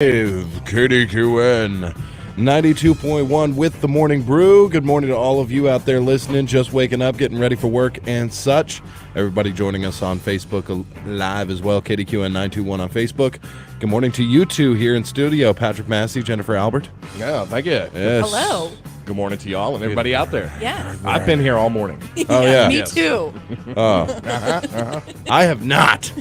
Kdqn 92.1 with the Morning Brew. Good morning to all of you out there listening, just waking up, getting ready for work and such. Everybody joining us on Facebook Live as well, Kdqn 921 on Facebook. Good morning to you two here in studio, Patrick Massey, Jennifer Albert. Yeah, thank you. Yes. Hello. Good morning to y'all and everybody out there. Yeah. I've been here all morning. Oh, yeah. Me Yes. too. I have not.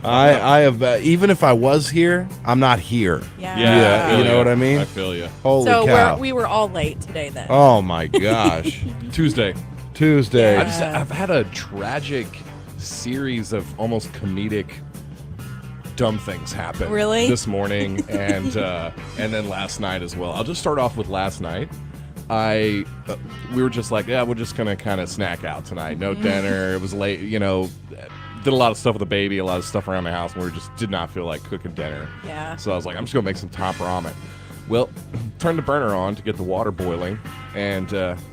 I have, even if I was here, I'm not here. Yeah. You know what I mean? I feel you. Holy So cow. we were all late today then. Oh, my gosh. Tuesday. Tuesday. Yeah. I've had a tragic series of almost comedic dumb things happen. Really? This morning and then last night as well. I'll just start off with last night. We were just like, yeah, we're just gonna kind of snack out tonight. No dinner. It was late, did a lot of stuff with the baby, a lot of stuff around the house, and we just did not feel like cooking dinner. Yeah. So I was like, I'm just gonna make some top ramen. Well, turn the burner on to get the water boiling, and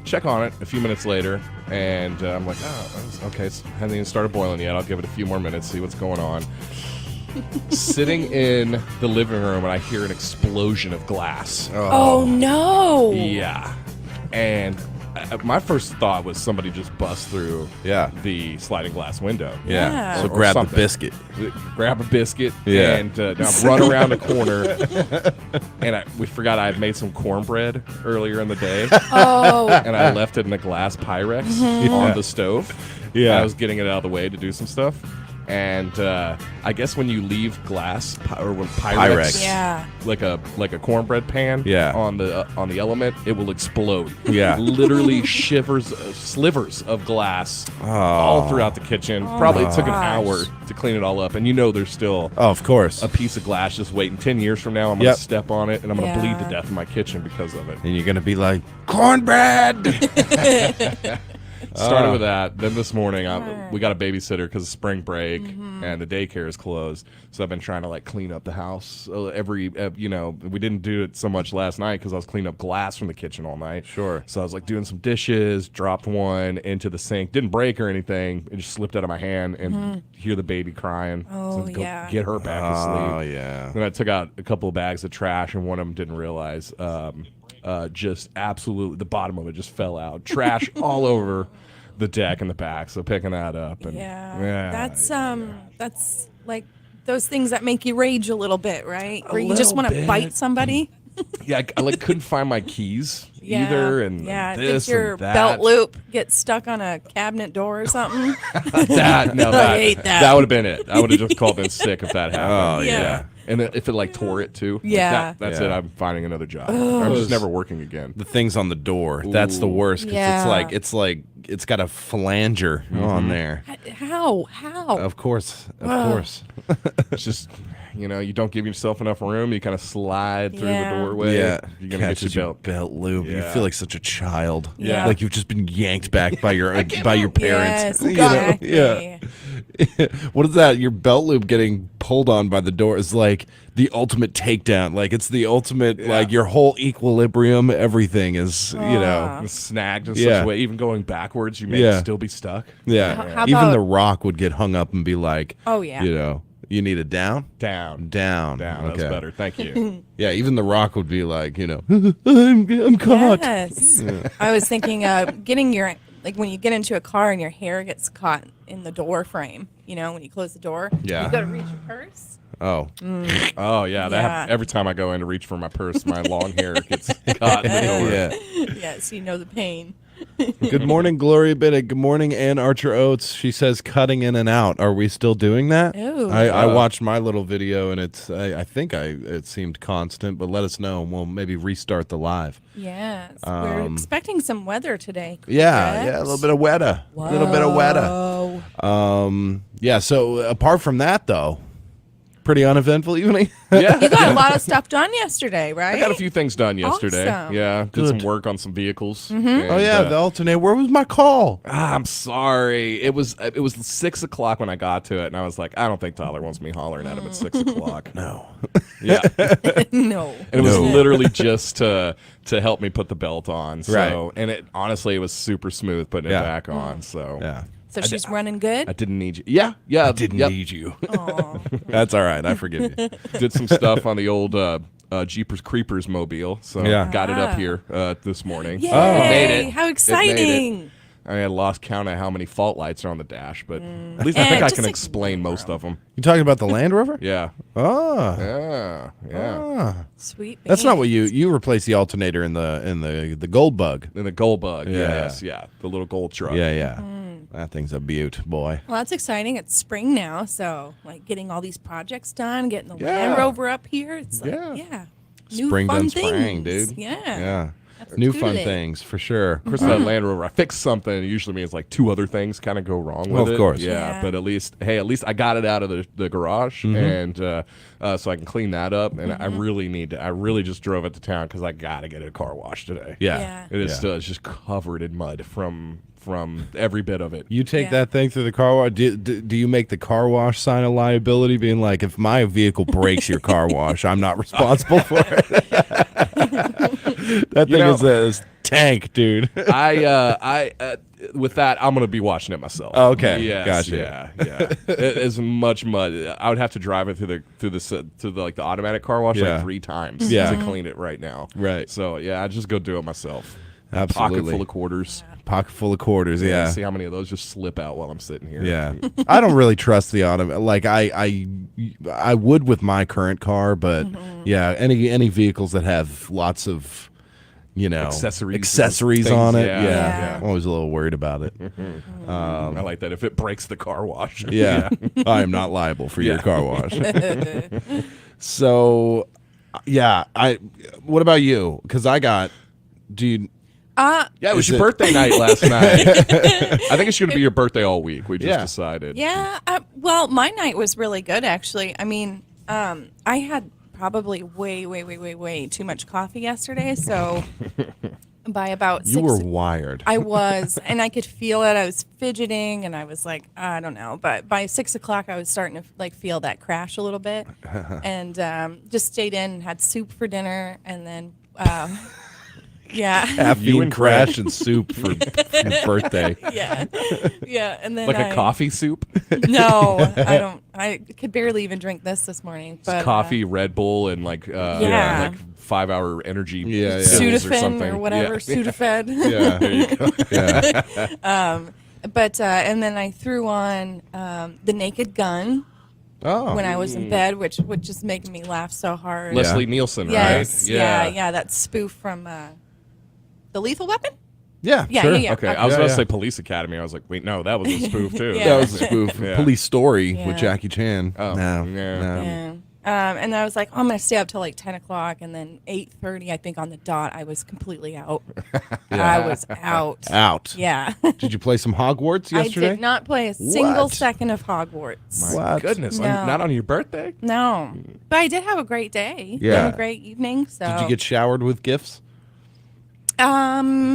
check on it a few minutes later, and I'm like, oh, okay, it hasn't even started boiling yet. I'll give it a few more minutes, see what's going on. Sitting in the living room, and I hear an explosion of glass. Oh no. Yeah. And my first thought was somebody just bust through Yeah. the sliding glass window. Yeah. So Or grab the something. biscuit. Grab a biscuit Yeah. and now run around the corner. And we forgot I had made some cornbread earlier in the day. Oh. And I left it in a glass Pyrex on the stove. Yeah. I was getting it out of the way to do some stuff. And I guess when you leave glass or when Pyrex, Yeah. like a cornbread pan, Yeah. on the element, it will explode. Yeah. Literally slivers of glass all throughout the kitchen. Probably took an hour to clean it all up, and there's still Oh, of course. a piece of glass just waiting. 10 years from now, I'm gonna Yep. step on it and I'm gonna bleed Yeah. to death in my kitchen because of it. And you're going to be like, cornbread! Started with that. Then this morning, we got a babysitter because of spring break and the daycare is closed. So I've been trying to clean up the house we didn't do it so much last night because I was cleaning up glass from the kitchen all night. Sure. So I was doing some dishes, dropped one into the sink, didn't break or anything. It just slipped out of my hand and hear the baby crying. Oh, So go yeah. get her back to sleep. Oh, yeah. Then I took out a couple of bags of trash, and one of them didn't realize. Just absolutely, the bottom of it just fell out. Trash all over the deck and the back. So picking that up. And Yeah. That's like those things that make you rage a little bit, right? Where you just little want to bit. bite somebody. Yeah, I couldn't find my keys Yeah. either. And yeah, this did your and that. belt loop get stuck on a cabinet door or something? That hate that. That would have been it. I would have just called in sick if that happened. Oh, Yeah. yeah. And if it tore it too. Yeah. That's Yeah. it. I'm finding another job. I'm just never working again. The things on the door. That's the worst. 'Cause Yeah. it's got a flanger on there. How? Of course. Of course. It's just, you don't give yourself enough room. You kind of slide through Yeah. the doorway. Yeah. You're going to get Catches your belt. loop. You Yeah. feel like such a child. Yeah. Like you've just been yanked back by your parents. Yes, You know? exactly. Yeah. What is that? Your belt loop getting pulled on by the door is like the ultimate takedown. Like it's the ultimate, like your whole equilibrium, everything is, Snagged in Yeah. such a way. Even going backwards, you may Yeah. still be stuck. yeah. How Even about- The Rock would get hung up and be like, Oh, yeah. You need a down? Down. Down. Down. Okay. That's better. Thank you. Yeah, even The Rock would be like, I'm caught. Yes. I was thinking getting your, when you get into a car and your hair gets caught in the door frame, when you close the door. Yeah. You got to reach your purse. Oh. Oh, yeah. That Yeah. every time I go in to reach for my purse, my long hair gets caught in the door. Yeah. Yes, you know the pain. Good morning, Gloria Bennett. Good morning, Ann Archer Oates. She says cutting in and out. Are we still doing that? Ooh. I watched my little video, and I think it seemed constant, but let us know, and we'll maybe restart the live. Yes. We're expecting some weather today. Yeah, correct? a little bit of weather. A little bit of weather. Oh. Yeah, so apart from that, though, pretty uneventful evening. Yeah. You got a lot of stuff done yesterday, right? I got a few things done yesterday. Awesome. Yeah, did Good. some work on some vehicles. Oh, yeah, the alternate. Where was my call? I'm sorry. It was 6 o'clock when I got to it, and I was like, I don't think Tyler wants me hollering at him at 6 o'clock. No. Yeah, No. and it was No. literally just to help me put the belt on. So, Right. and it honestly, it was super smooth putting Yeah. it back on. So, Yeah. So she's running good? I didn't need you. Yeah. I didn't need you. That's all right. I forgive you. Did some stuff on the old Jeepers Creepers mobile. So Yeah. got it up here this morning. Yay! Made it. How It exciting! made it. I had lost count of how many fault lights are on the dash, but at least I think I just can explain most of them. You talking about the Land Rover? Yeah. Oh. Yeah. Sweet. That's not what beans. you replaced the alternator in the Gold Bug. And the Gold Bug. Yeah. Yes. Yeah. The little gold truck. Yeah. That thing's a beaut, boy. Well, that's exciting. It's spring now, so like getting all these projects done, getting the Yeah. Land Rover up here. It's like, Yeah. new Spring fun done things. spring, dude. Yeah. New fun Absolutely. things for sure. Of course, that Land Rover, I fixed something. It usually means like two other things kind of go wrong with Well, of it. course. Yeah, Yeah. but at least I got it out of the garage, and so I can clean that up. And I really need to. I really just drove it to town because I got to get a car wash today. Yeah. It is still. It's just covered in mud from every bit of it. You take Yeah. that thing through the car wash. Do you make the car wash sign of liability, being like, if my vehicle breaks your car wash, I'm not responsible for it? That thing know- is a tank, dude. I with that, I'm gonna be watching it myself. Oh, okay. Yes, Gotcha. Yeah. As much mud. I would have to drive it through the like the automatic car wash Yeah. like 3 times Yeah. to clean it right now. Right. So yeah, I just go do it myself. Absolutely. Pocket full of quarters. Pocket full of quarters. Yeah. See how many of those just slip out while I'm sitting here. Yeah, I don't really trust the auto. Like I would with my current car, but yeah, any vehicles that have lots of, accessories things, on it. yeah, yeah. I'm always a little worried about it. I like that. If it breaks the car wash. Yeah, I am not liable for your car wash. So, yeah, What about you? Because I got, dude. Yeah, it was Is your it- birthday night last night. I think it's going to be your birthday all week. We just Yeah. decided. Yeah. Well, my night was really good, actually. I mean, I had probably way too much coffee yesterday. So by about You 6, were wired. I was, and I could feel it. I was fidgeting, and I was like, I don't know. But by 6 o'clock, I was starting to like feel that crash a little bit, and just stayed in, had soup for dinner, and then. Yeah. You Caffeine and crash and soup for his birthday. Yeah, and then Like a coffee soup? No, I don't. I could barely even drink this morning. But Coffee, Red Bull, and like Yeah. like 5-hour energy Yeah, yeah. pills or Sudafed something. or whatever, Yeah. Sudafed. Yeah, there you go. Yeah. But and then I threw on the Naked Gun Oh, when I was in bed, which would just make me laugh so hard. Leslie Nielsen, Yes, right? yeah, that spoof from The Lethal Weapon. yeah, Yeah, sure. yeah. Okay, I was Yeah, about to yeah. say Police Academy. I was like, wait, no, that was a spoof too. Yeah. That was a spoof. Yeah. Police Story Yeah. with Jackie Chan. Oh, no, yeah. no. Yeah. And I was like, oh, I'm going to stay up till like 10 o'clock. And then 8:30, I think on the dot, I was completely out. I was out. Out. Yeah. Did you play some Hogwarts I yesterday? did not play a single What? second of Hogwarts. My What? goodness, No. not on your birthday? No. But I did have a great day. Yeah. And a great evening. So Did you get showered with gifts?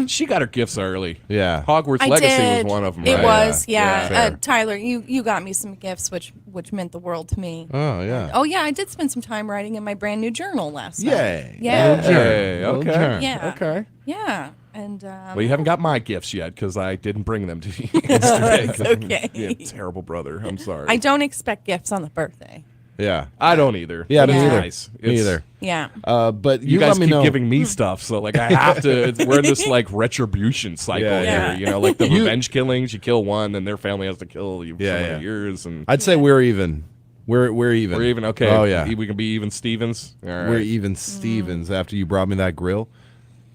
She got her gifts early. Yeah. Hogwarts I Legacy did. was one of them. It right? was, yeah. fair. Tyler, you got me some gifts, which meant the world to me. Oh, yeah. Oh yeah, I did spend some time writing in my brand new journal last night. Yay. Yeah. Little germ. Hey, Little okay. germ. Yeah. Okay. Yeah. And Well, you haven't got my gifts yet because I didn't bring them to you yesterday. That's okay. Yeah, terrible brother. I'm sorry. I don't expect gifts on the birthday. Yeah. I don't either. Yeah, but me it's either. nice. Me It's- either. Yeah. But You let guys me keep know. giving me stuff, so like I have to. We're in this like retribution cycle Yeah, yeah. here. You know, like the You- revenge killings. You kill one, then their family has to kill you. Yeah, some yeah. of yours, and I'd say we're even. We're even. we're even. Okay. Oh, yeah. We can be even Stevens. All right. We're even Stevens after you brought me that grill.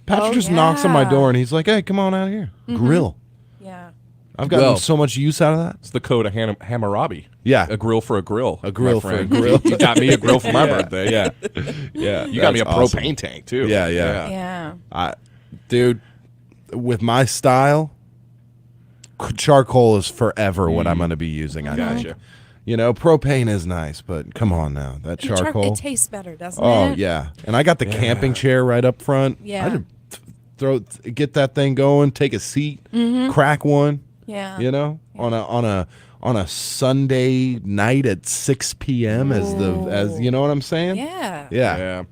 Patrick Oh, just knocks on my yeah. door and he's like, hey, come on out here. Grill. Yeah. I've gotten Well- so much use out of that. It's the code of Hammurabi. Yeah. A grill for a grill. A grill my for a friend. grill. You got me a grill for my Yeah, birthday. Yeah. Yeah. You got me a that's awesome. propane tank too. Yeah, yeah. Yeah. Dude, with my style, charcoal is forever what I'm going to be using. I think. Gotcha. You know, propane is nice, but come on now. That The char- charcoal. it tastes better, doesn't Oh it? yeah, and I got the camping chair right up front. Yeah. I just get that thing going, take a seat, crack one. Yeah. You know, on a Sunday night at 6 p.m. as you know what I'm saying? Yeah. Yeah. Yeah.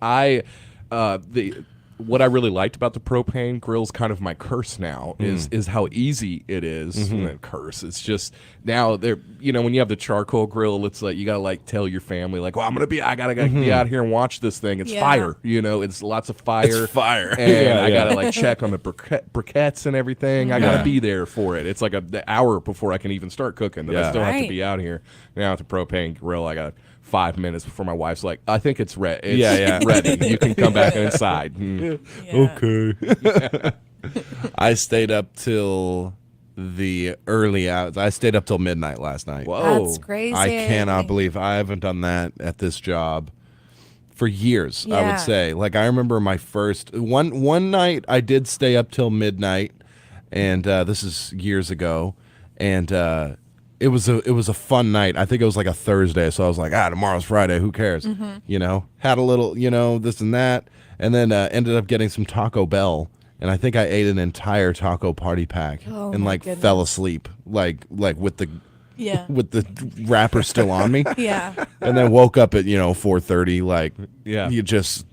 I the what I really liked about the propane grill is kind of my curse now is how easy it is. Curse. It's just now there. When you have the charcoal grill, it's like you gotta like tell your family like, well, I gotta be out here and watch this thing. It's fire. It's lots of fire. It's fire. And I gotta like check on the briquettes and everything. I gotta be there for it. It's like the hour before I can even start cooking. That I still have to be out here. Now with the propane grill, I got 5 minutes before my wife's like, I think it's ready. Ready. You can come back inside. Okay. I stayed up till the early hours. I stayed up till midnight last night. Whoa. That's crazy. I cannot believe I haven't done that at this job for years. I would say. Like I remember my first one night I did stay up till midnight, and this is years ago, and it was a fun night. I think it was like a Thursday, so I was like, tomorrow's Friday. Who cares? Had a little, this and that, and then ended up getting some Taco Bell, and I think I ate an entire taco party pack and like fell asleep, like with the wrapper still on me. And then woke up at 4:30, like you just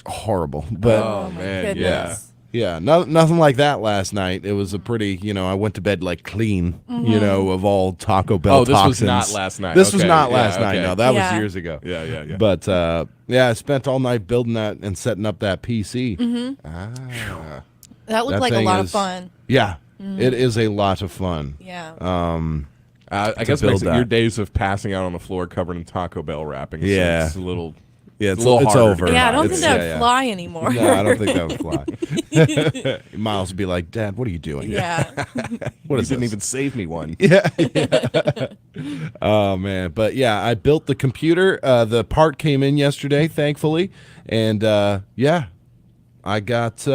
horrible. But Oh man, goodness. yeah, nothing like that last night. It was a pretty, I went to bed like clean, of all Taco Bell this toxins. was not last night. This was Okay, not yeah, last night. okay. No, that was Yeah. years ago. Yeah. But I spent all night building that and setting up that PC. That looked That like a thing lot of is- fun. Yeah, it is a lot of fun. Yeah. I guess build makes it, that. your days of passing out on the floor covered in Taco Bell wrapping. Yeah. It's a little. Yeah, It's a little it's harder. over. yeah, I don't It's- think that would fly anymore. No, I don't think that would fly. Miles would be like, Dad, what are you doing? Yeah. What You is didn't this? even save me one. Oh man, but yeah, I built the computer. The part came in yesterday, thankfully, and I got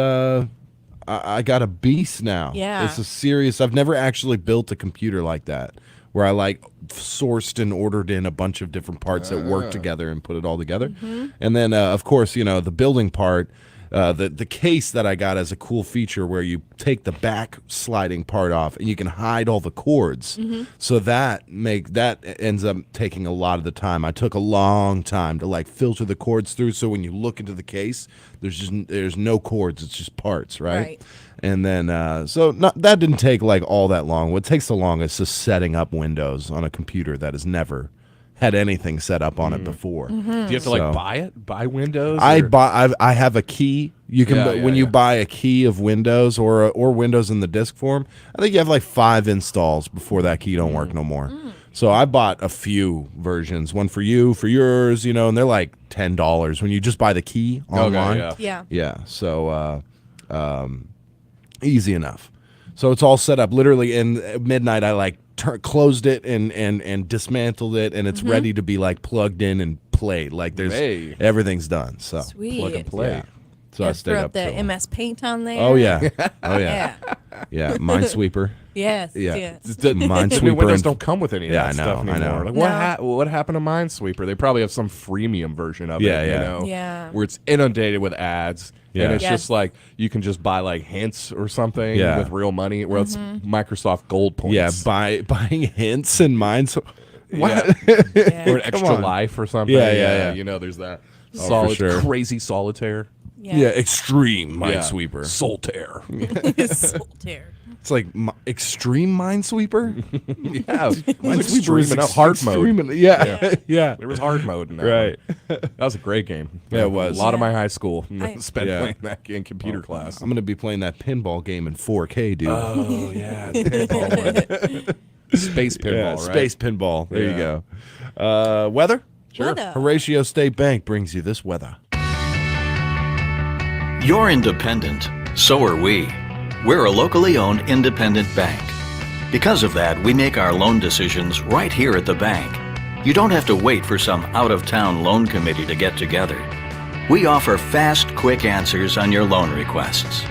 I got a beast now. Yeah. It's a serious. I've never actually built a computer like that, where I like sourced and ordered in a bunch of different parts that work together and put it all together. And then of course, the building part. The case that I got has a cool feature where you take the back sliding part off and you can hide all the cords. So that ends up taking a lot of the time. I took a long time to like filter the cords through, so when you look into the case, there's no cords, it's just parts, right? Right. And then that didn't take like all that long. What takes the longest is setting up Windows on a computer that has never had anything set up on it before. Do you have to So- like buy it? Buy Windows? I have a key. You can Yeah, when you yeah. buy a key of Windows or Windows in the disk form. I think you have like 5 installs before that key don't work no more. So I bought a few versions, one for you, for yours, and they're like $10 when you just buy the key online. Okay, Yeah. Yeah, so easy enough. So it's all set up. Literally in midnight, I like closed it and dismantled it, and it's ready to be like plugged in and played. Like Hey. everything's done. So Sweet. Plug and play. yeah. So I Yeah, stayed throw up up the till. MS Paint on there. Oh yeah, oh yeah, Yeah. yeah. Minesweeper. Yes. Yeah. Yes. The new Minesweeper. Windows and- don't come with any of Yeah, that I stuff know, I anymore. know. Like, No. what happened to Minesweeper? They probably have some freemium version of Yeah, it, yeah. Yeah. where it's inundated with ads. Yeah. And it's Yes. just like you can just buy like hints or something Yeah. with real money. Well, it's Microsoft Gold points. Yeah, buying hints and mines. What? Yeah. or an extra on. life or something. Yeah, yeah, yeah. There's that. for sure. Crazy solitaire. Yeah, extreme Yeah. Minesweeper. Solitaire. Solitaire. It's like extreme Minesweeper. Yeah. Minesweeper is Extreme enough. Hard mode. extreme. Yeah, yeah. There was hard mode in that Right. one. That was a great game. Yeah, it was. A lot of Yeah. my high school spent Yeah. playing that in computer class. I'm gonna be playing that pinball game in 4K, dude. Oh, yeah. the pinball one. Space pinball, yeah, right? space pinball. There you Yeah. go. Weather. Sure. Weather. Horatio State Bank brings you this weather. You're independent. So are we. We're a locally owned independent bank. Because of that, we make our loan decisions right here at the bank. You don't have to wait for some out-of-town loan committee to get together. We offer fast, quick answers on your loan requests.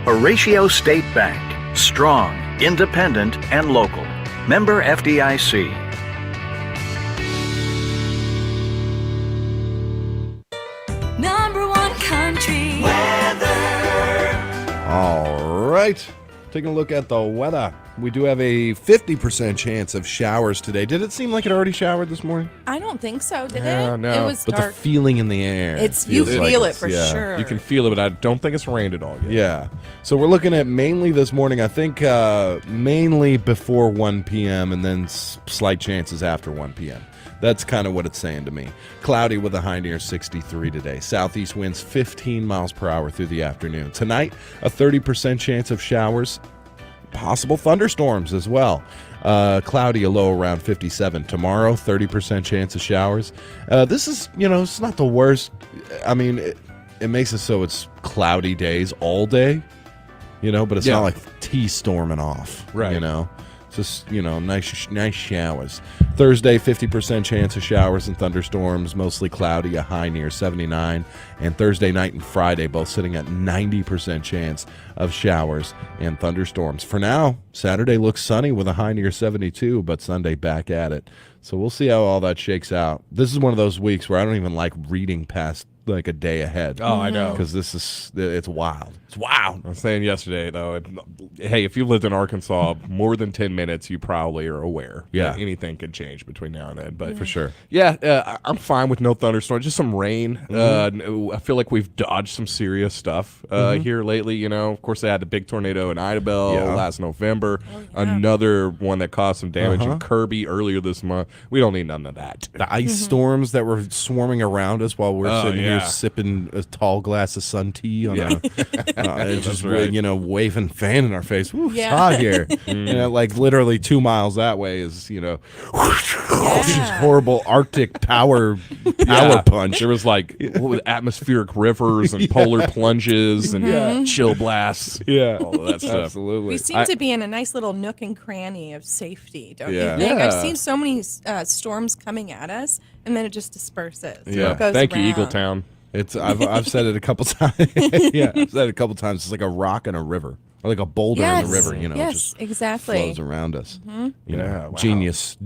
Horatio State Bank. Strong, independent, and local. Member FDIC. Number one country. All right, taking a look at the weather. We do have a 50% chance of showers today. Did it seem like it already showered this morning? I don't think so. Did Yeah, it? no. It was But dark. the feeling in the air. You feels like feel it it's- for sure. You can feel it, but I don't think it's rained at all yet. Yeah. So we're looking at mainly this morning, I think mainly before 1 p.m. and then slight chances after 1 p.m. That's kind of what it's saying to me. Cloudy with a high near 63 today. Southeast winds 15 miles per hour through the afternoon. Tonight, a 30% chance of showers. Possible thunderstorms as well. Cloudy, a low around 57. Tomorrow, 30% chance of showers. This is, it's not the worst. I mean, it makes it so it's cloudy days all day, but it's not like tea storming off, Right. Just, nice showers. Thursday, 50% chance of showers and thunderstorms, mostly cloudy, a high near 79. And Thursday night and Friday, both sitting at 90% chance of showers and thunderstorms. For now, Saturday looks sunny with a high near 72, but Sunday back at it. So we'll see how all that shakes out. This is one of those weeks where I don't even like reading past like a day ahead. Oh, I know. Because it's wild. It's wild. I was saying yesterday, though, hey, if you lived in Arkansas more than 10 minutes, you probably are aware that anything could change between now and then. But For sure. Yeah, I'm fine with no thunderstorms, just some rain. I feel like we've dodged some serious stuff here lately. Of course, they had the big tornado in Idabel last November. Another one that caused some damage in Kirby earlier this month. We don't need none of that. The ice storms that were swarming around us while we're sitting here yeah. sipping a tall glass of sun tea on and just right. waving fan in our face. Ooh, Yeah. It's hot here. Like literally 2 miles that way is this horrible Arctic power punch. There was like atmospheric rivers and polar plunges and chill blasts. Yeah, all of that stuff. absolutely. We seem to be in a nice little nook and cranny of safety, don't Yeah. you think? Yeah. I've seen so many storms coming at us, and then it just disperses. Yeah, It goes thank you, around. Eagletown. I've said it a couple times. Yeah, I've said it a couple times. It's like a rock in a river, or like a boulder in the river. It Yes, just exactly. flows around us. Yeah, wow. Genius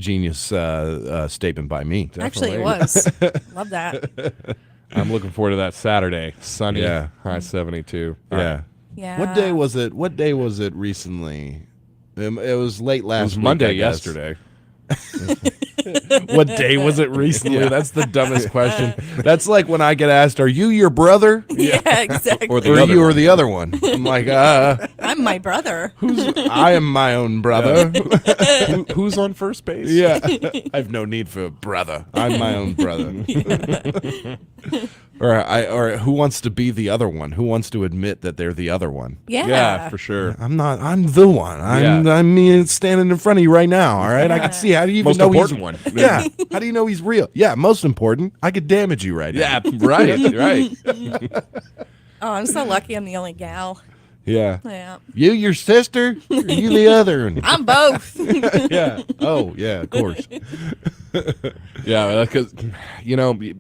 statement by me. Actually, it was. Love that. I'm looking forward to that Saturday. Sunny, Yeah. high 72. Yeah. Yeah. What day was it? What day was it recently? It was late It last was week, Monday I guess. yesterday. What day was it recently? Yeah. That's the dumbest question. That's like when I get asked, "Are you your brother?" Yeah, exactly. Or the Or other you or one. the other one? I'm like, I'm my brother. I am my own brother. Who's on first base? Yeah. I have no need for a brother. I'm my own brother. Or who wants to be the other one? Who wants to admit that they're the other one? Yeah. for sure. I'm not. I'm the one. I'm standing in front of you right now. All right. I can see. How do you even Most know important he's, one. Yeah. How do you know he's real? Yeah. Most important. I could damage you right now. Yeah, right. Oh, I'm so lucky I'm the only gal. Yeah. Yeah. You, your sister, or you the other? one? I'm both. Yeah. Oh, yeah. Of course. Yeah, because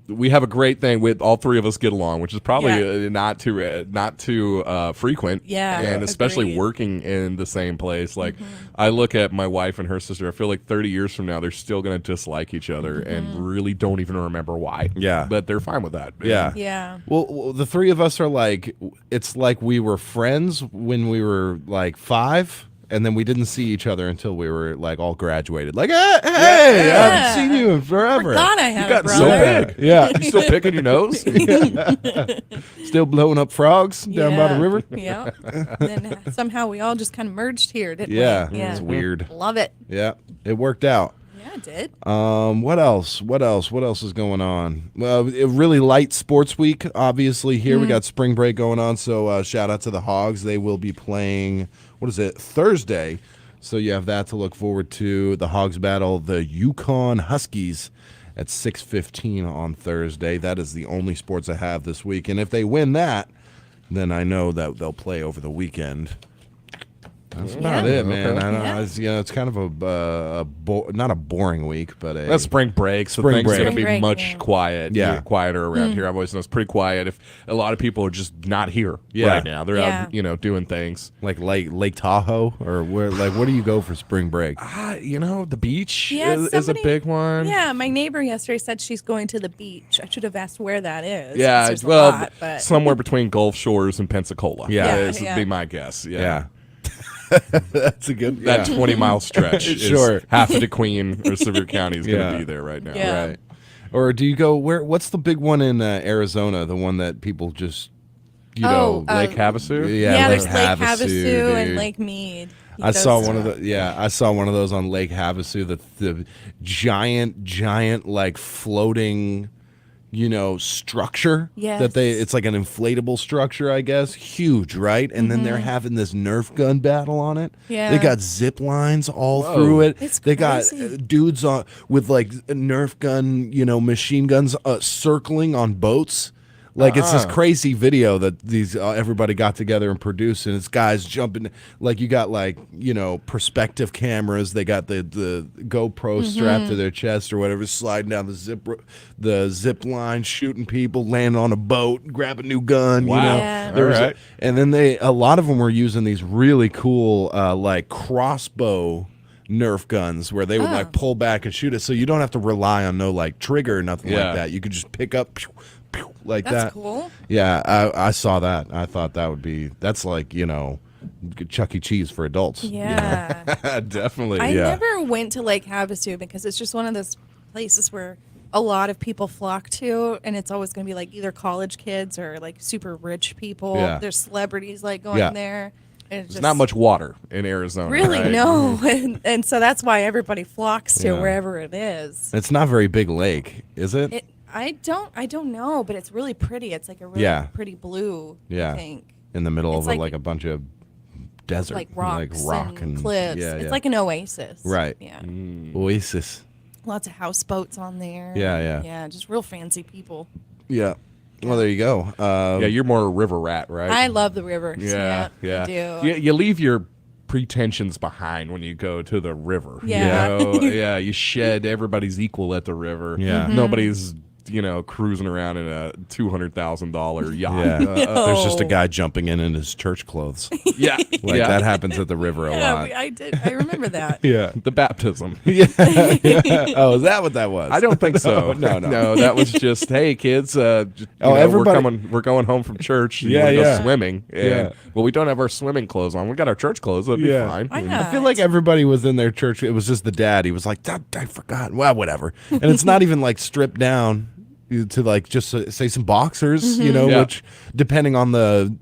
we have a great thing with all three of us get along, which is probably not too frequent. Yeah, and especially agreed. working in the same place. Like I look at my wife and her sister. I feel like 30 years from now they're still going to dislike each other and really don't even remember why. Yeah. but they're fine with that. Yeah. Yeah. Well, the three of us are like, it's like we were friends when we were like 5. And then we didn't see each other until we were like all graduated. Like, hey, I haven't seen you in forever. Forgot I had a gotten so brother. big. Yeah. You still picking your nose? Still blowing up frogs down by the river. Yeah. And then somehow we all just kind of merged here, didn't Yeah. we? Yeah. It's weird. Love it. Yeah. It worked out. Yeah, it did. What else? What else is going on? Well, a really light sports week, obviously, here. We got spring break going on, so shout out to the Hogs. They will be playing, Thursday. So you have that to look forward to. The Hogs battle the Yukon Huskies at 6:15 on Thursday. That is the only sports I have this week. And if they win that, then I know that they'll play over the weekend. That's about it, man. Okay. I don't know. It's kind of not a boring week, but That's spring break, so Spring things break. are going to be Spring break, much Yeah. quieter around here. I've always known it's pretty quiet. If a lot of people are just not here Yeah. right now, they're out, doing things. like Lake Tahoe, or where do you go for spring break? The beach Yeah, is a somebody- big one. Yeah, my neighbor yesterday said she's going to the beach. I should have asked where that is. Yeah, There's a well, lot, but somewhere between Gulf Shores and Pensacola. Yeah. This Yeah. would be my guess. Yeah. That's a good. That 20-mile stretch. Sure. Is half of Kdqn or Sevier County is going to Yeah. be there right now. Yeah. Right. Or do you go where? What's the big one in Arizona? The one that people just, Lake Havasu? yeah, there's Lake Havasu dude. and Lake Mead. I saw Those one of two. the I saw one of those on Lake Havasu. The giant like floating, structure. Yes. It's like an inflatable structure, I guess. Huge, right? And then they're having this Nerf gun battle on it. Yeah. They got zip lines all through it. It's they got crazy. dudes with like Nerf gun, machine guns circling on boats. Like it's this crazy video that these everybody got together and produced, and it's guys jumping. Like you got perspective cameras. They got the GoPro strapped to their chest or whatever, sliding down the zip line, shooting people, landing on a boat, grab a new gun. Wow. Yeah. There was All right. and then a lot of them were using these really cool like crossbow Nerf guns where they would like pull back and shoot it, so you don't have to rely on no like trigger or nothing Yeah. like that. You could just pick up. Pew, like That's that. cool. Yeah, I saw that. I thought that's like, Chuck E. Cheese for adults. Yeah. Definitely. I Yeah. never went to Lake Havasu because it's just one of those places where a lot of people flock to, and it's always going to be like either college kids or like super rich people. Yeah. There's celebrities like going Yeah. there. And There's not much water in Arizona. Really, right? no. And so that's why everybody flocks to Yeah. wherever it is. It's not very big lake, is it? I don't know, but it's really pretty. It's like a really Yeah. pretty blue, Yeah. I think. In the middle It's of like- a bunch of desert, Like rocks rock and cliffs. Yeah, It's yeah. like an oasis. Right. Yeah. Oasis. Lots of houseboats on there. Yeah, yeah. Yeah, just real fancy people. Yeah. Well, there you go. Yeah, you're more a river rat, right? I love the rivers. yeah, I do. You leave your pretensions behind when you go to the river. Yeah. You shed. Everybody's equal at the river. Yeah. Mm-hmm. Nobody's cruising around in a $200,000 yacht. Yeah. There's just a No. guy jumping in his church clothes. Yeah, Like yeah. that happens at the river a Yeah, lot. I did. I remember that. Yeah. The baptism. Oh, is that what that was? I don't think so. No. That was just, hey kids, everybody- we're going home from church. You Yeah, wanna go yeah. swimming. And, Yeah. Well, we don't have our swimming clothes on. We got our church clothes. That'd be Yeah. fine. Why I not? feel like everybody was in their church. It was just the dad. He was like, I forgot. Well, whatever. And it's not even like stripped down to like just say some boxers, Yeah. which depending on the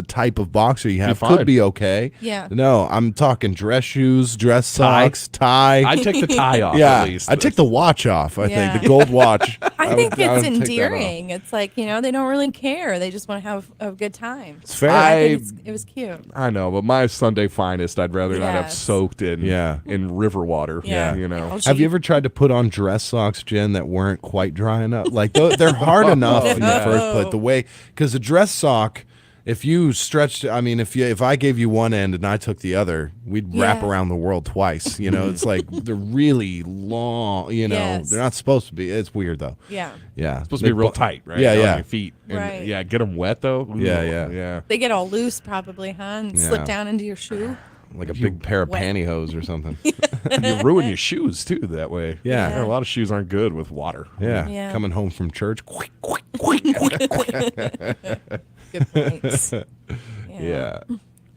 type of boxer you have fine. could be okay. Yeah. No, I'm talking dress shoes, dress socks, tie. I'd take the tie off yeah, at least. I take the watch off. I Yeah. think the gold watch. I think would it's take that off. endearing. It's like, they don't really care. They just want to have a good time. It's fair. I think it was cute. I know, but my Sunday finest, I'd rather not have Yes. soaked in Yeah. in river water. Yeah. You Have you ever tried to put on dress socks, Jen, that weren't quite dry enough? Like they're hard enough in the first place. The way, because a dress sock, if you stretched, if I gave you one end and I took the other, we'd wrap Yeah. around the world twice. It's like they're really long. Yes. They're not supposed to be. It's weird though. Yeah. Yeah, supposed to be real tight, right? Yeah, On yeah. your feet. And, Right. Yeah, get them wet though. Ooh, Yeah, yeah. yeah. They get all loose probably, huh? And Yeah. slip down into your shoe. Like a big pair of Wet. pantyhose or something. You ruin your shoes too that way. Yeah. A lot of shoes aren't good with water. Yeah, Yeah. coming home from church. Quick. Good points. Yeah.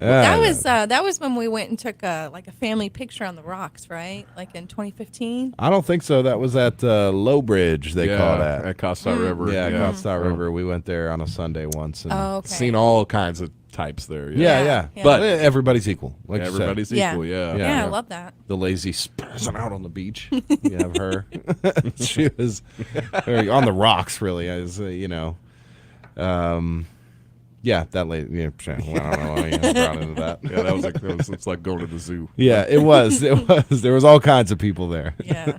That was when we went and took a family picture on the rocks, right? Like in 2015. I don't think so. That was at Low Bridge. They call that. at Costa River. Yeah, Costa River. We went there on a Sunday once. And Oh, okay. Seen all kinds of types there. Yeah, Yeah. But everybody's equal. Like you said. Everybody's Yeah. equal. Yeah. Yeah, I love that. The lazy spazzing out on the beach. You have her. She was on the rocks, really. As yeah, that lady. Yeah, I don't know why you brought into that. Yeah, it's like going to the zoo. Yeah, it was. It was. There was all kinds of people there. Yeah.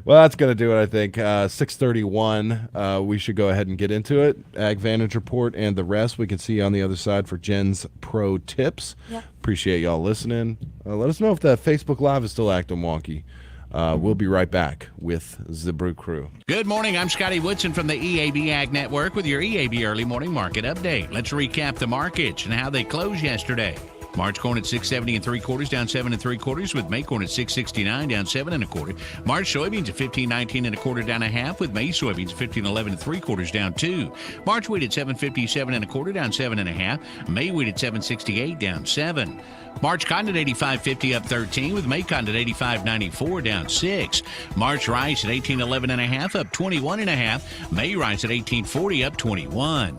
Well, that's going to do it, I think. 6:31. We should go ahead and get into it. Ag Vantage Report and the rest. We can see you on the other side for Jen's Pro Tips. Yeah. Appreciate y'all listening. Let us know if the Facebook Live is still acting wonky. We'll be right back with the Brew Crew. Good morning. I'm Scotty Woodson from the EAB Ag Network with your EAB Early Morning Market Update. Let's recap the markets and how they closed yesterday. March corn at $6.70 3/4, down 7 3/4, with May corn at $6.69, down 7 1/4. March soybeans at $15.19 1/4, down 1/2, with May soybeans at $15.11 3/4, down 2. March wheat at $7.57 1/4, down 7 1/2. May wheat at $7.68, down 7. March cotton at $85.50, up 13, with May cotton at $85.94, down 6. March rice at $18.11 1/2, up 21 1/2. May rice at $18.40, up 21.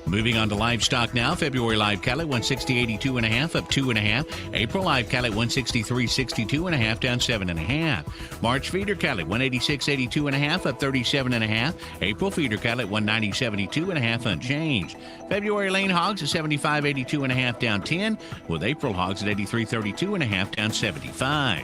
Moving on to livestock now. February live cattle at 160.82 1/2, up 2 1/2. April live cattle at 163.62 1/2, down 7 1/2. March feeder cattle at 186.82 1/2, up 37 1/2. April feeder cattle at 190.72 1/2, unchanged. February lean hogs at 75.82 1/2, down 10, with April hogs at 83.32 1/2, down 75.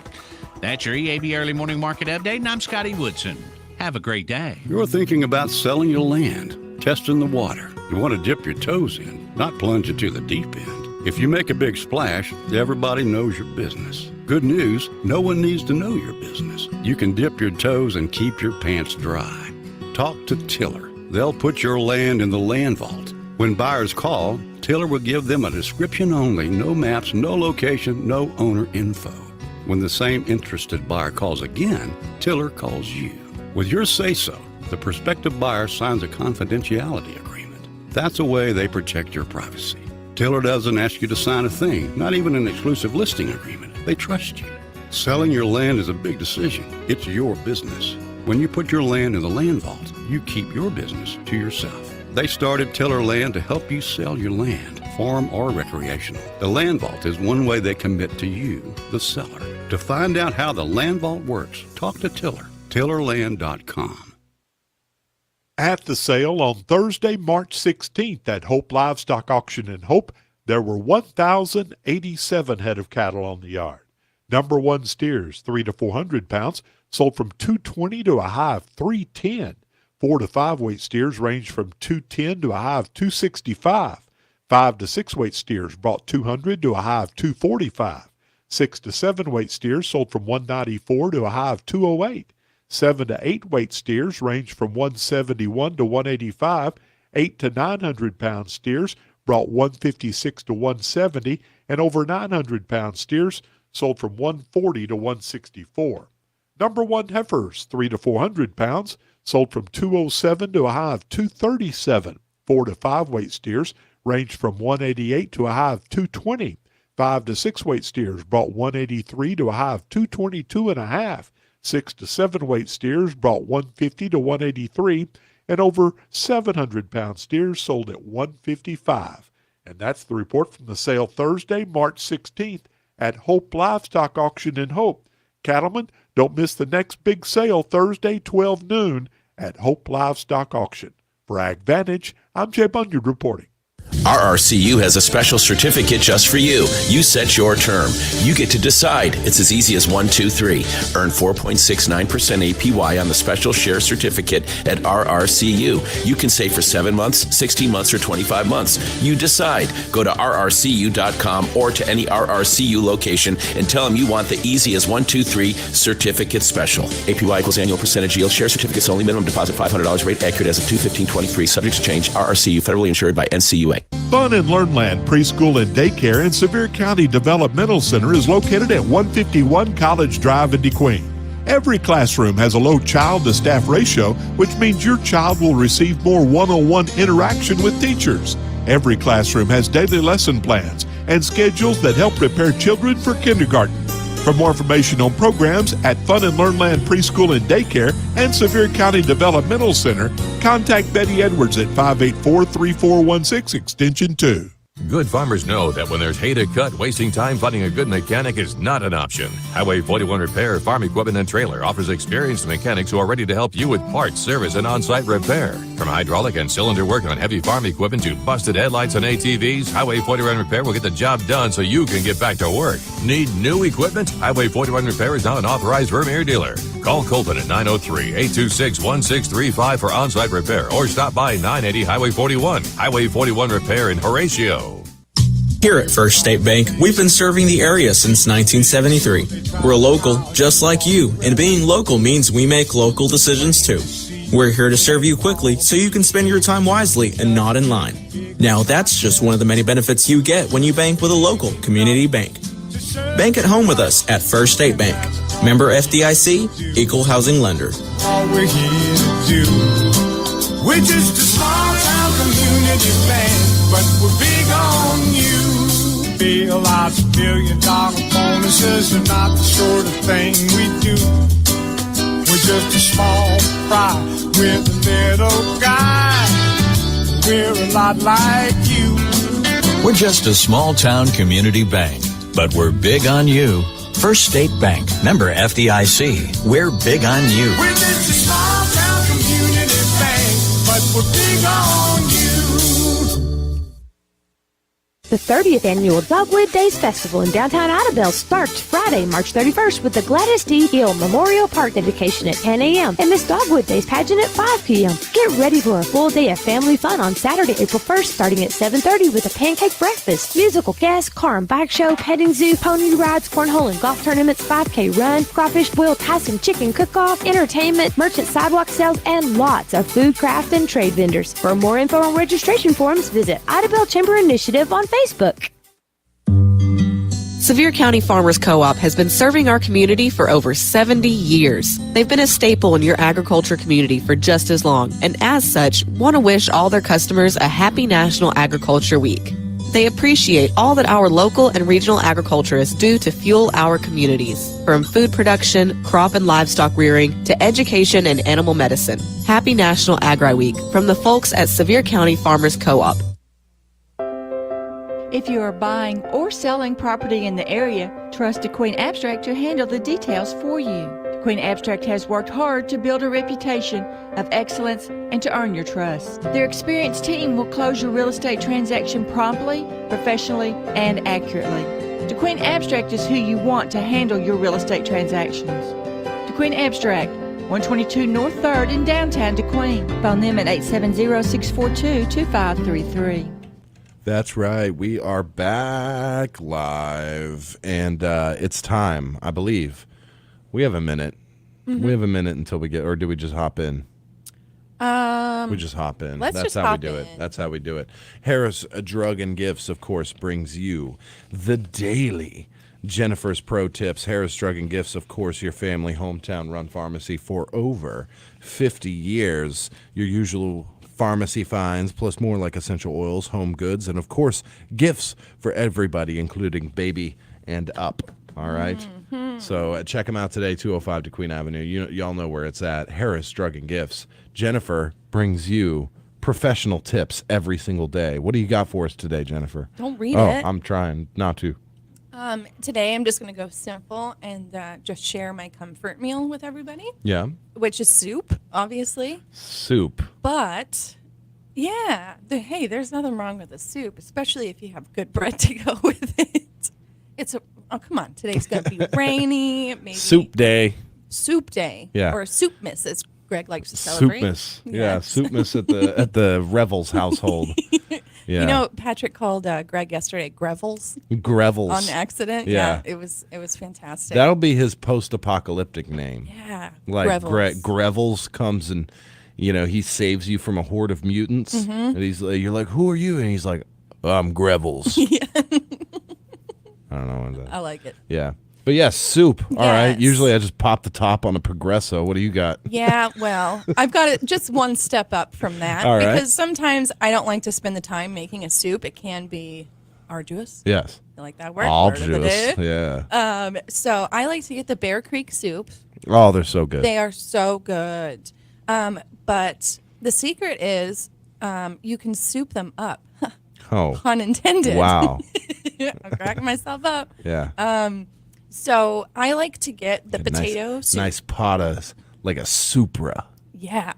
That's your EAB early morning market update, and I'm Scotty Woodson. Have a great day. You're thinking about selling your land, testing the water. You want to dip your toes in, not plunge into the deep end. If you make a big splash, everybody knows your business. Good news, no one needs to know your business. You can dip your toes and keep your pants dry. Talk to Tiller. They'll put your land in the land vault. When buyers call, Tiller will give them a description only, no maps, no location, no owner info. When the same interested buyer calls again, Tiller calls you. With your say-so, the prospective buyer signs a confidentiality agreement. That's a way they protect your privacy. Tiller doesn't ask you to sign a thing, not even an exclusive listing agreement. They trust you. Selling your land is a big decision. It's your business. When you put your land in the land vault, you keep your business to yourself. They started Tiller Land to help you sell your land, farm or recreational. The land vault is one way they commit to you, the seller. To find out how the land vault works, talk to Tiller. TillerLand.com. At the sale on Thursday, March 16th at Hope Livestock Auction in Hope, there were 1,087 head of cattle on the yard. Number one steers, 3 to 400 pounds, sold from $220 to a high of $310. 4 to 5 weight steers ranged from $210 to a high of $265. 5 to 6 weight steers brought $200 to a high of $245. 6 to 7 weight steers sold from $194 to a high of $208. 7 to 8 weight steers ranged from $171 to $185. 8 to 900 pound steers brought $156 to $170, and over 900 pound steers sold from $140 to $164. Number one heifers, 3 to 400 pounds, sold from $207 to a high of $237. 4 to 5 weight steers ranged from $188 to a high of $220. 5 to 6 weight steers brought $183 to a high of $222 and a half. 6 to 7 weight steers brought $150 to $183, and over 700 pound steers sold at $155. And that's the report from the sale Thursday, March 16th at Hope Livestock Auction in Hope. Cattlemen, don't miss the next big sale Thursday, 12 noon at Hope Livestock Auction. For AgVantage, I'm Jay Bunyard reporting. RRCU has a special certificate just for you. You set your term. You get to decide. It's as easy as 1, 2, 3. Earn 4.69% APY on the special share certificate at RRCU. You can save for 7 months, 16 months, or 25 months. You decide. Go to rrcu.com or to any RRCU location and tell them you want the easy as 1, 2, 3 certificate special. APY equals annual percentage yield. Share certificates only. Minimum deposit $500. Rate accurate as of 2/15/23. Subject to change. RRCU. Federally insured by NCUA. Fun and Learnland Preschool and Daycare in Sevier County Developmental Center is located at 151 College Drive in DeQueen. Every classroom has a low child-to-staff ratio, which means your child will receive more one-on-one interaction with teachers. Every classroom has daily lesson plans and schedules that help prepare children for kindergarten. For more information on programs at Fun and Learnland Preschool and Daycare and Sevier County Developmental Center, contact Betty Edwards at 584-3416 extension 2. Good farmers know that when there's hay to cut, wasting time finding a good mechanic is not an option. Highway 41 Repair, Farm Equipment and Trailer offers experienced mechanics who are ready to help you with parts, service, and on-site repair. From hydraulic and cylinder work on heavy farm equipment to busted headlights on ATVs, Highway 41 Repair will get the job done so you can get back to work. Need new equipment? Highway 41 Repair is now an authorized Vermeer dealer. Call Colton at 903-826-1635 for on-site repair or stop by 980 Highway 41. Highway 41 Repair in Horatio. Here at First State Bank, we've been serving the area since 1973. We're local, just like you, and being local means we make local decisions too. We're here to serve you quickly so you can spend your time wisely and not in line. Now that's just one of the many benefits you get when you bank with a local community bank. Bank at home with us at First State Bank. Member FDIC, Equal Housing Lender. All we're here to do. We're just a small town community bank, but we're big on you. Bailouts, $1 billion bonuses are not the sort of thing we do. We're just a small fry with a little guy. We're a lot like you. We're just a small town community bank, but we're big on you. First State Bank, member FDIC. We're big on you. We're just a small town community bank, but we're big on you. The 30th Annual Dogwood Days Festival in downtown Idabel starts Friday, March 31st with the Gladys D. Hill Memorial Park dedication at 10 a.m. and Miss Dogwood Days pageant at 5 p.m. Get ready for a full day of family fun on Saturday, April 1st, starting at 7:30 with a pancake breakfast, musical guests, car and bike show, petting zoo, pony rides, cornhole and golf tournaments, 5K run, crawfish boil, Tyson chicken cook-off, entertainment, merchant sidewalk sales, and lots of food, craft, and trade vendors. For more info on registration forms, visit Idabel Chamber Initiative on Facebook. Sevier County Farmers Co-op has been serving our community for over 70 years. They've been a staple in your agriculture community for just as long, and as such, want to wish all their customers a happy National Agriculture Week. They appreciate all that our local and regional agriculturists do to fuel our communities, from food production, crop and livestock rearing, to education and animal medicine. Happy National Agri Week from the folks at Sevier County Farmers Co-op. If you are buying or selling property in the area, trust Kdqn Abstract to handle the details for you. Kdqn Abstract has worked hard to build a reputation of excellence and to earn your trust. Their experienced team will close your real estate transaction promptly, professionally, and accurately. Kdqn Abstract is who you want to handle your real estate transactions. Kdqn Abstract, 122 North 3rd in downtown Kdqn. Phone them at 870-642-2533. That's right. We are back live, and it's time, I believe. We have a minute. Mm-hmm. We have a minute until we get, or do we just hop in? We just hop in. Let's That's just how hop we do in. it. That's how we do it. Harris Drug and Gifts, of course, brings you the daily Jennifer's Pro Tips. Harris Drug and Gifts, of course, your family hometown run pharmacy for over 50 years. Your usual pharmacy finds, plus more like essential oils, home goods, and of course, gifts for everybody, including baby and up. All right? Mm-hmm. So check them out today, 205 Kdqn Avenue. Y'all know where it's at. Harris Drug and Gifts. Jennifer brings you professional tips every single day. What do you got for us today, Jennifer? Don't read it. I'm trying not to. Today I'm just going to go simple and just share my comfort meal with everybody. Yeah. Which is soup, obviously. Soup. But, yeah, hey, there's nothing wrong with a soup, especially if you have good bread to go with it. Oh, come on. Today's going to be rainy. Maybe Soup day. Soup day. Yeah. Or Soupmas, as Greg likes to celebrate. Soupmas. Yeah, Soupmas at the Revels household. Yeah. You know, Patrick called Greg yesterday Grevels. Grevels. On accident. Yeah. It was fantastic. That'll be his post-apocalyptic name. Yeah. Like Grevels. Grevels comes and, he saves you from a horde of mutants. Mm-hmm. And you're like, who are you? And he's like, I'm Grevels. Yeah. I don't know what that. I like it. Yeah. But yes, soup. All right. Yes. Usually I just pop the top on a Progresso. What do you got? Yeah, well, I've got it just one step up from that. All right. Because sometimes I don't like to spend the time making a soup. It can be arduous. Yes. You like that word? Arduous. Yeah. So I like to get the Bear Creek soup. Oh, they're so good. They are so good. But the secret is you can soup them up. Oh. Pun intended. Wow. I'm cracking myself up. Yeah. So I like to get the A potato soup. Nice pot of, like a Supra. Yeah.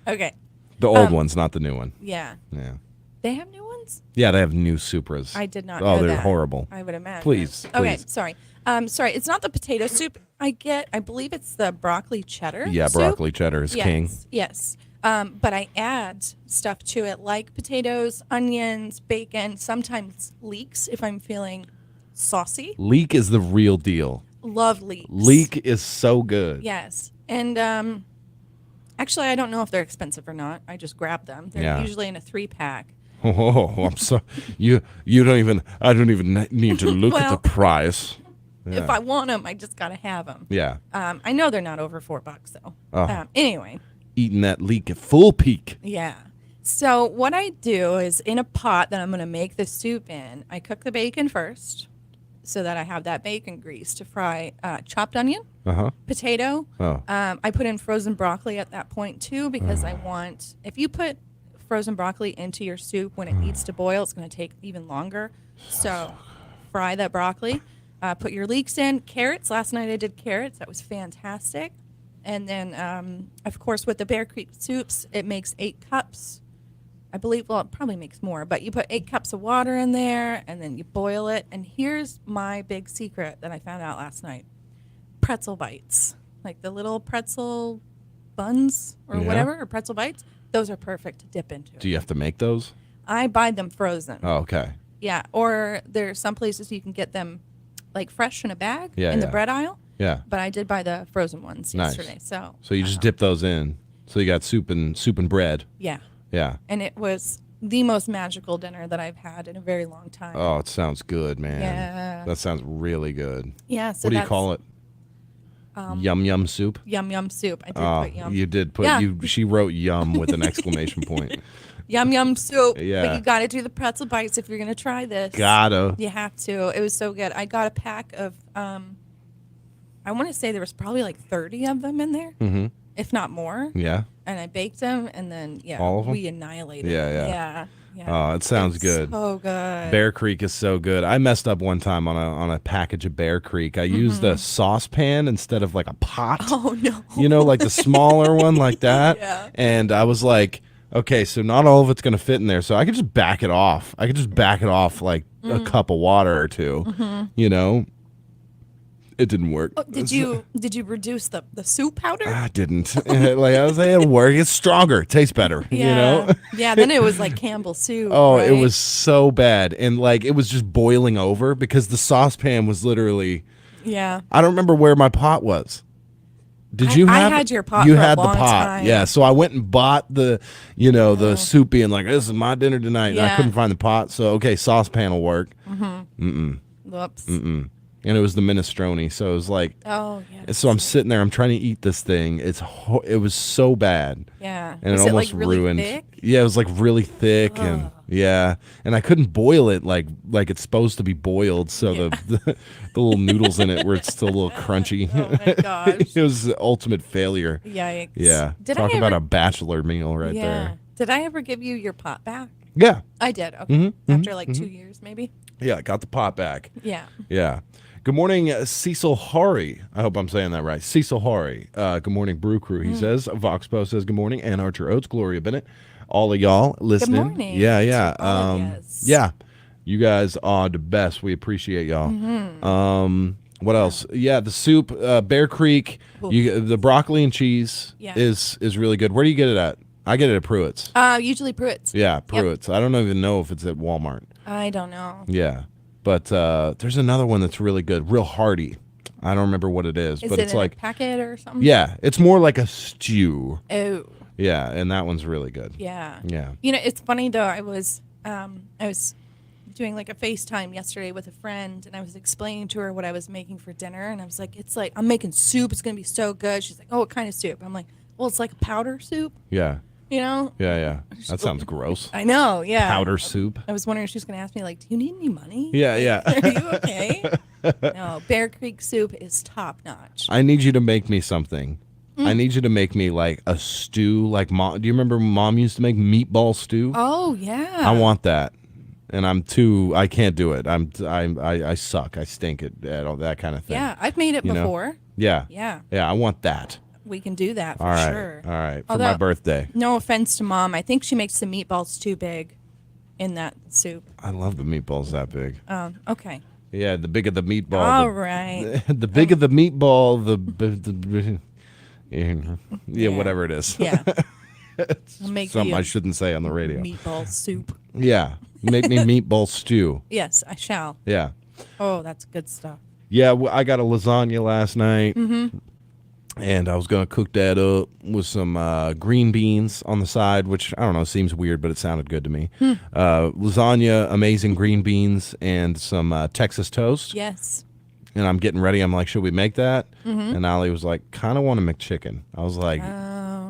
Okay. The old one's not the new one. Yeah. Yeah. They have new ones? Yeah, they have new Supras. I did not Oh, know they're that. horrible. I would imagine. Please. Okay, please. sorry. Sorry, it's not the potato soup. I believe it's the broccoli cheddar Yeah, soup. broccoli cheddar is king. Yes. But I add stuff to it like potatoes, onions, bacon, sometimes leeks if I'm feeling saucy. Leek is the real deal. Love leeks. Leek is so good. Yes. And Actually, I don't know if they're expensive or not. I just grab them. They're usually in a 3-pack. Oh, I'm so you don't even. I don't even need to look at the price. If I want them, I just gotta have them. Yeah. I know they're not over $4 though. Oh. Anyway. Eating that leek at full peak. Yeah. So what I do is in a pot that I'm gonna make the soup in, I cook the bacon first, so that I have that bacon grease to fry chopped onion, potato. Oh. I put in frozen broccoli at that point too because I want. If you put frozen broccoli into your soup when it needs to boil, it's going to take even longer. So fry that broccoli. Put your leeks in. Carrots. Last night I did carrots. That was fantastic. And then, of course, with the Bear Creek soups, it makes 8 cups. I believe, well, it probably makes more, but you put 8 cups of water in there, and then you boil it. And here's my big secret that I found out last night. Pretzel bites. Like the little pretzel buns or whatever, or pretzel bites. Those are perfect to dip into. Do you have to make those? I buy them frozen. Oh, okay. Yeah, or there's some places you can get them like fresh in a bag in the bread aisle. Yeah. But I did buy the frozen ones yesterday. So you just dip those in. So you got soup and bread. Yeah. Yeah. And it was the most magical dinner that I've had in a very long time. Oh, it sounds good, man. Yeah. That sounds really good. Yeah. So what do you call it? Yum yum soup. Yum yum soup. I did put yum. You did put She wrote yum with an exclamation point. Yum yum soup. Yeah. But you got to do the pretzel bites if you're gonna try this. Gotta. You have to. It was so good. I got a pack of. I want to say there was probably like 30 of them in there, if not more. Yeah. And I baked them, and then all of them? we annihilated. Yeah. Yeah. Oh, it sounds good. So good. Bear Creek is so good. I messed up one time on a package of Bear Creek. I used a saucepan instead of like a pot. Oh no. You know, like the smaller one like that. Yeah. And I was like, okay, so not all of it's gonna fit in there. So I could just back it off. Like a cup of water or two. You know? It didn't work. Oh, did you reduce the soup powder? I didn't. Like I was saying, it'll work. It's stronger. It tastes better. Yeah. You know? Yeah, then it was like Campbell's soup. Oh, right? it was so bad. And like it was just boiling over because the saucepan was literally Yeah. I don't remember where my pot was. Did you have I had your pot You for a had long the pot. time. Yeah, so I went and bought the the soup being like, this is my dinner tonight. And I Yeah. couldn't find the pot. So okay, saucepan will work. Whoops. And it was the minestrone, so it was like, Oh yeah. so I'm sitting there, I'm trying to eat this thing. It was so bad. Yeah. And Was it almost like really ruined. thick? Yeah, it was like really thick and and I couldn't boil it like it's supposed to be boiled. So the little noodles in it were still a little crunchy. Oh my gosh. It was the ultimate failure. Yikes. Yeah. Did Talk I about ever- a bachelor meal right Yeah. there. Did I ever give you your pot back? Yeah. I did. Okay. After like 2 years, maybe. Yeah, I got the pot back. Yeah. Yeah. Good morning, Cecil Hari. I hope I'm saying that right. Cecil Hari. Good morning, Brew Crew, he says. Voxpo says good morning. Ann Archer Oates, Gloria Bennett. All of y'all listening. Good morning. Yeah. To all of yous. Yeah. You guys are the best. We appreciate y'all. What else? Yeah, the soup, Bear Creek, the broccoli and cheese is really good. Where do you get it at? I get it at Pruitt's. Usually Pruitt's. Yeah, Pruitt's. I don't even know if it's at Walmart. I don't know. Yeah. But there's another one that's really good, real hearty. I don't remember what it is, but it it's in like a packet or something? Yeah, it's more like a stew. Oh. Yeah, and that one's really good. Yeah. Yeah. You know, it's funny though. I was doing like a FaceTime yesterday with a friend, and I was explaining to her what I was making for dinner, and I was like, "It's like I'm making soup. It's gonna be so good." She's like, "Oh, what kind of soup?" I'm like, "Well, it's like a powder soup." Yeah. You know? Yeah. That sounds gross. I know. Yeah. Powder soup. I was wondering if she was gonna ask me like, "Do you need any money?" Yeah. Are you okay? No, Bear Creek soup is top notch. I need you to make me something. I need you to make me like a stew, like mom. Do you remember Mom used to make meatball stew? Oh yeah. I want that, and I can't do it. I suck. I stink at all that kind of thing. Yeah, I've made it before. Yeah. Yeah. Yeah, I want that. We can do that for All right. sure. All right. For Although, my birthday. No offense to Mom, I think she makes the meatballs too big in that soup. I love the meatballs that big. Okay. Yeah, the bigger the meatball. All right. The bigger the meatball, yeah, whatever it is. Yeah. I'll make Something you I shouldn't say on the radio. meatball soup. Yeah. Make me meatball stew. Yes, I shall. Yeah. Oh, that's good stuff. Yeah, I got a lasagna last night. And I was going to cook that up with some green beans on the side, which, I don't know, seems weird, but it sounded good to me. Lasagna, amazing green beans, and some Texas toast. Yes. And I'm getting ready. I'm like, should we make that? Mhm. And Allie was like, kind of want a McChicken. I was like,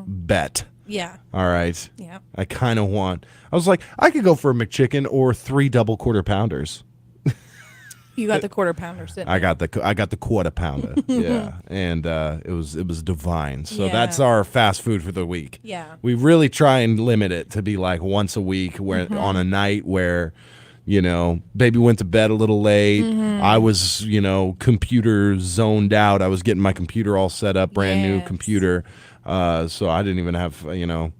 bet. Yeah. All right. Yeah. I kind of want. I was like, I could go for a McChicken or 3 double quarter pounders. You got the quarter pounders, didn't I got the quarter pounder. Yeah. And it was divine. So that's our fast food for the week. Yeah. We really try and limit it to be like once a week where on a night where baby went to bed a little late. I was, computer zoned out. I was getting my computer all set up, brand new computer. So I didn't even have,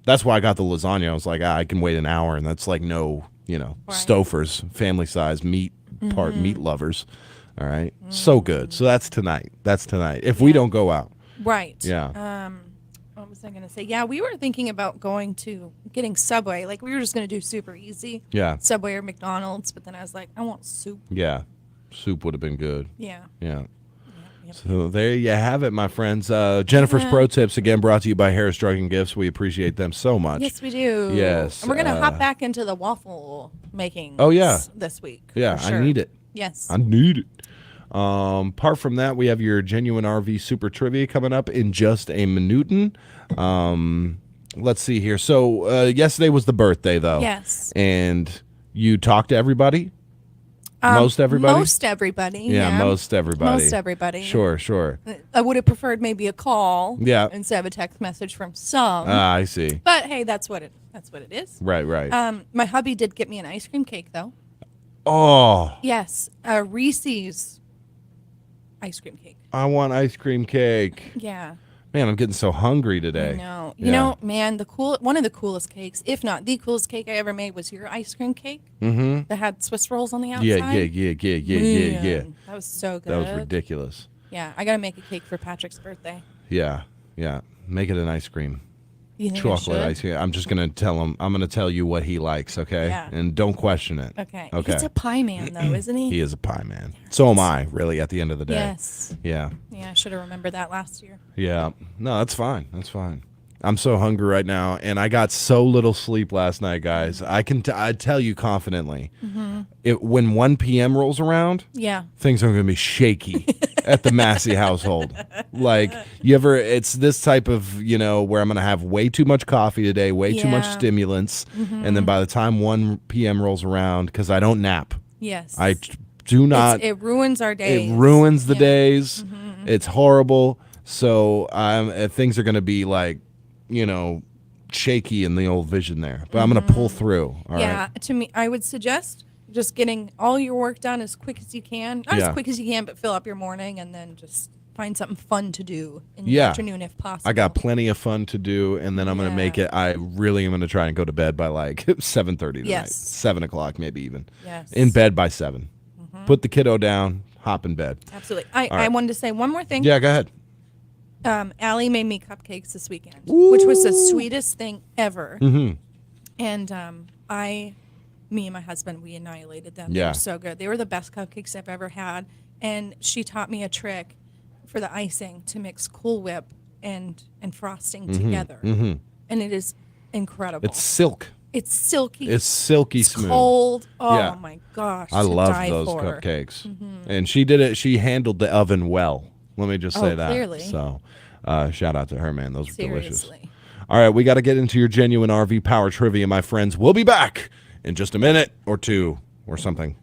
that's why I got the lasagna. I was like, I can wait an hour, and that's like no, Stouffer's, family size meat meat lovers. All right. So good. So that's tonight. If we don't go out. Right. Yeah. What was I going to say? Yeah, we were thinking about getting Subway. Like, we were just going to do super easy. Yeah. Subway or McDonald's, but then I was like, I want soup. Yeah. Soup would have been good. Yeah. Yeah. So there you have it, my friends. Jennifer's Pro Tips, again, brought to you by Harris Drug and Gifts. We appreciate them so much. Yes, we do. Yes. And we're going to hop back into the waffle making this week. Yeah, for sure. I need it. Yes. I need it. Apart from that, we have your Genuine RV Super Trivia coming up in just a minute. Let's see here. So yesterday was the birthday, though. Yes. And you talked to everybody? Most everybody? Most everybody. Yeah, most everybody. Most everybody. Sure. I would have preferred maybe a call. Yeah. Instead of a text message from some. I see. But hey, that's what it is. Right. My hubby did get me an ice cream cake though. Oh. Yes, a Reese's ice cream cake. I want ice cream cake. Yeah. Man, I'm getting so hungry today. I know. You know, man, one of the coolest cakes, if not the coolest cake I ever made, was your ice cream cake. Mm-hmm. That had Swiss rolls on the outside. Yeah. That was so good. That was ridiculous. Yeah, I gotta make a cake for Patrick's birthday. Yeah. Make it an ice cream. You think Chocolate ice cream. I'm just gonna tell him. I'm gonna tell you what he likes. Okay. Yeah. And don't question it. Okay. He's a pie man, though, isn't he? He is a pie man. So am I. Really, at the end of the day. Yes. Yeah. Yeah, I should have remembered that last year. Yeah. No, that's fine. I'm so hungry right now, and I got so little sleep last night, guys. I tell you confidently, when 1 p.m. rolls around, things are going to be shaky at the Massey household. Like, it's this type of, where I'm going to have way too much coffee today, way too much stimulants, and then by the time 1 p.m. rolls around, because I don't nap. Yes. I do not. It ruins our days. It ruins the days. It's horrible. So things are going to be like, shaky in the old vision there. But I'm going to pull through. All right. To me, I would suggest just getting all your work done as quick as you can. Not as quick as you can, but fill up your morning and then just find something fun to do in the afternoon if possible. I got plenty of fun to do, and then I'm going to make it. I really am going to try and go to bed by like 7:30 tonight. 7 o'clock maybe even. Yes. In bed by 7. Put the kiddo down, hop in bed. Absolutely. I wanted to say one more thing. Yeah, go ahead. Allie made me cupcakes this weekend, which was the sweetest thing ever. And me and my husband, we annihilated them. They were so good. They were the best cupcakes I've ever had. And she taught me a trick for the icing to mix Cool Whip and frosting together. And it is incredible. It's silk. It's silky. It's silky smooth. Cold. Oh my gosh. I love those cupcakes. And she did it. She handled the oven well. Let me just say that. Clearly. So, shout out to her, man. Those were delicious. Seriously. All right, we got to get into your Genuine RV Power Trivia, my friends. We'll be back in just a minute or two or something.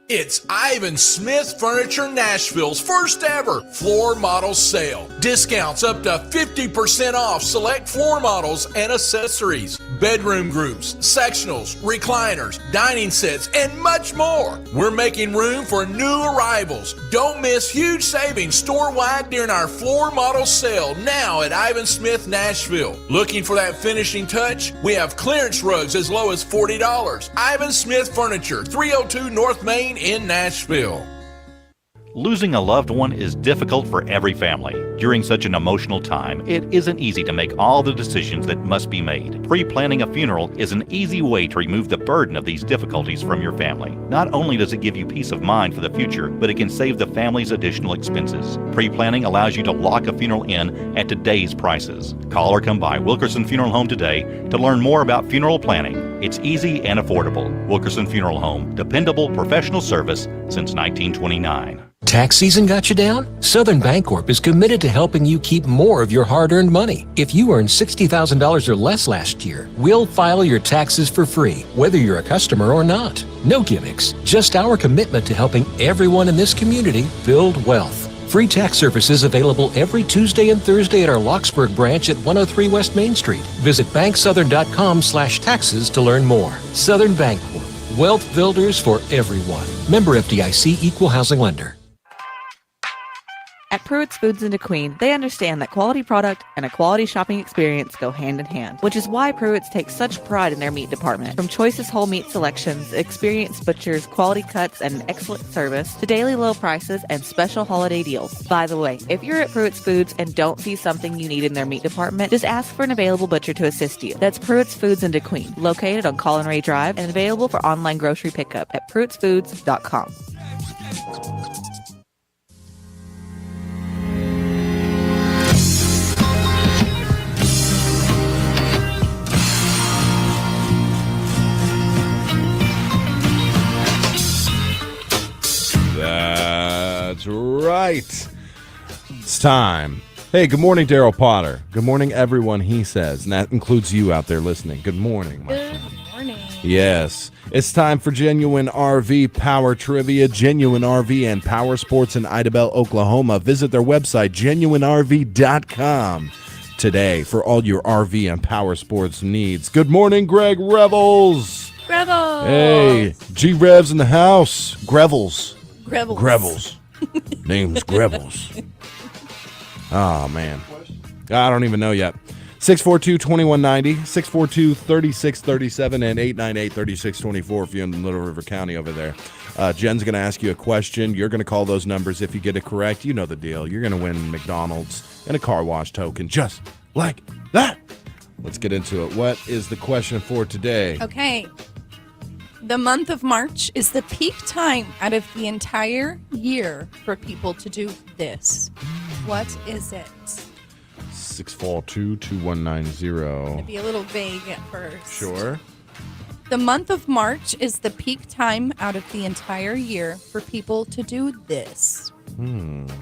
It's Ivan Smith Furniture Nashville's first ever floor model sale. Discounts up to 50% off select floor models and accessories, bedroom groups, sectionals, recliners, dining sets, and much more. We're making room for new arrivals. Don't miss huge savings store-wide during our floor model sale now at Ivan Smith Nashville. Looking for that finishing touch? We have clearance rugs as low as $40. Ivan Smith Furniture, 302 North Main in Nashville. Losing a loved one is difficult for every family. During such an emotional time, it isn't easy to make all the decisions that must be made. Pre-planning a funeral is an easy way to remove the burden of these difficulties from your family. Not only does it give you peace of mind for the future, but it can save the family's additional expenses. Pre-planning allows you to lock a funeral in at today's prices. Call or come by Wilkerson Funeral Home today to learn more about funeral planning. It's easy and affordable. Wilkerson Funeral Home, dependable professional service since 1929. Tax season got you down? Southern Bancorp is committed to helping you keep more of your hard-earned money. If you earned $60,000 or less last year, we'll file your taxes for free, whether you're a customer or not. No gimmicks, just our commitment to helping everyone in this community build wealth. Free tax services available every Tuesday and Thursday at our Locksburg branch at 103 West Main Street. Visit banksouthern.com/taxes to learn more. Southern Bancorp, wealth builders for everyone. Member FDIC, equal housing lender. At Pruitt's Foods in Kdqn, they understand that quality product and a quality shopping experience go hand in hand, which is why Pruitt's takes such pride in their meat department. From choicest whole meat selections, experienced butchers, quality cuts, and excellent service, to daily low prices and special holiday deals. By the way, if you're at Pruitt's Foods and don't see something you need in their meat department, just ask for an available butcher to assist you. That's Pruitt's Foods in Kdqn, located on Colin Ray Drive and available for online grocery pickup at pruittsfoods.com. That's right. It's time. Hey, good morning, Daryl Potter. Good morning, everyone, he says. And that includes you out there listening. Good morning, my friend. Good morning. Yes. It's time for Genuine RV Power Trivia. Genuine RV and Power Sports in Idabel, Oklahoma. Visit their website, genuinerv.com, today for all your RV and power sports needs. Good morning, Greg Revels. Revels. Hey, G-Revs in the house. Grevels. Grevels. Grevels. Name's Grevels. Oh, man. I don't even know yet. 642-2190, 642-3637, and 898-3624 if you're in Little River County over there. Jen's going to ask you a question. You're going to call those numbers. If you get it correct, you know the deal. You're going to win McDonald's and a car wash token just like that. Let's get into it. What is the question for today? Okay. The month of March is the peak time out of the entire year for people to do this. What is it? 642-2190. It'd be a little vague at first. Sure. The month of March is the peak time out of the entire year for people to do this.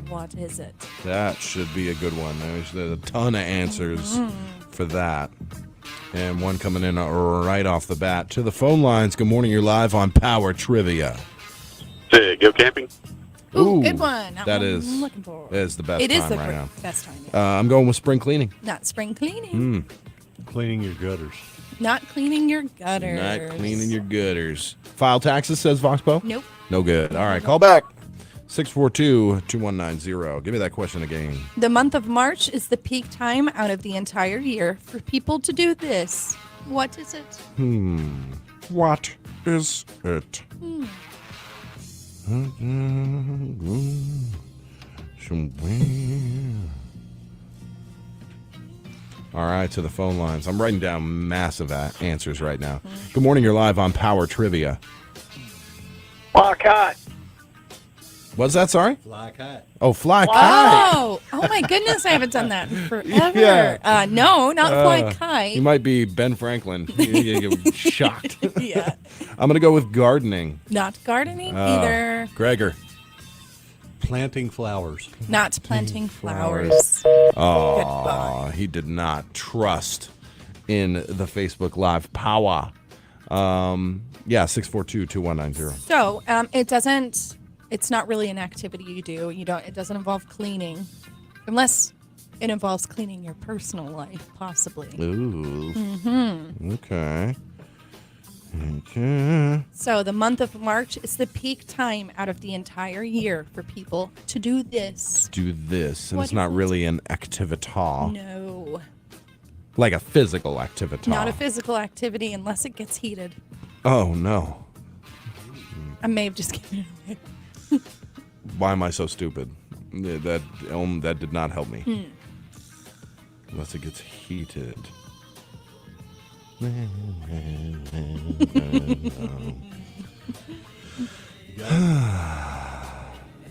What is it? That should be a good one. There's a ton of answers for that. And one coming in right off the bat. To the phone lines, good morning. You're live on Power Trivia. Hey, go camping. Ooh, good one. That one is I'm looking for. That is the best It is time the right now. best time. I'm going with spring cleaning. Not spring cleaning. Cleaning your gutters. Not cleaning your gutters. Not cleaning your gutters. File taxes, says Voxpo? Nope. No good. All right, call back. 642-2190. Give me that question again. The month of March is the peak time out of the entire year for people to do this. What is it? What is it? All right, to the phone lines. I'm writing down massive answers right now. Good morning. You're live on Power Trivia. Fly kite. What's that? Sorry? Fly kite. Oh, fly kite. Oh my goodness, I haven't done that in forever. Yeah. No, not fly kite. You might be Ben Franklin. You get shocked. Yeah. I'm going to go with gardening. Not gardening either. Gregor. Planting flowers. Not planting flowers. Oh, he did not trust in the Facebook Live power. Yeah, 642-2190. So it's not really an activity you do. It doesn't involve cleaning, unless it involves cleaning your personal life, possibly. Ooh. Okay. So the month of March is the peak time out of the entire year for people to do this. Do this, and What it's not is it? really an activity. No. Like a physical activity. Not a physical activity unless it gets heated. Oh, no. I may have just given it away. Why am I so stupid? Yeah, that did not help me. Unless it gets heated.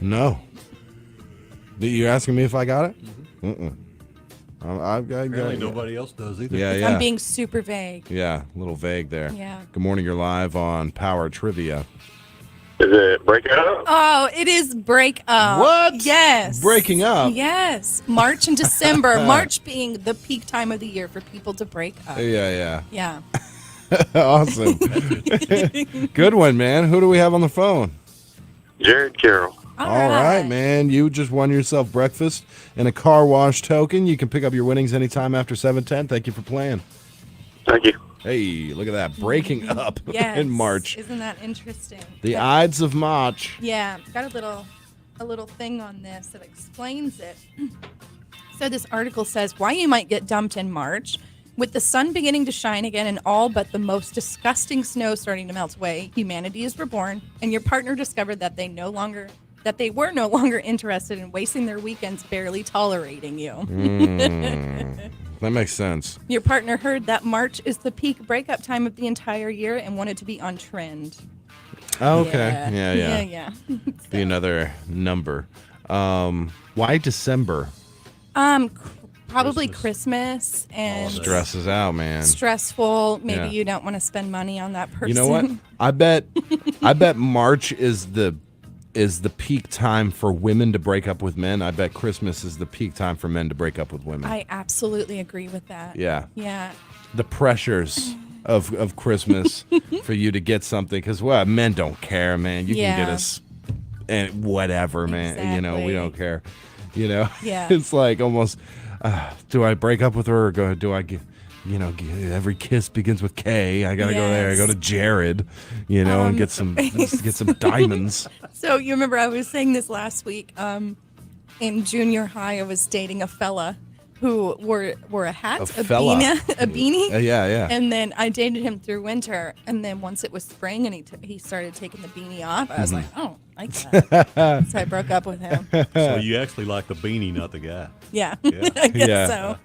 No. You're asking me if I got it? Mm-mm. Apparently nobody else does either. Yeah. I'm being super vague. Yeah, a little vague there. Yeah. Good morning. You're live on Power Trivia. Is it break up? Oh, it is break up. What? Yes. Breaking up? Yes. March and December. March being the peak time of the year for people to break up. Yeah. Yeah. Awesome. Good one, man. Who do we have on the phone? Jared Carroll. All right, man. You just won yourself breakfast and a car wash token. You can pick up your winnings anytime after 7:10. Thank you for playing. Thank you. Hey, look at that. Breaking up Yes. in March. Isn't that interesting? The Ides of March. Yeah, got a little thing on this that explains it. So this article says why you might get dumped in March. With the sun beginning to shine again and all but the most disgusting snow starting to melt away, humanity is reborn, and your partner discovered that they were no longer interested in wasting their weekends barely tolerating you. That makes sense. Your partner heard that March is the peak breakup time of the entire year and wanted to be on trend. Oh, okay. Yeah. Yeah. Be another number. Why December? Probably Christmas and Stresses out, man. stressful. Maybe Yeah. you don't want to spend money on that person. You know what? I bet March is the peak time for women to break up with men. I bet Christmas is the peak time for men to break up with women. I absolutely agree with that. Yeah. Yeah. The pressures of Christmas for you to get something, because men don't care, man. You can get us and whatever, man. You know, we don't care. You know, Yeah. It's like almost. Do I break up with her, or do I get? Every kiss begins with K. I gotta go there. I go to Jared, and get some diamonds. So you remember I was saying this last week. In junior high, I was dating a fella who wore a hat, a beanie. Yeah. And then I dated him through winter, and then once it was spring, and he started taking the beanie off. I was like, oh, I like that. So I broke up with him. So you actually like the beanie, not the guy. Yeah. I guess so.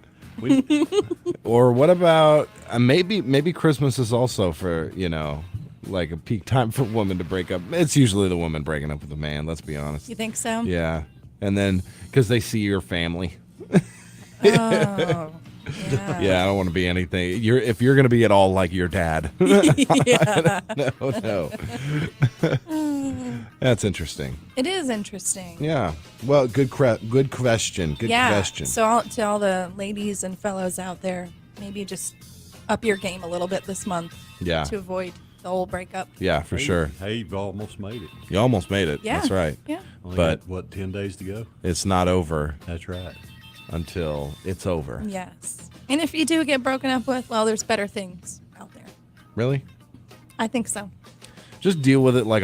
Or what about maybe Christmas is also for like a peak time for a woman to break up. It's usually the woman breaking up with the man. Let's be honest. You think so? Yeah, and then because they see your family. Oh. Yeah, I don't want to be anything. If you're going to be at all like your dad. Yeah. No. That's interesting. It is interesting. Yeah. Well, good question. Good question. So to all the ladies and fellows out there, maybe just up your game a little bit this month. Yeah. To avoid the whole breakup. Yeah, for sure. Hey, you've almost made it. You almost made it. Yeah. That's right. Yeah. Only But got, 10 days to go? It's not over. That's right. Until it's over. Yes. And if you do get broken up with, well, there's better things out there. Really? I think so. Just deal with it like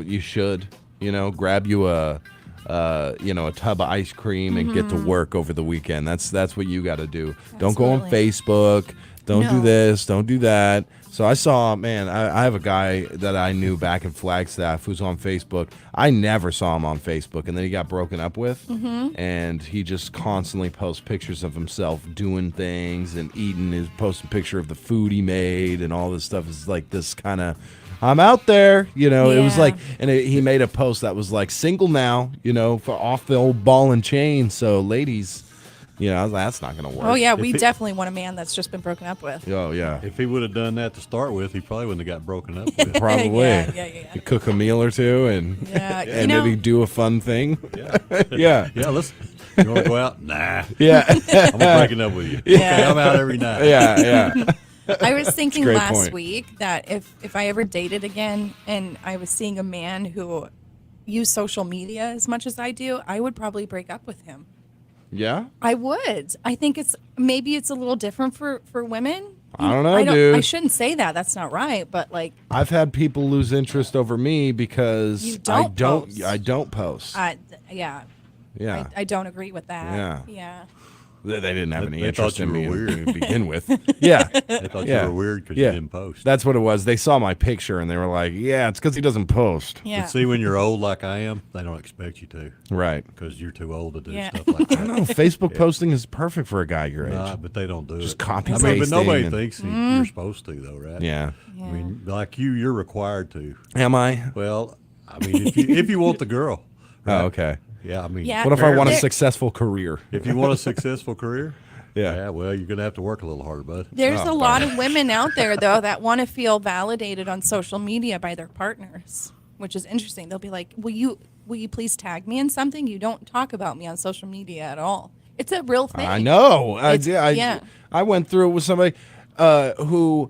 you should. Grab you a tub of ice cream and get to work over the weekend. That's what you got to do. Don't go on Facebook. Don't do this. Don't do that. So I saw, I have a guy that I knew back in Flagstaff who's on Facebook. I never saw him on Facebook, and then he got broken up with, and he just constantly posts pictures of himself doing things and eating. He's posting a picture of the food he made and all this stuff. Is like this kind of, I'm out there, It was like, and he made a post that was like, single now, for off the old ball and chain. So ladies, that's not going to work. Oh, yeah. We definitely want a man that's just been broken up with. Oh, yeah. If he would have done that to start with, he probably wouldn't have got broken up with. Probably. Yeah. You cook a meal or two and, and maybe do a fun thing. Yeah. Yeah, listen. You want to go out? Nah. Yeah. I'm breaking up with you. Yeah. Okay, I'm out every night. Yeah. I was thinking Great last point. week that if I ever dated again and I was seeing a man who used social media as much as I do, I would probably break up with him. Yeah? I would. I think it's a little different for women. I don't know, dude. I shouldn't say that. That's not right. But like, I've had people lose interest over me because You don't post. I don't post. yeah. Yeah. I don't agree with that. Yeah. Yeah. They didn't have any They interest thought in you me were weird. to begin with. Yeah. They thought you were weird because you didn't post. That's what it was. They saw my picture and they were like, yeah, it's because he doesn't post. Yeah. But see, when you're old like I am, they don't expect you to. Right. Because you're too old to do Yeah. stuff like that. I don't know. Facebook posting is perfect for a guy your age. Nah, but they don't do Just it. copy I mean, but pasting nobody and- thinks you're supposed to, though, right? Yeah. I mean, like you're required to. Am I? Well, I mean, if you want the girl. Oh, okay. Yeah, I mean. Yeah. What if I want a There- successful career? If you want a successful career, Yeah. well, you're going to have to work a little harder, bud. There's Oh, a lot of women out there, though, that want to feel validated on social media by their partners, which is interesting. They'll be like, will you please tag me in something? You don't talk about me on social media at all. It's a real thing. I know. Yeah. I went through it with somebody who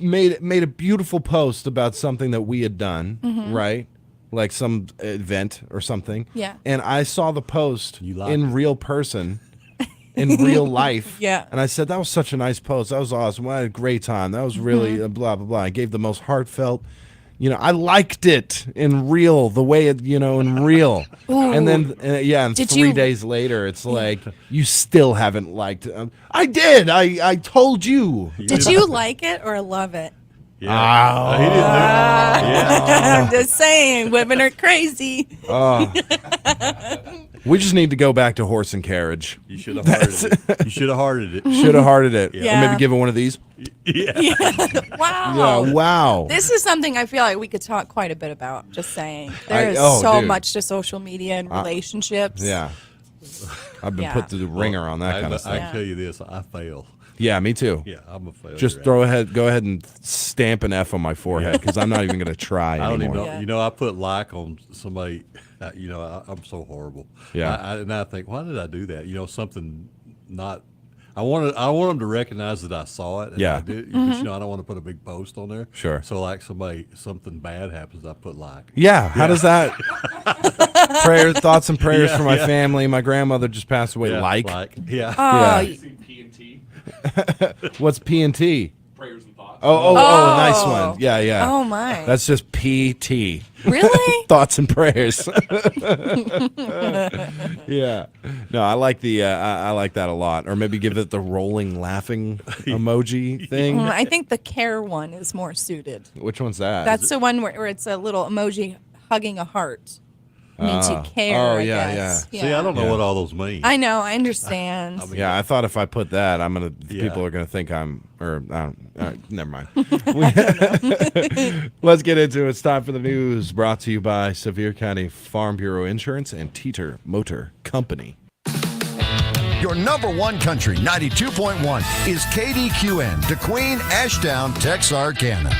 made a beautiful post about something that we had done, right? Like some event or something. Yeah. And I saw the post liked in real person, in real life. Yeah. And I said, that was such a nice post. That was awesome. I had a great time. That was really blah, blah, blah. I gave the most heartfelt, I liked it in real, the way it, in real. Ooh. And then, and Did 3 you- days later, it's like, you still haven't liked it. I did. I told you. Did you like it or love it? Yeah. He didn't do Yeah. I'm just saying, women are crazy. Oh. We just need to go back to horse and carriage. You should have hearted it. You should have hearted it. Should have hearted it. Yeah. Or maybe give it one of these. Yeah. Wow. Yeah, wow. This is something I feel like we could talk quite a bit about. Just saying. There is oh, so dude. much to social media and relationships. Yeah. I've been Yeah. put through the ringer on that kind of I stuff. can tell you this, I fail. Yeah, me too. Yeah, I'm a failure. Just go ahead and stamp an F on my forehead because I'm not even going to try I don't anymore. even know. I put like on somebody. I'm so horrible. Yeah. And I think, why did I do that? Something not. I want them to recognize that I saw it. And Yeah. I did, because, I don't want to put a big post on there. Sure. So like something bad happens, I put like. Yeah, how does that? Thoughts and prayers Yeah, for my yeah. family. My grandmother just passed away. Yeah, Like? Yeah. Oh, What's P&T? Prayers and thoughts. Oh, nice one. Yeah, yeah. Oh, my. That's just PT. Really? Thoughts and prayers. Yeah. No, I like the I like that a lot. Or maybe give it the rolling laughing emoji thing. I think the care one is more suited. Which one's that? That's the one where it's a little emoji hugging a heart. Means you care. Oh, I yeah, guess. See, I don't know Yeah. what all those mean. I know. I understand. Yeah, I thought if I put that, Yeah. people are gonna think I'm, or never mind. Let's get into it. It's time for the news, brought to you by Sevier County Farm Bureau Insurance and Teeter Motor Company. Your number one country, 92.1, is KDQN, Kdqn, Ashdown, Texarkana.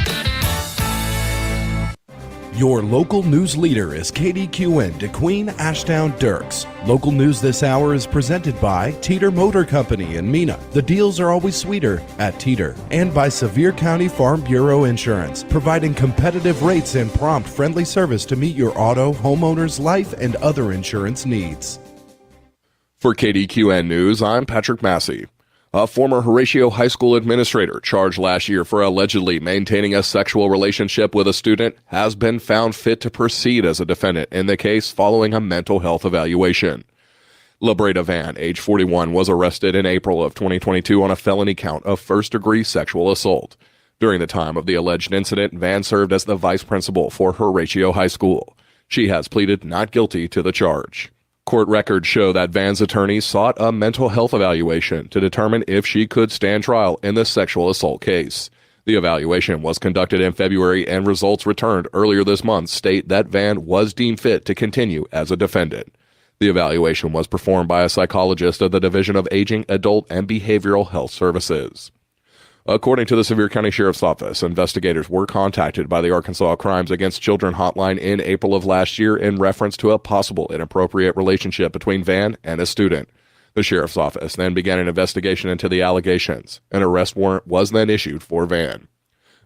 Your local news leader is Kdqn, Kdqn, Ashdown, Dirks. Local news this hour is presented by Teeter Motor Company in Mena. The deals are always sweeter at Teeter. And by Sevier County Farm Bureau Insurance, providing competitive rates and prompt, friendly service to meet your auto, homeowners, life, and other insurance needs. For KDQN News, I'm Patrick Massey. A former Horatio High School administrator charged last year for allegedly maintaining a sexual relationship with a student has been found fit to proceed as a defendant in the case following a mental health evaluation. LaBreda Van, age 41, was arrested in April of 2022 on a felony count of first-degree sexual assault. During the time of the alleged incident, Van served as the vice principal for Horatio High School. She has pleaded not guilty to the charge. Court records show that Van's attorney sought a mental health evaluation to determine if she could stand trial in the sexual assault case. The evaluation was conducted in February, and results returned earlier this month state that Van was deemed fit to continue as a defendant. The evaluation was performed by a psychologist of the Division of Aging, Adult, and Behavioral Health Services. According to the Sevier County Sheriff's Office, investigators were contacted by the Arkansas Crimes Against Children hotline in April of last year in reference to a possible inappropriate relationship between Van and a student. The Sheriff's Office then began an investigation into the allegations. An arrest warrant was then issued for Van.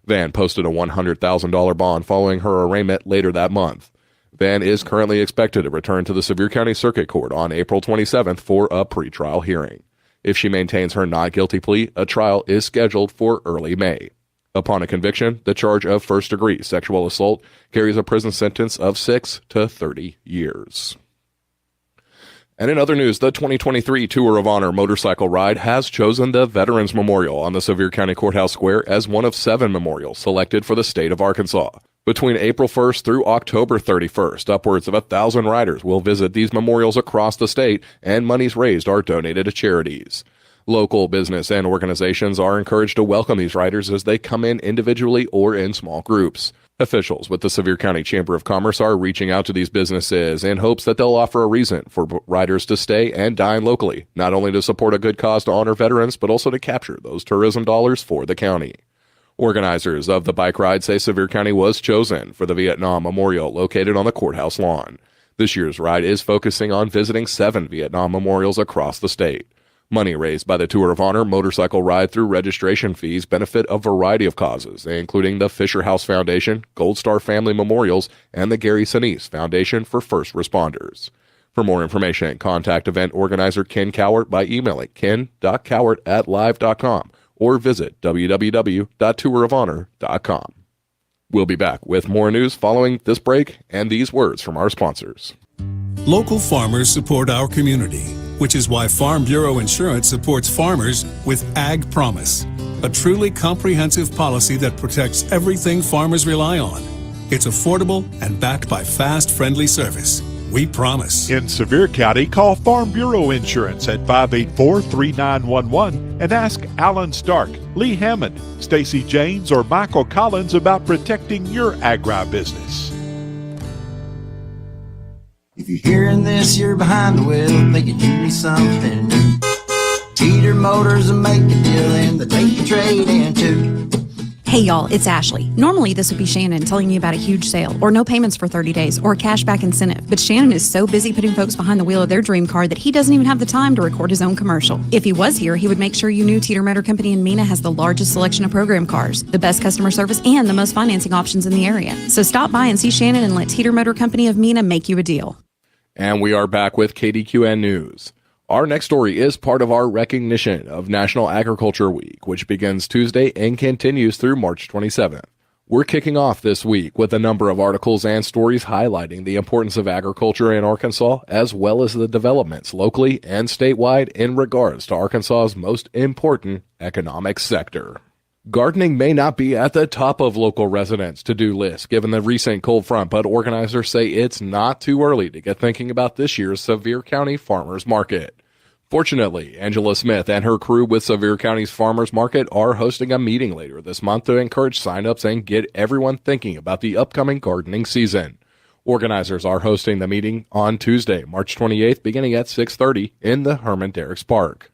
Van posted a $100,000 bond following her arraignment later that month. Van is currently expected to return to the Sevier County Circuit Court on April 27th for a pretrial hearing. If she maintains her not guilty plea, a trial is scheduled for early May. Upon a conviction, the charge of first-degree sexual assault carries a prison sentence of 6 to 30 years. And in other news, the 2023 Tour of Honor motorcycle ride has chosen the Veterans Memorial on the Sevier County Courthouse Square as one of 7 memorials selected for the state of Arkansas. Between April 1st through October 31st, upwards of 1,000 riders will visit these memorials across the state, and monies raised are donated to charities. Local business and organizations are encouraged to welcome these riders as they come in individually or in small groups. Officials with the Sevier County Chamber of Commerce are reaching out to these businesses in hopes that they'll offer a reason for riders to stay and dine locally, not only to support a good cause to honor veterans, but also to capture those tourism dollars for the county. Organizers of the bike ride say Sevier County was chosen for the Vietnam Memorial located on the courthouse lawn. This year's ride is focusing on visiting 7 Vietnam memorials across the state. Money raised by the Tour of Honor motorcycle ride through registration fees benefit a variety of causes, including the Fisher House Foundation, Gold Star Family Memorials, and the Gary Sinise Foundation for First Responders. For more information, contact event organizer Ken Cowart by emailing ken.cowart@live.com or visit www.tourofhonor.com. We'll be back with more news following this break and these words from our sponsors. Local farmers support our community, which is why Farm Bureau Insurance supports farmers with Ag Promise, a truly comprehensive policy that protects everything farmers rely on. It's affordable and backed by fast, friendly service. We promise. In Sevier County, call Farm Bureau Insurance at 584-3911 and ask Alan Stark, Lee Hammond, Stacy Janes, or Michael Collins about protecting your agribusiness. If you're hearing this, you're behind the wheel, thinking you need something new. Teeter Motors will make a deal and they take your trade in too. Hey y'all, it's Ashley. Normally this would be Shannon telling you about a huge sale, or no payments for 30 days, or a cashback incentive. But Shannon is so busy putting folks behind the wheel of their dream car that he doesn't even have the time to record his own commercial. If he was here, he would make sure you knew Teeter Motor Company in Mena has the largest selection of program cars, the best customer service, and the most financing options in the area. So stop by and see Shannon and let Teeter Motor Company of Mena make you a deal. And we are back with KDQN News. Our next story is part of our recognition of National Agriculture Week, which begins Tuesday and continues through March 27th. We're kicking off this week with a number of articles and stories highlighting the importance of agriculture in Arkansas, as well as the developments locally and statewide in regards to Arkansas's most important economic sector. Gardening may not be at the top of local residents' to-do list given the recent cold front, but organizers say it's not too early to get thinking about this year's Sevier County Farmers Market. Fortunately, Angela Smith and her crew with Sevier County's Farmers Market are hosting a meeting later this month to encourage sign-ups and get everyone thinking about the upcoming gardening season. Organizers are hosting the meeting on Tuesday, March 28th, beginning at 6:30 in the Herman Derricks Park.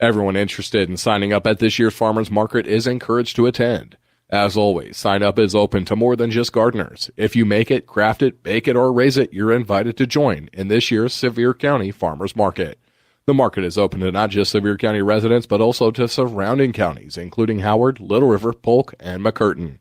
Everyone interested in signing up at this year's Farmers Market is encouraged to attend. As always, sign up is open to more than just gardeners. If you make it, craft it, bake it, or raise it, you're invited to join in this year's Sevier County Farmers Market. The market is open to not just Sevier County residents, but also to surrounding counties, including Howard, Little River, Polk, and McCurtain.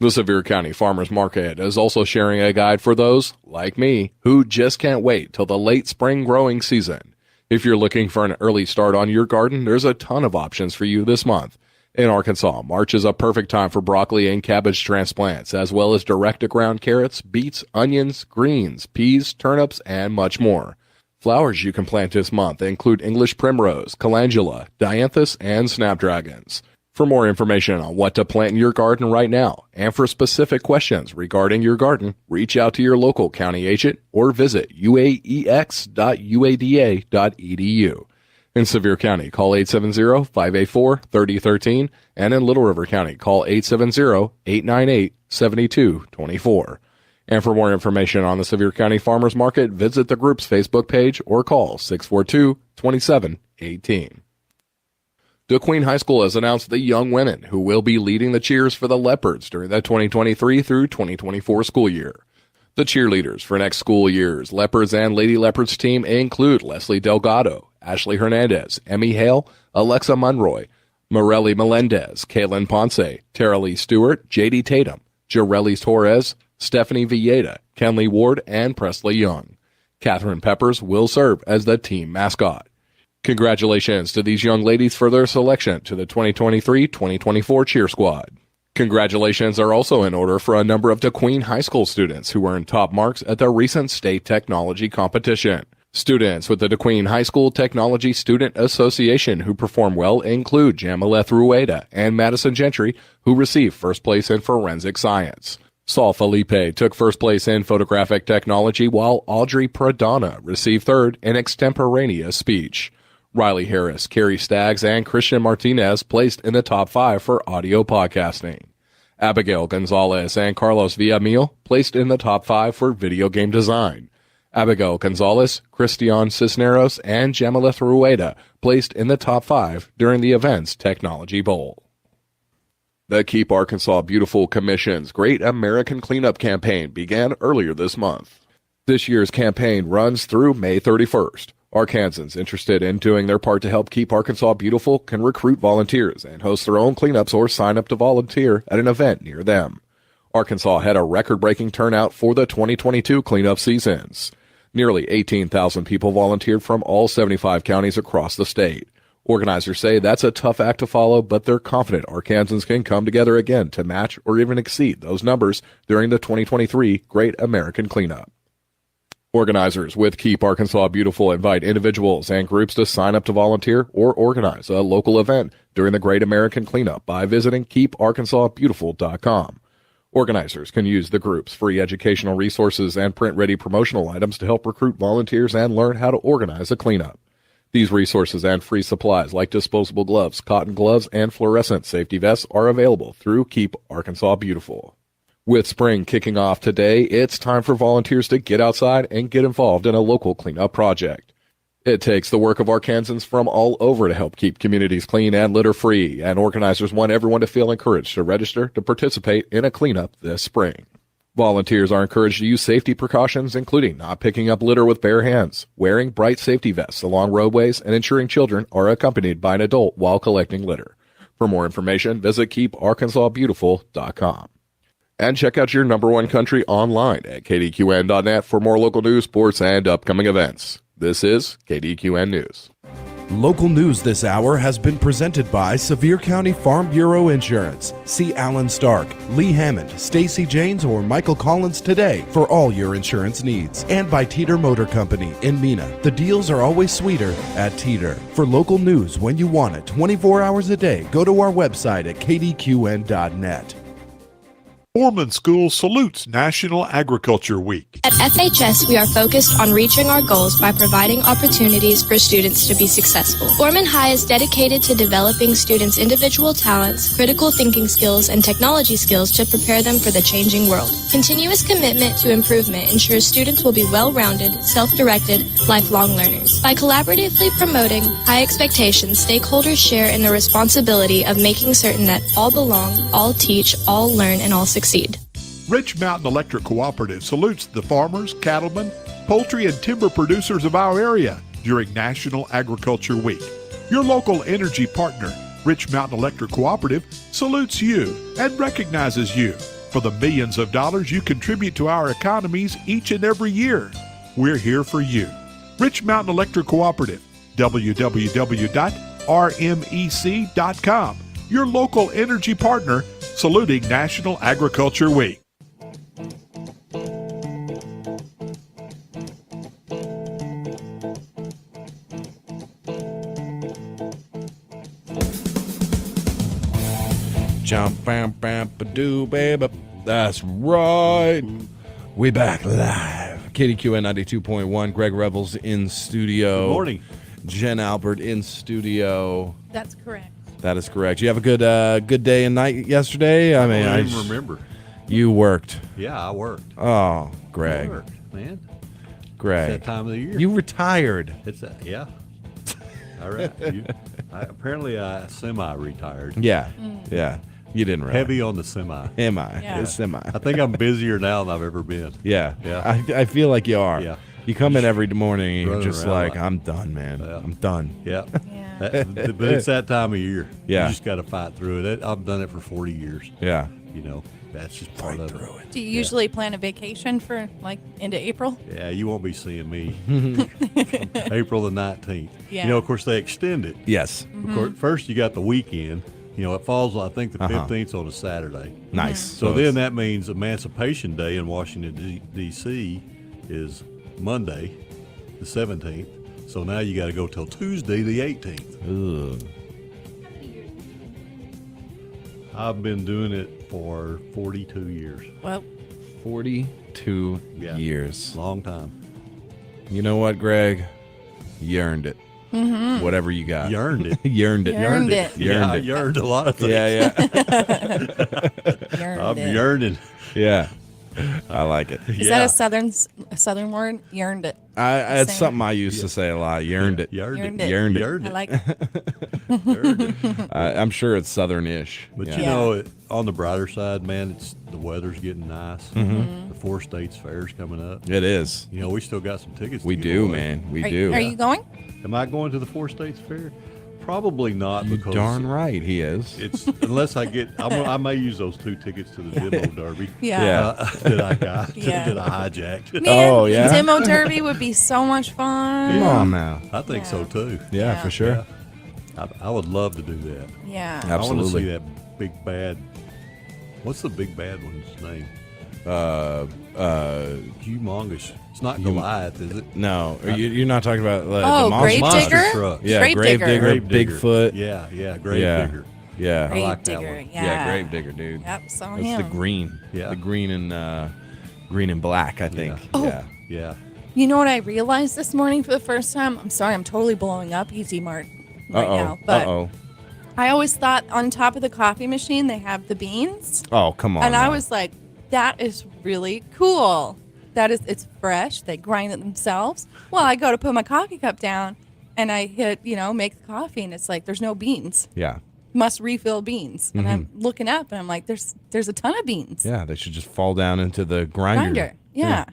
The Sevier County Farmers Market is also sharing a guide for those, like me, who just can't wait till the late spring growing season. If you're looking for an early start on your garden, there's a ton of options for you this month. In Arkansas, March is a perfect time for broccoli and cabbage transplants, as well as direct-to-ground carrots, beets, onions, greens, peas, turnips, and much more. Flowers you can plant this month include English primrose, calendula, dianthus, and snapdragons. For more information on what to plant in your garden right now, and for specific questions regarding your garden, reach out to your local county agent or visit uaex.uada.edu. In Sevier County, call 870-584-3013, and in Little River County, call 870-898-7224. And for more information on the Sevier County Farmers Market, visit the group's Facebook page or call 642-2718. Kdqn High School has announced the young women who will be leading the cheers for the Leopards during the 2023 through 2024 school year. The cheerleaders for next school year's Leopards and Lady Leopards team include Leslie Delgado, Ashley Hernandez, Emmy Hale, Alexa Munroy, Morelli Melendez, Kaylin Ponce, Tara Lee Stewart, J.D. Tatum, Jarelli Torres, Stephanie Villeda, Kenley Ward, and Presley Young. Catherine Peppers will serve as the team mascot. Congratulations to these young ladies for their selection to the 2023-2024 cheer squad. Congratulations are also in order for a number of Kdqn High School students who earned top marks at the recent state technology competition. Students with the Kdqn High School Technology Student Association who perform well include Jamaleth Rueda and Madison Gentry, who received first place in forensic science. Saul Felipe took first place in photographic technology, while Audrey Pradana received third in extemporaneous speech. Riley Harris, Carrie Staggs, and Christian Martinez placed in the top 5 for audio podcasting. Abigail Gonzalez and Carlos Villamil placed in the top 5 for video game design. Abigail Gonzalez, Christian Cisneros, and Jamaleth Rueda placed in the top 5 during the event's Technology Bowl. The Keep Arkansas Beautiful Commission's Great American Cleanup Campaign began earlier this month. This year's campaign runs through May 31st. Arkansans interested in doing their part to help keep Arkansas beautiful can recruit volunteers and host their own cleanups or sign up to volunteer at an event near them. Arkansas had a record-breaking turnout for the 2022 cleanup seasons. Nearly 18,000 people volunteered from all 75 counties across the state. Organizers say that's a tough act to follow, but they're confident Arkansans can come together again to match or even exceed those numbers during the 2023 Great American Cleanup. Organizers with Keep Arkansas Beautiful invite individuals and groups to sign up to volunteer or organize a local event during the Great American Cleanup by visiting keeparkansasbeautiful.com. Organizers can use the group's free educational resources and print-ready promotional items to help recruit volunteers and learn how to organize a cleanup. These resources and free supplies like disposable gloves, cotton gloves, and fluorescent safety vests are available through Keep Arkansas Beautiful. With spring kicking off today, it's time for volunteers to get outside and get involved in a local cleanup project. It takes the work of Arkansans from all over to help keep communities clean and litter-free, and organizers want everyone to feel encouraged to register to participate in a cleanup this spring. Volunteers are encouraged to use safety precautions, including not picking up litter with bare hands, wearing bright safety vests along roadways, and ensuring children are accompanied by an adult while collecting litter. For more information, visit keeparkansasbeautiful.com. And check out your number one country online at kdqn.net for more local news, sports, and upcoming events. This is Kdqn News. Local news this hour has been presented by Sevier County Farm Bureau Insurance. See Alan Stark, Lee Hammond, Stacy Janes, or Michael Collins today for all your insurance needs. And by Teeter Motor Company in Mena. The deals are always sweeter at Teeter. For local news when you want it 24 hours a day, go to our website at kdqn.net. Foreman School salutes National Agriculture Week. At FHS, we are focused on reaching our goals by providing opportunities for students to be successful. Foreman High is dedicated to developing students' individual talents, critical thinking skills, and technology skills to prepare them for the changing world. Continuous commitment to improvement ensures students will be well-rounded, self-directed, lifelong learners. By collaboratively promoting high expectations, stakeholders share in the responsibility of making certain that all belong, all teach, all learn, and all succeed. Ridge Mountain Electric Cooperative salutes the farmers, cattlemen, poultry, and timber producers of our area during National Agriculture Week. Your local energy partner, Ridge Mountain Electric Cooperative, salutes you and recognizes you for the millions of dollars you contribute to our economies each and every year. We're here for you. Ridge Mountain Electric Cooperative, www.rmec.com. Your local energy partner, saluting National Agriculture Week. Jump, bam, bam, ba-doo, baby. That's right. We back live. KDQN 92.1. Greg Revels in studio. Good morning. Jen Albert in studio. That's correct. That is correct. You have a good day and night yesterday? I mean, I don't even remember. You worked. Yeah, I worked. Oh, Greg. I worked, man. Greg. It's that time of the year. You retired. It's that, yeah. All right. Apparently, I semi-retired. Yeah. Yeah. You didn't really. Heavy on the semi. Yeah. Semi. I think I'm busier now than I've ever been. Yeah. Yeah. I feel like you are. Yeah. You come in every morning and you're Running just around like, like- I'm done, man. Yeah. I'm done. Yeah. But it's that time of year. Yeah. You just got to fight through it. I've done it for 40 years. Yeah. You know, that's just part of it. Do you usually plan a vacation for like into April? Yeah, you won't be seeing me April the 19th. Yeah. You know, of course, they extend it. Yes. Of course, first, you got the weekend. You know, it falls, I think, the Uh-huh. 15th on a Saturday. Nice. So then that means Emancipation Day in Washington, D.C. is Monday. the 17th. So now you got to go till Tuesday, the 18th. Ugh. I've been doing it for 42 years. Well, 42 years. Long time. You know what, Greg? You earned it. Mhm. Whatever you got. You earned it. You earned it. You earned it. You Yeah, earned it. you earned a lot of things. Yeah, Yearned I'm it. yearning. yeah. I like it. Is that a southern word? You earned it. It's Same. something I used to say a lot. You earned it. You earned Yearned it. it. You earned it. You earned I it. like it. You earned it. I'm sure it's southern-ish. But yeah. you know, on the brighter side, man, it's the weather's getting nice. Mhm. The Four States Fair's coming up. It is. You know, we still got some tickets. We to do, give away. man. We Are, do. are you going? Am I going to the Four States Fair? Probably not, You because darn right he is. it's unless I get. I may use those 2 tickets to the demo derby. Yeah. That I got. Yeah. That I hijacked. Man, Oh, yeah? the demo derby would be so much fun. Come on now. I think so too. Yeah, for sure. Yeah. I would love to do that. Yeah. I want to Absolutely. see that big bad. What's the big bad one's name? Humongous. It's not Goliath, is it? No, you're not talking about Oh, the monster. Gravedigger? truck. Yeah, Gravedigger. Gravedigger, Bigfoot. Yeah, Gravedigger. Yeah. I like that Gravedigger, one. yeah. Gravedigger, dude. Yep, saw It's him. the green. Yeah. The green and black, I think. Oh. Yeah. Yeah. You know what I realized this morning for the first time? I'm sorry, I'm totally blowing up Easy Mart right now. But I always thought on top of the coffee machine they have the beans. Oh, come on. And I now. was like, that is really cool. It's fresh. They grind it themselves. Well, I go to put my coffee cup down and I hit, make the coffee and it's like, there's no beans. Yeah. Must refill beans. And I'm looking up and I'm like, there's a ton of beans. Yeah, they should just fall down into the grinder. Yeah.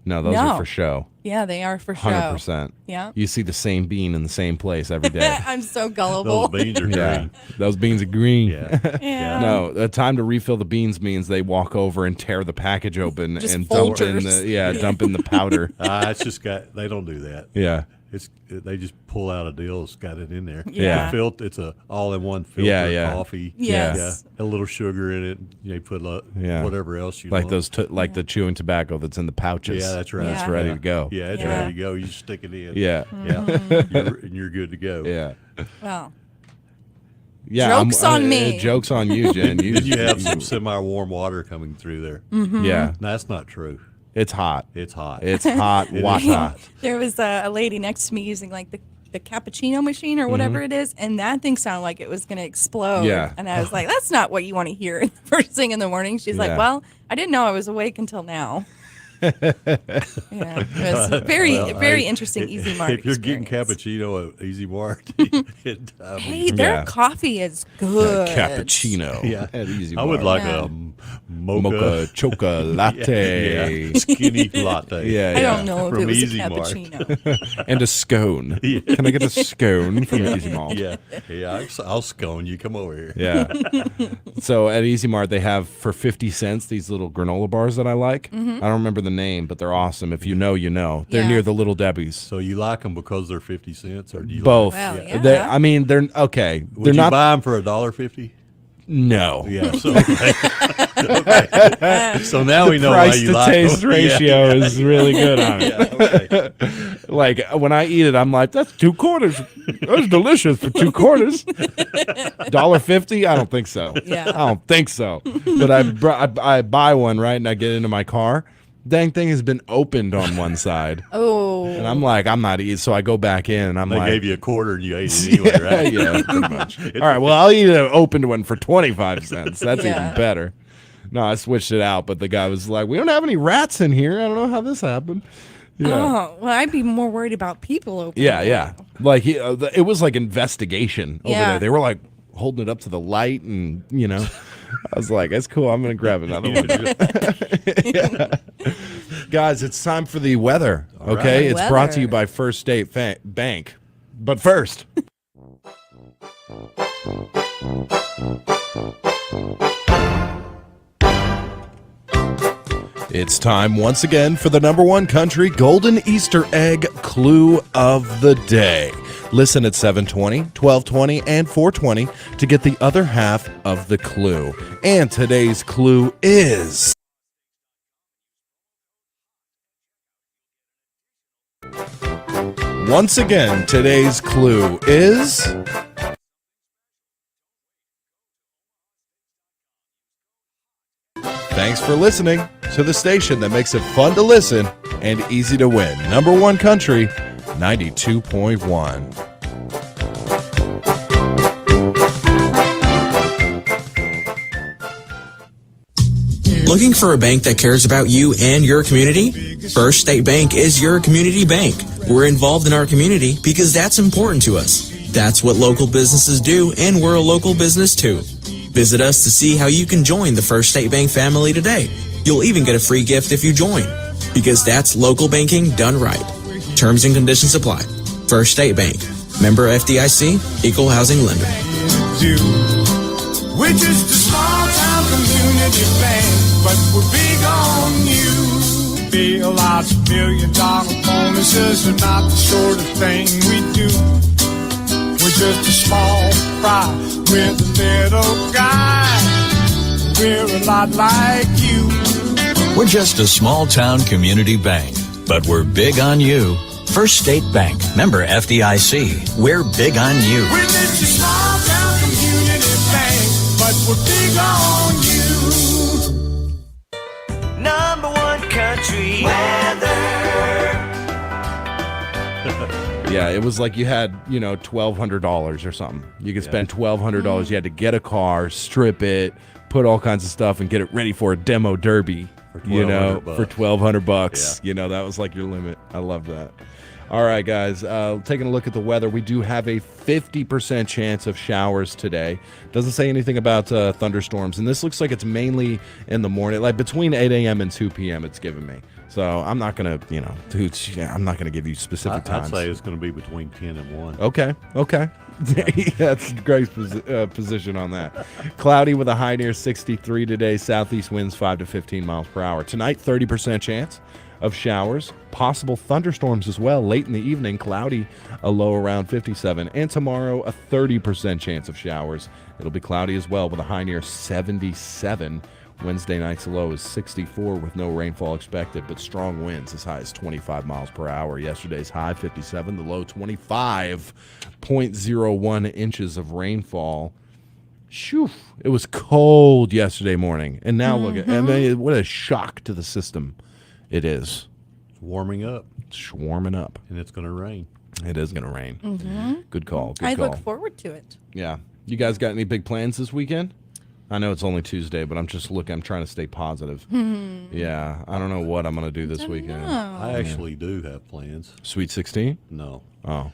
No, those are for show. Yeah, they are for show. 100%. Yeah. You see the same bean in the same place every day. I'm so gullible. Those beans are green. Those beans are green. Yeah. Yeah. No, the time to refill the beans means they walk over and tear the package open Just and dump in Folgers. dump in the powder. It's just they don't do that. Yeah. They just pull out a deal that's got it in there. Yeah. It's a all-in-one filter coffee. Yes. Yeah. A little sugar in it. You put whatever else you like want. those like the chewing tobacco that's in the pouches. Yeah, that's right. It's ready to go. Yeah, it's ready to go. You just stick it in. Yeah. Yeah. You're good to go. Yeah. Well, Yeah. Joke's on me. Joke's on you, Jen. Then you have some semi-warm water coming through there. Mm-hmm. Yeah. That's not true. It's hot. It's hot. It's hot. It Watch is hot. there was a lady next to me using like the cappuccino machine or whatever it is, and that thing sounded like it was going to explode. Yeah. And I was like, that's not what you want to hear first thing in the morning. She's Yeah. like, well, I didn't know I was awake until now. Yeah, it was very interesting. Easy Mart. If you're getting experience. cappuccino at Easy Mart, Hey, their coffee is good. Cappuccino. Yeah. At Easy I would Mart. like a mocha choca latte. yeah, skinny latte. Yeah, I don't know if From it was Easy a Mart. cappuccino. And a scone. Can I get a scone from Easy Mart? Yeah, I'll scone you. Come over here. Yeah. So at Easy Mart, they have for 50 cents these little granola bars that I like. I don't remember the name, but they're awesome. If you know, you know. They're Yeah. near the Little Debbie's. So you like them because they're 50 cents, or do you Both. Well, Like, yeah. I mean, they're okay. Would They're you not. buy them for $1.50? No. Yeah. So, okay. So now we know why Price you to like taste them. ratio is really good on it. Yeah, okay. Like when I eat it, I'm like, that's $2. That's delicious for $2. $1.50? I don't think so. Yeah. I don't think so. But I buy one, right, and I get into my car. Dang thing has been opened on one side. Oh. And I'm like, I'm not eating. So I go back in and I'm They like, gave you a quarter and you ate it anyway, right? yeah, pretty much. All right, well, I'll eat an opened one for 25 cents. That's Yeah. even better. No, I switched it out, but the guy was like, we don't have any rats in here. I don't know how this happened. Yeah. Oh, well, I'd be more worried about people opening Yeah, it. yeah. Like it was like investigation over Yeah. there. They were like holding it up to the light, and I was like, "That's cool. I'm gonna grab another one." Yeah. Guys, it's time for the weather. Okay, right. it's brought to Weather. you by First State Bank. But first. It's time once again for the #1 country golden Easter egg clue of the day. Listen at 7:20, 12:20, and 4:20 to get the other half of the clue. And today's clue is... Once again, today's clue is... Thanks for listening to the station that makes it fun to listen and easy to win. Number one country, 92.1. Looking for a bank that cares about you and your community? First State Bank is your community bank. We're involved in our community because that's important to us. That's what local businesses do, and we're a local business too. Visit us to see how you can join the First State Bank family today. You'll even get a free gift if you join, because that's local banking done right. Terms and conditions apply. First State Bank. Member FDIC, Equal Housing Lender. We're just a small town community bank, but we're big on you. Bill out $1 million bonuses are not the sort of thing we do. We're just a small fry with a little guy. We're a lot like you. We're just a small town community bank, but we're big on you. First State Bank, member FDIC. We're big on you. We're just a small town community bank, but we're big on you. Number one country weather. Yeah, it was like you had, $1,200 or something. You could spend $1,200. You had to get a car, strip it, put all kinds of stuff, and get it ready for a demo derby. For $1,200. Yeah. That was like your limit. I love that. All right, guys, taking a look at the weather, we do have a 50% chance of showers today. Doesn't say anything about thunderstorms, and this looks like it's mainly in the morning, like between 8 a.m. and 2 p.m. it's giving me. So I'm not going to, I'm not going to give you specific times. I'd say it's going to be between 10 and 1. Okay. That's a great position on that. Cloudy with a high near 63 today. Southeast winds 5 to 15 miles per hour. Tonight, 30% chance of showers. Possible thunderstorms as well. Late in the evening, cloudy, a low around 57. And tomorrow, a 30% chance of showers. It'll be cloudy as well with a high near 77. Wednesday night's low is 64 with no rainfall expected, but strong winds as high as 25 miles per hour. Yesterday's high 57, the low 25.01 inches of rainfall. Shoo, it was cold yesterday morning, and now look at what a shock to the system it is. It's warming up. It's warming up. And it's going to rain. It is going to rain. Mm-hmm. Good call. I look forward to it. Yeah. You guys got any big plans this weekend? I know it's only Tuesday, but I'm trying to stay positive. Yeah, I don't know what I'm going to do this weekend. I actually do have plans. Sweet 16? No. Oh.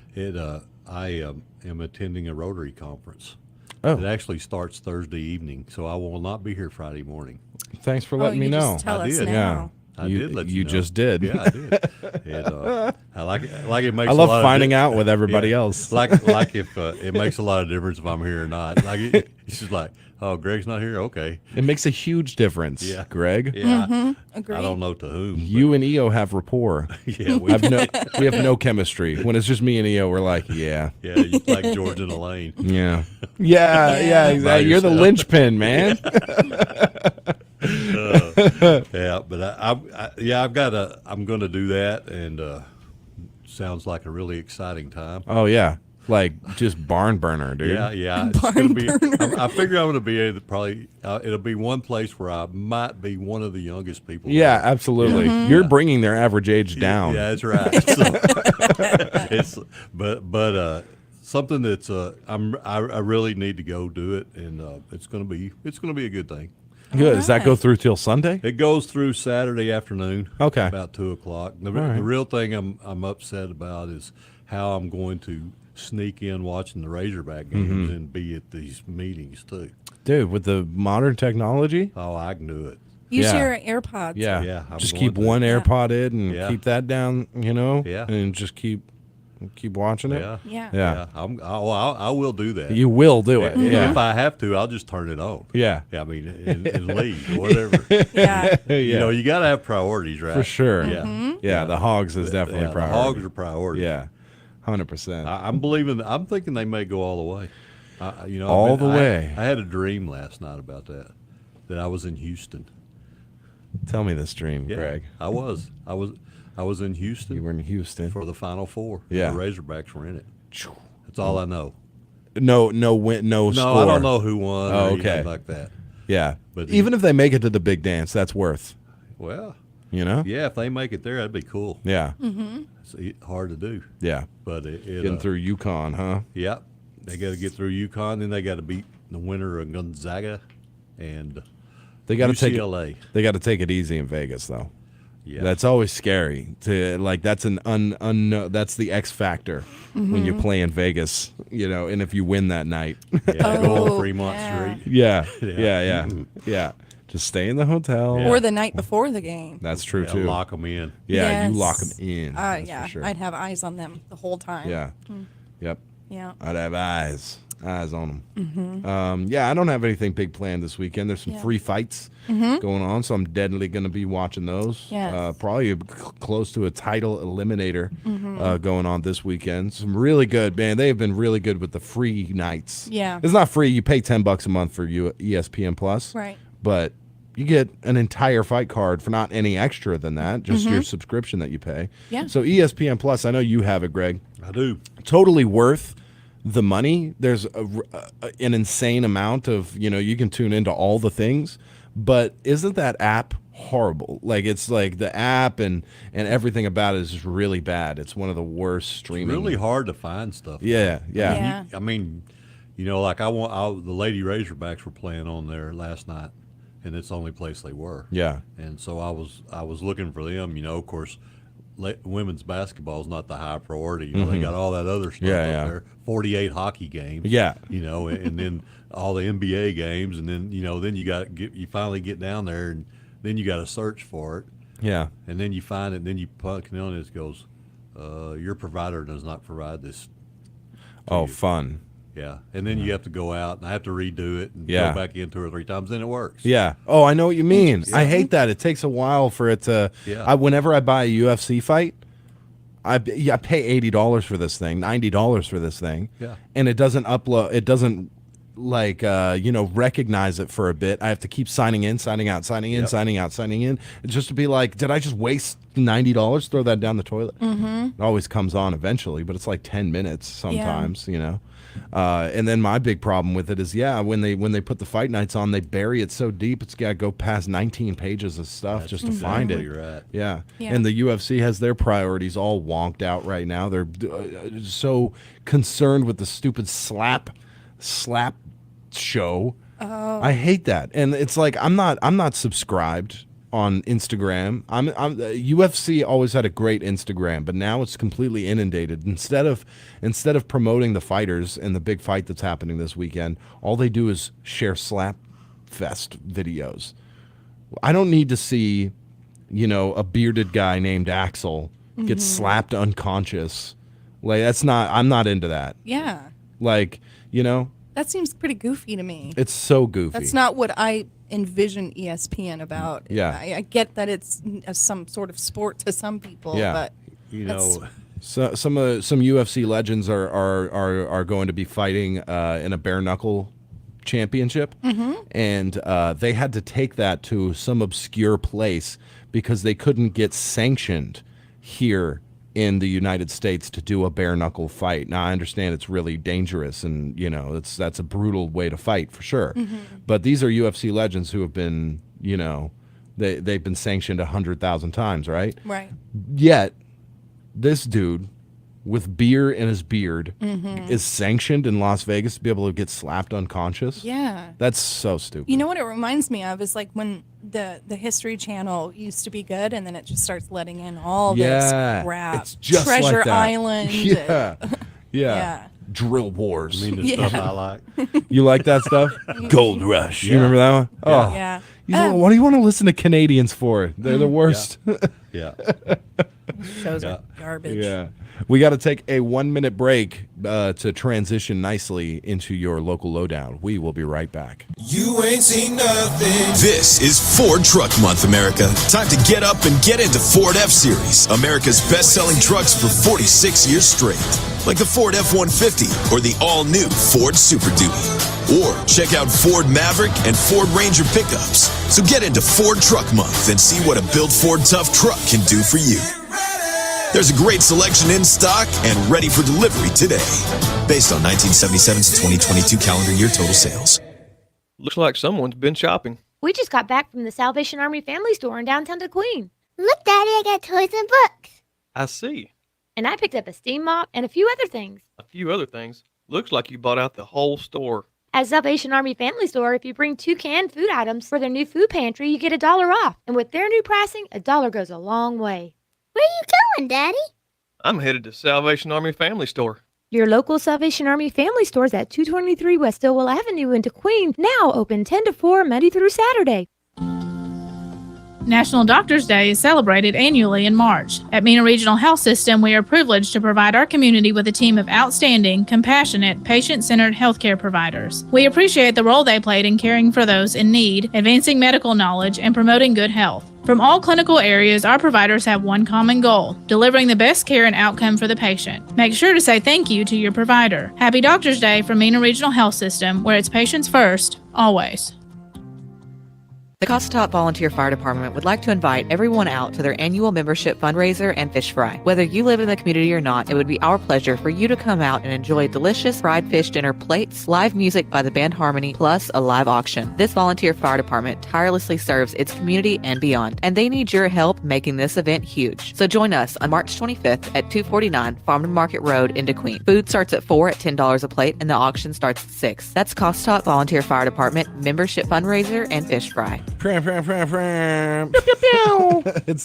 I am attending a Rotary conference. Oh. It actually starts Thursday evening, so I will not be here Friday morning. Thanks for letting me know. Just tell us did. now. I did let you know. just did. Yeah, I did. And, I like it makes. I love finding out with everybody else. Like if it makes a lot of difference if I'm here or not. Like it's just like, oh, Greg's not here. Okay. It makes a huge difference. Yeah, Greg. Yeah. Agreed. I don't know to whom. You and EO have rapport. Yeah, we have no chemistry. When it's just me and EO, we're like, yeah. Yeah, you like George and Elaine. Yeah. Yeah. Exactly. You're the linchpin, man. Yeah, but I'm going to do that, and sounds like a really exciting time. Oh yeah, like just barn burner, dude. Yeah. It's gonna be. I figure I'm going to be able to probably. It'll be one place where I might be one of the youngest people. Yeah, absolutely. Mm-hmm. You're bringing their average age down. Yeah, that's right. So, but something that's I really need to go do it, and it's going to be a good thing. Good. Does that go through till Sunday? It goes through Saturday afternoon. Okay. About 2:00. The right. real thing I'm upset about is how I'm going to sneak in watching the Razorback games and be at these meetings too. Dude, with the modern technology? Oh, I can do it. Use your AirPods. Yeah. I'm Just going keep to. one AirPod in and Yeah. keep that down, Yeah. and just keep watching it. Yeah. I will do that. You will do it. Yeah. If I have to, I'll just turn it on. Yeah. I mean, and leave, whatever. Yeah. You know, you got to have priorities, right? For sure. Yeah. Yeah, the hogs is definitely The priority. hogs are priority. Yeah. 100%. I'm thinking they may go all the way. All the way. I had a dream last night about that I was in Houston. Tell me this dream, Yeah, Greg. I was in Houston. You were in Houston for the Final Four. Yeah. The Razorbacks were in it. That's all I know. No score. No, I don't know who won or okay. anything like that. Yeah. But even if they make it to the big dance, that's worth. Well, you know? Yeah, if they make it there, that'd be cool. Yeah. It's hard to do. Yeah. But it Getting through UConn, huh? Yeah. They got to get through UConn, then they got to beat the winner of Gonzaga and They got to UCLA. They got to take it easy in Vegas, though. Yeah. That's always scary. That's an unknown. That's the X factor when you play in Vegas, and if you win that night. Yeah, go on Fremont Street. Yeah. Just stay in the hotel. Or the night before the game. That's true, Yeah, too. lock them in. Yeah, Yes. you lock them in. That's Yeah, for sure. I'd have eyes on them the whole time. Yeah. Yep. Yeah. I'd have eyes on them. Mhm. I don't have anything big planned this weekend. There's some Yeah. free fights Mhm. going on, so I'm deadly going to be watching those. Yes. Probably close to a title eliminator Mhm. going on this weekend. Some really good, man. They have been really good with the free nights. Yeah. It's not free. You pay $10 a month for ESPN Plus. Right. But you get an entire fight card for not any extra than that, just your subscription that you pay. Yeah. So ESPN Plus, I know you have it, Greg. I do. Totally worth the money. There's an insane amount of, you can tune into all the things, but isn't that app horrible? Like, it's like the app and everything about it is just really bad. It's one of the worst streaming. It's really hard to find stuff. Yeah. I mean, like the Lady Razorbacks were playing on there last night, and it's the only place they were. Yeah. And so I was looking for them. Of course, women's basketball is not the high priority. They got all that other stuff up there. 48 hockey games. Yeah. And then all the NBA games, and then then you finally get down there, and then you got to search for it. Yeah. And then you find it, and then you plug it on, and it goes, your provider does not provide this. Oh, fun. Yeah, and then you have to go out, and I have to redo it and Yeah. go back in 2 or 3 times, then it works. Yeah. Oh, I know what you mean. Yeah. I hate that. It takes a while for it to. Yeah. Whenever I buy a UFC fight, I pay $80 for this thing, $90 for this thing. Yeah. And it doesn't upload. It doesn't recognize it for a bit. I have to keep signing in, signing out, signing in, Yep. signing out, signing in, just to be like, did I just waste $90? Throw that down the toilet. Mhm. It always comes on eventually, but it's like 10 minutes sometimes. And then my big problem with it is, when they put the fight nights on, they bury it so deep it's got to go past 19 pages of stuff just to find it. exactly right. Yeah. Yeah. And the UFC has their priorities all wonked out right now. They're so concerned with the stupid slap show. Oh. I hate that. And it's like I'm not subscribed on Instagram. I'm UFC always had a great Instagram, but now it's completely inundated. Instead of promoting the fighters and the big fight that's happening this weekend, all they do is share slap fest videos. I don't need to see, a bearded guy named Axel get slapped unconscious. Like, I'm not into that. Yeah. Like, That seems pretty goofy to me. it's so goofy. That's not what I envision ESPN about. Yeah. I get that it's some sort of sport to some people, Yeah. but So some UFC legends are going to be fighting in a bare knuckle championship, and they had to take that to some obscure place because they couldn't get sanctioned here in the United States to do a bare knuckle fight. Now I understand it's really dangerous, and that's a brutal way to fight for sure. But these are UFC legends who have been they've been sanctioned 100,000 times, right? right. Yet, this dude with beer in his beard is sanctioned in Las Vegas to be able to get slapped unconscious. Yeah. That's so stupid. You know what it reminds me of is like when the History Channel used to be good, and then it just starts letting in all this crap. It's just Treasure like that. Island. Yeah. Yeah. Yeah. Drill Wars. I mean, the stuff I like. You like that stuff? Gold Rush. You remember that one? Oh. Yeah. What do you want to listen to Canadians for? They're the worst. Yeah. Shows are garbage. Yeah. We got to take a 1-minute break to transition nicely into your local lowdown. We will be right back. You ain't seen nothing. This is Ford Truck Month, America. Time to get up and get into Ford F-Series, America's best-selling trucks for 46 years straight. Like the Ford F-150 or the all-new Ford Super Duty. Or check out Ford Maverick and Ford Ranger pickups. So get into Ford Truck Month and see what a built Ford Tough truck can do for you. There's a great selection in stock and ready for delivery today. Based on 1977 to 2022 calendar year total sales. Looks like someone's been shopping. We just got back from the Salvation Army Family Store in downtown Kdqn. Look, Daddy, I got toys and books. I see. And I picked up a steam mop and a few other things. A few other things. Looks like you bought out the whole store. At Salvation Army Family Store, if you bring 2 canned food items for their new food pantry, you get $1 off. And with their new pricing, $1 goes a long way. Where are you going, Daddy? I'm headed to Salvation Army Family Store. Your local Salvation Army Family Stores at 223 West Stillwell Avenue in Kdqn, now open 10 to 4 Monday through Saturday. National Doctors Day is celebrated annually in March. At Mena Regional Health System, we are privileged to provide our community with a team of outstanding, compassionate, patient-centered healthcare providers. We appreciate the role they played in caring for those in need, advancing medical knowledge, and promoting good health. From all clinical areas, our providers have one common goal: delivering the best care and outcome for the patient. Make sure to say thank you to your provider. Happy Doctors Day from Mena Regional Health System, where it's patients first, always. The Costop Volunteer Fire Department would like to invite everyone out to their annual membership fundraiser and fish fry. Whether you live in the community or not, it would be our pleasure for you to come out and enjoy delicious fried fish dinner plates, live music by the band Harmony, plus a live auction. This volunteer fire department tirelessly serves its community and beyond, and they need your help making this event huge. So join us on March 25th at 249 Farmington Market Road in Kdqn. Food starts at $4 at $10 a plate, and the auction starts at $6. That's Costop Volunteer Fire Department membership fundraiser and fish fry. It's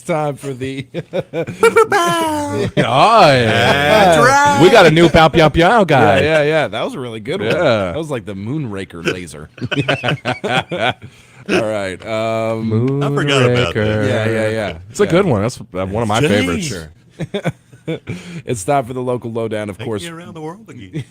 time for the Oh, yeah. That's right. We got a new pow pow pow guy. Yeah. That was a really good one. Yeah. That was like the Moonraker laser. All right. I forgot about that. Yeah. It's a good one. That's one of my favorites. Sure. It's time for the local lowdown, of course. Take me around the world again.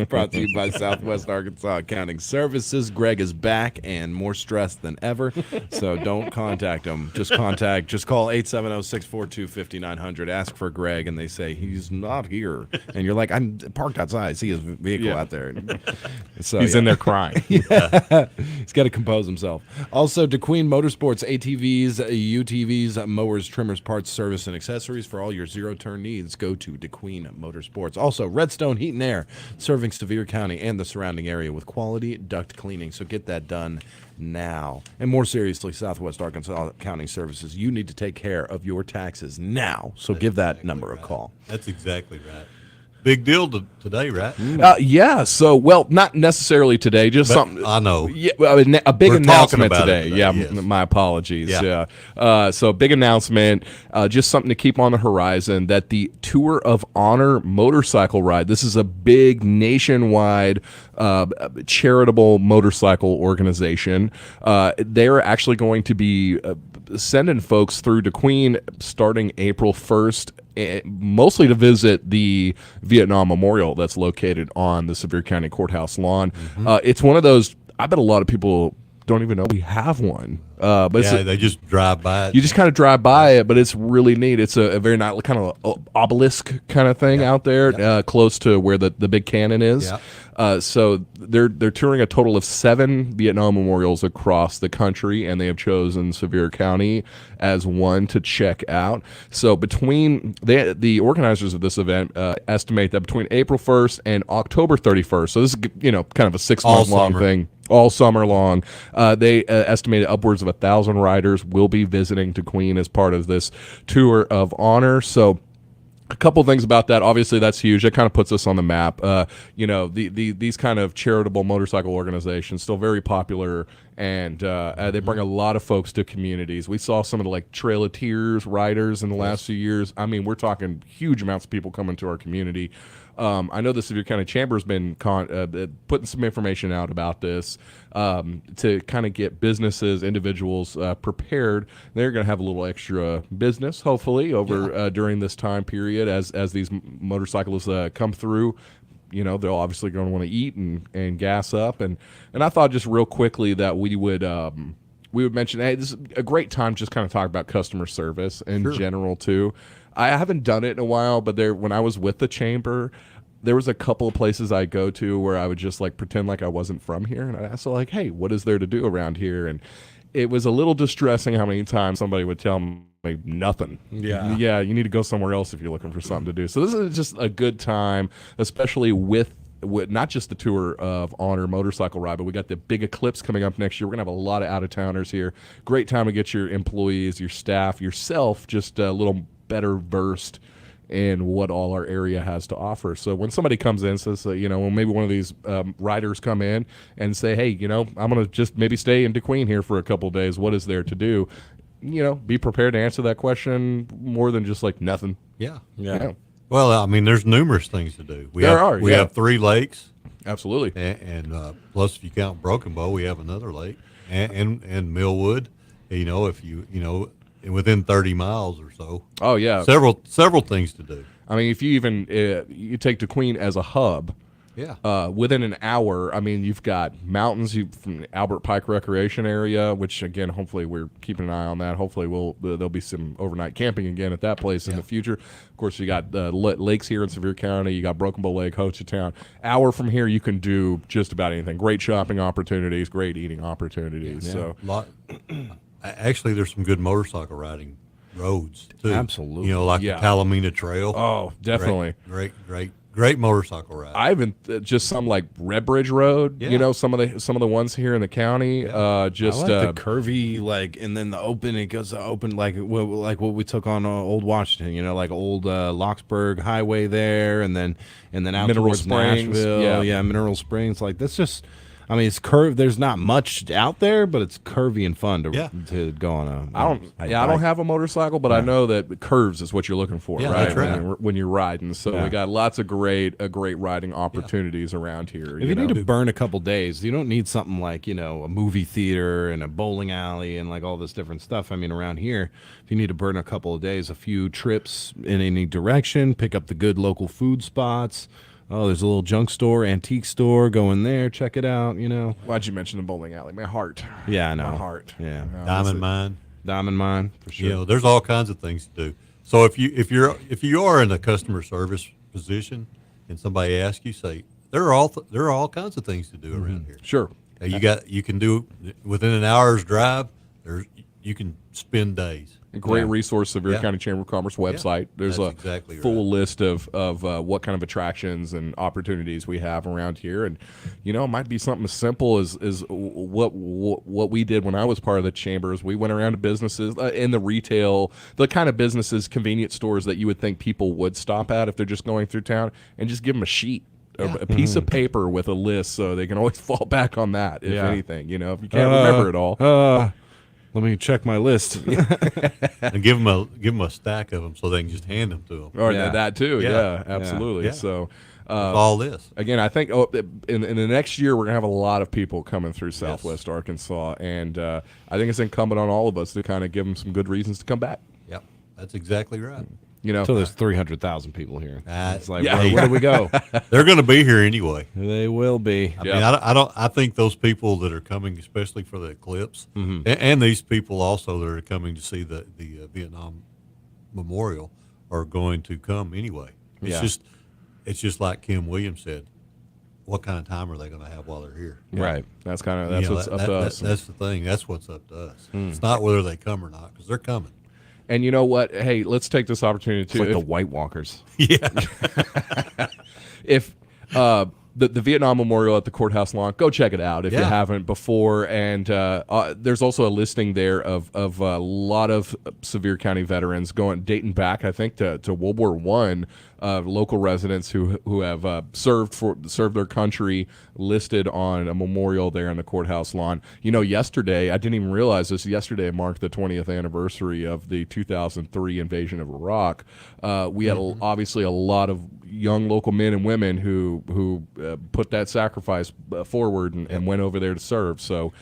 Brought to you by Southwest Arkansas Accounting Services. Greg is back and more stressed than ever, so don't contact him. Just call 870-642-5900. Ask for Greg, and they say he's not here. And you're like, I'm parked outside. I see his vehicle out there. So He's in there crying. He's got to compose himself. Also, Kdqn Motorsports, ATVs, UTVs, mowers, trimmers, parts, service, and accessories for all your zero-turn needs. Go to Kdqn Motorsports. Also, Redstone Heat and Air, serving Sevier County and the surrounding area with quality duct cleaning. So get that done now. And more seriously, Southwest Arkansas Accounting Services, you need to take care of your taxes now. So give that number a call. That's exactly right. Big deal today, right? Yeah. So, well, not necessarily today. Just But something. I know. Yeah, well, a big We're announcement talking about it today. today, Yeah. yes. My apologies. Yeah. So, big announcement. Just something to keep on the horizon. That the Tour of Honor motorcycle ride. This is a big nationwide charitable motorcycle organization. They're actually going to be sending folks through Kdqn starting April 1st. Mostly to visit the Vietnam Memorial that's located on the Sevier County Courthouse lawn. It's one of those, I bet a lot of people don't even know we have one. But they just drive by it. You just kind of drive by it, but it's really neat. It's a very nice kind of obelisk kind of thing out there, close to where the big cannon is. So they're touring a total of 7 Vietnam memorials across the country, and they have chosen Sevier County as one to check out. So between the organizers of this event estimate that between April 1st and October 31st, so this is kind of a 6-month long thing. All summer long. They estimated upwards of 1,000 riders will be visiting Kdqn as part of this Tour of Honor. So a couple things about that. Obviously, that's huge. It kind of puts us on the map. These kind of charitable motorcycle organizations still very popular, and they bring a lot of folks to communities. We saw some of the Trail of Tears riders in the last few years. I mean, we're talking huge amounts of people coming to our community. I know the Sevier County Chamber has been putting some information out about this to kind of get businesses, individuals prepared. They're going to have a little extra business, hopefully, over during this time period as these motorcyclists come through. They're obviously going to want to eat and gas up. And I thought just real quickly that we would mention, hey, this is a great time just kind of talk about customer service in general, too. I haven't done it in a while, but when I was with the chamber, there was a couple of places I go to where I would just like pretend like I wasn't from here, and I'd ask like, "Hey, what is there to do around here?" And it was a little distressing how many times somebody would tell me nothing. Yeah, you need to go somewhere else if you're looking for something to do. So this is just a good time, especially with not just the Tour of Honor motorcycle ride, but we got the big eclipse coming up next year. We're gonna have a lot of out-of-towners here. Great time to get your employees, your staff, yourself just a little better versed in what all our area has to offer. So when somebody comes in and says, when maybe one of these riders come in and say, hey, I'm going to just maybe stay in Kdqn here for a couple of days. What is there to do? Be prepared to answer that question more than just like nothing. Yeah. Well, I mean, there's numerous things to do. We have 3 lakes. Absolutely. And plus, if you count Broken Bow, we have another lake and Millwood. If within 30 miles or so. Oh yeah, several things to do. I mean, if you even you take Kdqn as a hub, within an hour, I mean, you've got mountains from the Albert Pike Recreation Area, which again, hopefully we're keeping an eye on that. Hopefully there'll be some overnight camping again at that place in the future. Of course, you got lakes here in Sevier County. You got Broken Bow Lake, Hochatown. Hour from here, you can do just about anything. Great shopping opportunities, great eating opportunities. So. Actually, there's some good motorcycle riding roads too. Absolutely, like the Talamina Trail. Oh, definitely. Great motorcycle ride. I even just some like Red Bridge Road. Yeah. Some of the ones here in the county. Just I like the curvy, and then the open. It goes open like what we took on Old Washington. Like old Locksburg Highway there, and then out Mineral towards Springs. Nashville. Yeah, Mineral Springs. Like that's just. I mean, it's curved. There's not much out there, but it's curvy and fun to go on a. I don't have a motorcycle, but I know that curves is what you're looking for, right? That's right. When you're riding. So we got lots of great riding opportunities around here. If you need to burn a couple days, you don't need something like a movie theater and a bowling alley and like all this different stuff. I mean, around here, if you need to burn a couple of days, a few trips in any direction, pick up the good local food spots. Oh, there's a little junk store, antique store. Go in there, check it out. Why'd you mention the bowling alley? My heart. Yeah, I know. My heart. Yeah, Diamond Mine, for sure. There's all kinds of things to do. So if you are in a customer service position and somebody asks you, say there are all kinds of things to do around here. Sure. You can do within an hour's drive. You can spend days. A great resource, Sevier County Chamber of Commerce website. There's a full list of what kind of attractions and opportunities we have around here, and it might be something as simple as what we did when I was part of the chambers. We went around to businesses in the retail, the kind of businesses, convenience stores that you would think people would stop at if they're just going through town, and just give them a sheet. A piece of paper with a list, so they can always fall back on that. If anything, if you can't remember it all. Let me check my list. And give them a stack of them so they can just hand them to them. Or that too. Yeah, absolutely. Yeah. So all this again, I think in the next year we're gonna have a lot of people coming through Southwest Arkansas, and I think it's incumbent on all of us to kind of give them some good reasons to come back. Yep, that's exactly right. So there's 300,000 people here. It's like, where do we go? They're going to be here anyway. They will be. I mean, I think those people that are coming, especially for the eclipse, and these people also that are coming to see the Vietnam Memorial, are going to come anyway. It's just like Kim Williams said. What kind of time are they going to have while they're here? Right. That's what's up to us. That's the thing. That's what's up to us. It's not whether they come or not, because they're coming. And you know what? Hey, let's take this opportunity It's like the White Walkers. Yeah. If the Vietnam Memorial at the courthouse lawn, go check it out if you haven't before. And there's also a listing there of a lot of Sevier County veterans dating back, I think, to World War I. Local residents who have served their country, listed on a memorial there in the courthouse lawn. Yesterday, I didn't even realize this. Yesterday marked the 20th anniversary of the 2003 invasion of Iraq. We had obviously a lot of young local men and women who put that sacrifice forward and went over there to serve. So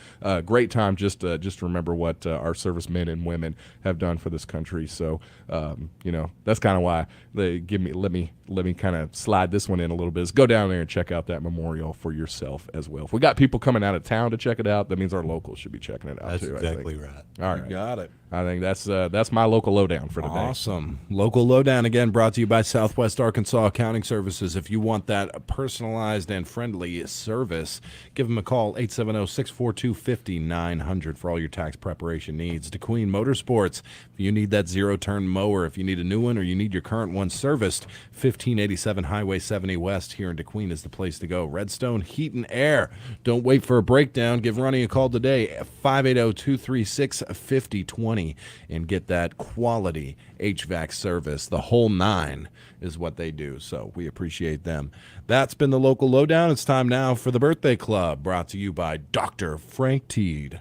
great time just to remember what our servicemen and women have done for this country. So that's kind of why they let let me kind of slide this one in a little bit, is go down there and check out that memorial for yourself as well. If we got people coming out of town to check it out, that means our locals should be checking it out too. That's exactly right. All right. You got it. I think that's my local lowdown for today. Awesome. Local Lowdown, again, brought to you by Southwest Arkansas Accounting Services. If you want that personalized and friendly service, give them a call, 870-642-5900 for all your tax preparation needs. Kdqn Motorsports, if you need that zero-turn mower, if you need a new one or you need your current one serviced, 1587 Highway 70 West here in Kdqn is the place to go. Redstone Heat and Air. Don't wait for a breakdown. Give Ronnie a call today at 580-236-5020 and get that quality HVAC service. The whole 9 is what they do, so we appreciate them. That's been the Local Lowdown. It's time now for the Birthday Club, brought to you by Dr. Frank Teed.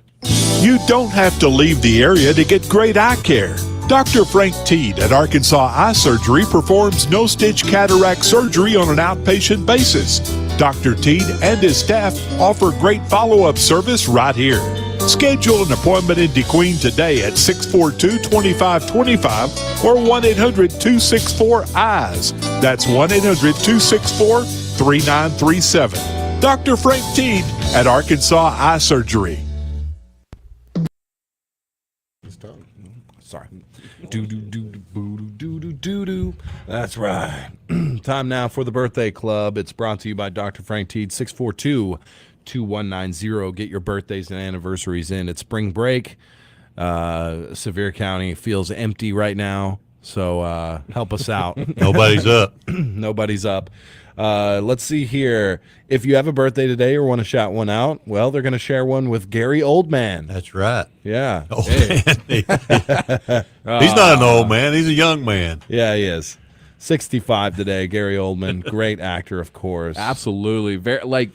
You don't have to leave the area to get great eye care. Dr. Frank Teed at Arkansas Eye Surgery performs no-stitch cataract surgery on an outpatient basis. Dr. Teed and his staff offer great follow-up service right here. Schedule an appointment in Kdqn today at 642-2525 or 1-800-264-EYES. That's 1-800-264-3937. Dr. Frank Teed at Arkansas Eye Surgery. Sorry. Do-do-do-do-do-do-do-do. That's right. Time now for the Birthday Club. It's brought to you by Dr. Frank Teed, 642-2190. Get your birthdays and anniversaries in. It's spring break. Sevier County feels empty right now, so help us out. Nobody's up. Nobody's up. Let's see here. If you have a birthday today or want to shout one out, well, they're going to share one with Gary Oldman. That's right. Yeah. Old man. He's not an old man. He's a young man. Yeah, he is. 65 today, Gary Oldman. Great actor, of course. Absolutely. Very,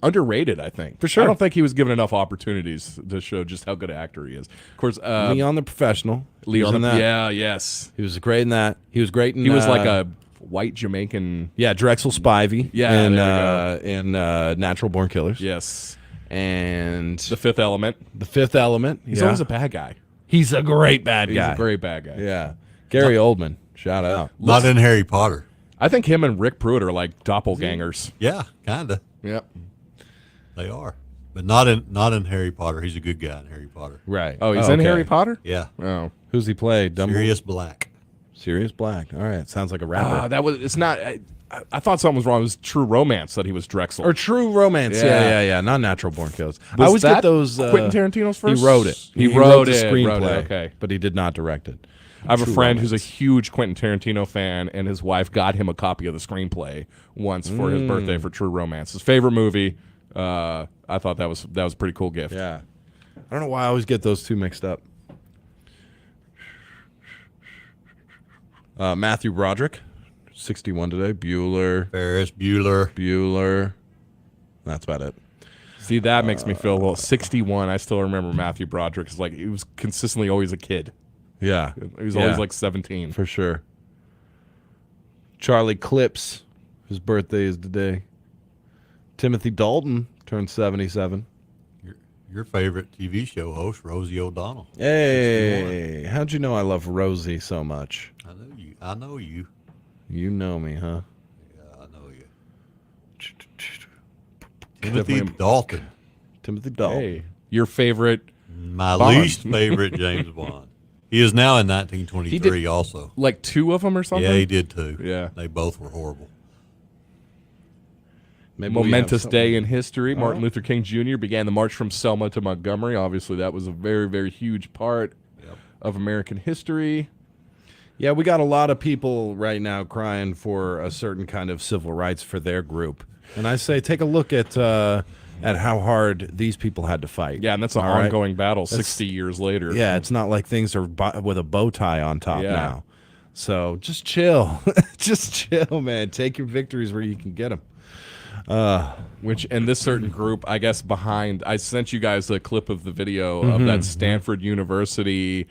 underrated, I think. For sure. I don't think he was given enough opportunities to show just how good an actor he is. Of course, Leon the Professional. Leon, that. yeah, yes. He was great in that. He was great in He was like a white Jamaican. Yeah, Drexel Spivey. Yeah, in Natural Born Killers. Yes. And The Fifth Element. The Fifth Element. He's always a bad guy. He's a great bad guy. He's a great bad guy. Yeah. Gary Oldman. Shout out. Not in Harry Potter. I think him and Rick Pruitt are like doppelgangers. Yeah, kind of. Yep. They are. But not in Harry Potter. He's a good guy in Harry Potter. Right. Oh, he's in Harry Potter? Yeah. Oh. Who's he play? Sirius Black. Sirius Black. All right. Sounds like a rapper. It's not. I thought something was wrong. It was True Romance that he was Drexel. Or True Romance. Yeah. Not Natural Born Killers. I always that get those. Quentin Tarantino's first? He wrote it. He wrote the it, screenplay. Okay. But he did not direct it. I have a True friend Romance. who's a huge Quentin Tarantino fan, and his wife got him a copy of the screenplay once for his birthday for True Romance. His favorite movie. I thought that was a pretty cool gift. Yeah. I don't know why I always get those two mixed up. Matthew Broderick, 61 today. Bueller. Ferris Bueller. Bueller. That's about it. See, that makes me feel a little 61. I still remember Matthew Broderick. It's like he was consistently always a kid. Yeah. He was always like 17. For sure. Charlie Clips, his birthday is today. Timothy Dalton turned 77. Your favorite TV show host, Rosie O'Donnell. Hey, how'd you know I love Rosie so much? I know you. You know me, huh? Yeah, I know you. Timothy Dalton. Timothy Dalton. Hey, your favorite My Bond. least favorite James Bond. He is now in 1923 also. Like 2 of them or something? Yeah, he did 2. Yeah. They both were horrible. Maybe we have Momentous something. day in history. Martin Luther King Jr. began the march from Selma to Montgomery. Obviously, that was a very, very huge part of American history. Yeah, we got a lot of people right now crying for a certain kind of civil rights for their group. And I say take a look at how hard these people had to fight. Yeah, and that's an All right? ongoing battle That's- 60 years later. Yeah, it's not like things are with a bow tie on top Yeah. now. So just chill. Just chill, man. Take your victories where you can get them. Which, and this certain group, I guess, I sent you guys a clip of the video of that Stanford University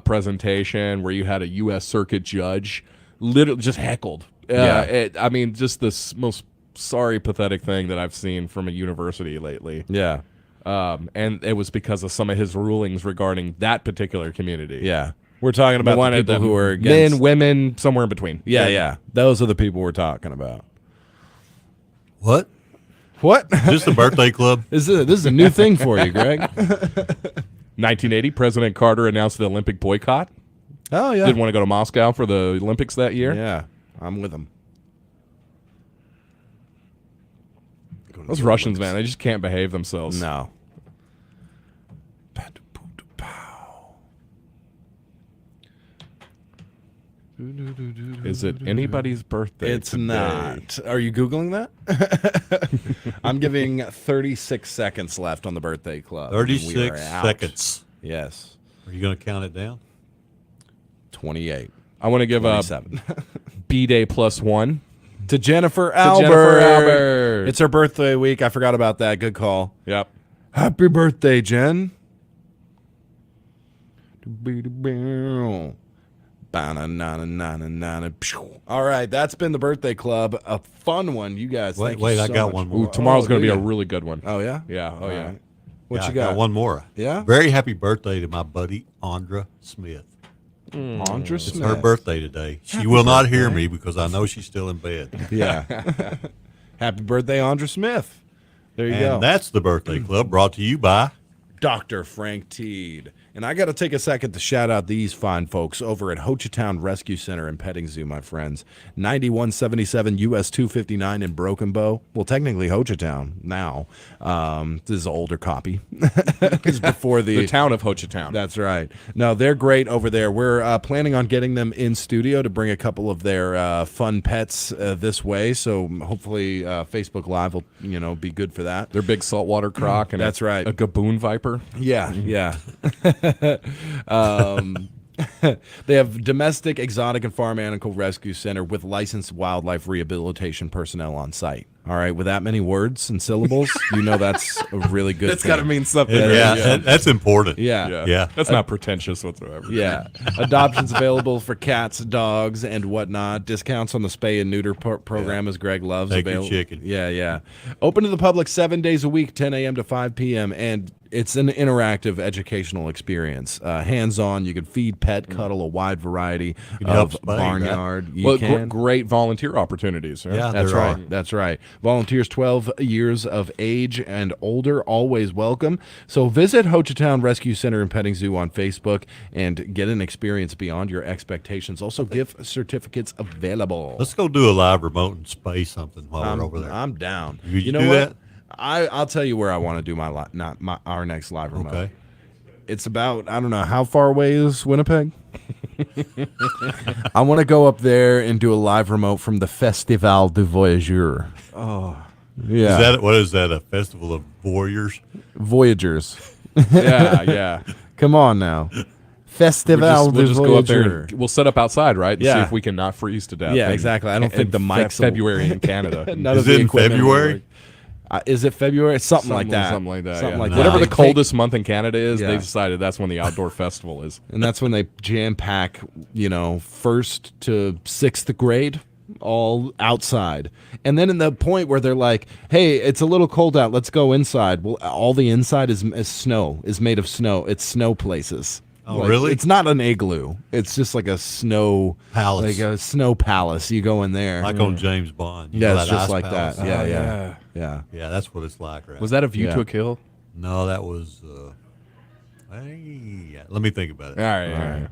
presentation where you had a U.S. Circuit judge literally just heckled. I mean, just the most sorry, pathetic thing that I've seen from a university lately. Yeah. And it was because of some of his rulings regarding that particular community. Yeah. We're talking about one the of people them. who are against. Men, women, somewhere in between. Yeah. Those are the people we're talking about. What? What? Just the birthday club? This is a new thing for you, Greg. 1980, President Carter announced the Olympic boycott. Oh, yeah. Didn't want to go to Moscow for the Olympics that year. Yeah, I'm with him. Those Russians, man, they just can't behave themselves. No. Is it anybody's birthday? It's today? not. Are you Googling that? I'm giving 36 seconds left on the birthday club. 36 We are out. seconds. Yes. Are you going to count it down? 28. I want to give a 27. B-Day +1 to Jennifer Albert. It's her birthday week. I forgot about that. Good call. Yep. Happy birthday, Jen. All right, that's been the birthday club. A fun one, you guys. Wait, thank you I so got much. one more. Ooh, tomorrow's going to be do a you? really good one. Oh, yeah? Yeah. Oh, All yeah. right. What Yeah, you I got? one more. Yeah? Very happy birthday to my buddy, Andra Smith. Andra It's Smith. her birthday today. She Happy will not birthday. hear me because I know she's still in bed. Yeah. Happy birthday, Andra Smith. There you go. And that's the birthday club brought to you by Dr. Frank Teed. And I got to take a second to shout out these fine folks over at Hochatown Rescue Center and Petting Zoo, my friends. 9177 US 259 in Broken Bow. Well, technically Hochatown now. This is an older copy. It's before the town of Hochatown. That's right. No, they're great over there. We're planning on getting them in studio to bring a couple of their fun pets this way. So hopefully Facebook Live will be good for that. Their big saltwater croc and That's right. a gaboon viper. Yeah, yeah. They have domestic, exotic, and farm animal rescue center with licensed wildlife rehabilitation personnel on site. All right, with that many words and syllables, that's a really good That's thing. got to mean something. Yeah, that's important. Yeah. That's not pretentious whatsoever. Yeah. Adoptions available for cats, dogs, and whatnot. Discounts on the spay and neuter program, as Greg loves. Take your available. chicken. Yeah. Open to the public 7 days a week, 10 a.m. to 5 p.m., and it's an interactive educational experience. Hands-on, you can feed, pet, cuddle, a wide variety help of spay, barnyard. You Well, can. great volunteer opportunities. Right? Yeah, That's there right. are. That's right. Volunteers 12 years of age and older, always welcome. So visit Hochatown Rescue Center and Petting Zoo on Facebook and get an experience beyond your expectations. Also, gift certificates available. Let's go do a live remote and spay something while we're over there. I'm down. You You know do what? that? I'll tell you where I want to do our next live remote. Okay. It's about, I don't know, how far away is Winnipeg? I want to go up there and do a live remote from the Festival du Voyageur. Oh. Yeah. What is that, a festival of warriors? Voyagers. Yeah. Come on now. Festival We'll du just go up there. Voyageur. And we'll set up outside, right? And see Yeah. if we can not freeze to death. Yeah, And- exactly. I don't think and the mics will- February in Canada. None Is of the it in equipment will February? work. Is it February? Something like that. Something like that. Something yeah. like that. Whatever They the coldest month in Canada is, Yeah. they decided that's when the outdoor festival is. And that's when they jam pack, first to sixth grade, all outside. And then in the point where they're like, hey, it's a little cold out, let's go inside. Well, all the inside is snow, is made of snow. It's snow places. Oh, really? It's not an igloo. It's just like a snow Palace. like a snow palace. You go in there. Like on James Bond. You Yeah, know it's that just ice like palace? that. Yeah. Yeah, that's what it's like, right? Was that a View Yeah. to a Kill? No, that was. Let me think about it. All right.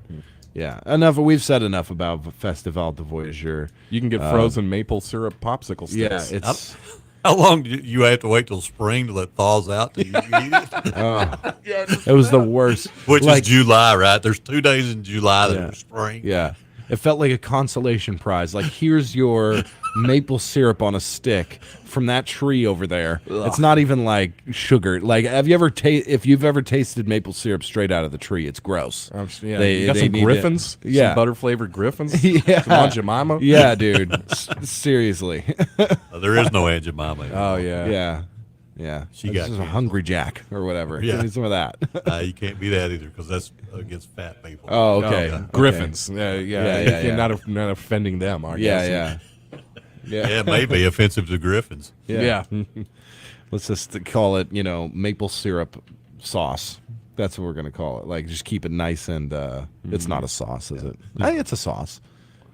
Yeah. Enough. We've said enough about Festival de Voyageur. You can get frozen maple syrup popsicle sticks. Yeah, it's How long do you have to wait till spring till it thaws out till you can eat it? it was the worst. Which Like- is July, right? There's 2 days in July that Yeah. are spring. Yeah. It felt like a consolation prize. Like, here's your maple syrup on a stick from that tree over there. It's not even like sugar. Like, if you've ever tasted maple syrup straight out of the tree, it's gross. Yeah. You got some need Griffins? it. Yeah. Some butter flavored Griffins? Yeah. Some Aunt Jemima? Yeah, dude. Seriously. There is no Aunt Jemima. Oh, yeah. Yeah. Yeah. She This got is a canceled. Hungry Jack or whatever. Yeah. Give me some of that. You can't be that either because that's against fat people. Oh, okay. Okay. Griffins. Yeah. Yeah. You're not offending them, are you? Yeah. Yeah, it may be offensive to Griffins. Yeah. Let's just call it, maple syrup sauce. That's what we're gonna call it. Like, just keep it nice and it's not a sauce, is it? I think it's a sauce.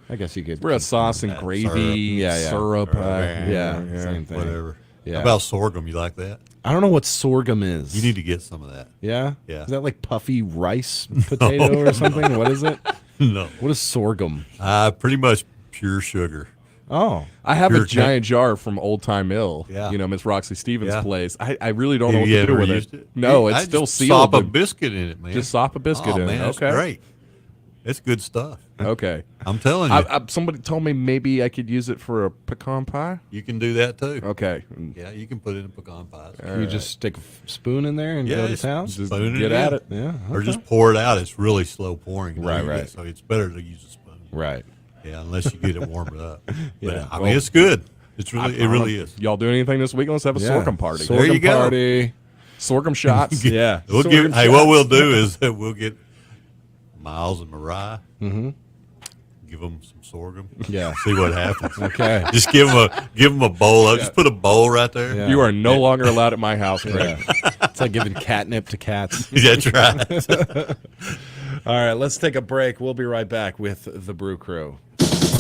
I guess you could. We're a sauce and gravy, syrup, same thing. Whatever. Yeah. How about sorghum? You like that? I don't know what sorghum is. You need to get some of that. Yeah? Yeah. Is that like puffy rice potato or something? What is it? No. What is sorghum? Pretty much pure sugar. Oh. I have Pure a giant jar from Old Time Mill. Yeah. Miss Roxy Stevens' Yeah. place. I really don't know what You to do ever with used it. No, it's I still just sealed. Sop a but- biscuit in it, man. Just sop a biscuit in it. Man, that's Okay. great. It's good stuff. Okay. I'm telling you. Somebody told me maybe I could use it for a pecan pie. You can do that too. Okay. Yeah, you can put it in pecan pies. You just stick a spoon in there and go to just town? spoon get at it. Yeah. Or okay. just pour it out. It's really slow pouring. Right. So it's better to use a spoon. Right. Yeah, unless you get it warmed up. Yeah. But, I mean, it's good. It's really, it really is. Y'all do anything this week? Let's have a Yeah. sorghum party. There you go. Party. Sorghum shots. Yeah. We'll Sorghum hey, what shots. we'll do is we'll get Miles and Mariah. Mm-hmm. Give them some sorghum. Yeah. See what happens. Okay. Just give them a bowl. Just put a bowl right there. Yeah. You are no longer allowed at my house, Craig. It's like giving catnip to cats. That's right. All right, let's take a break. We'll be right back with the Brew Crew.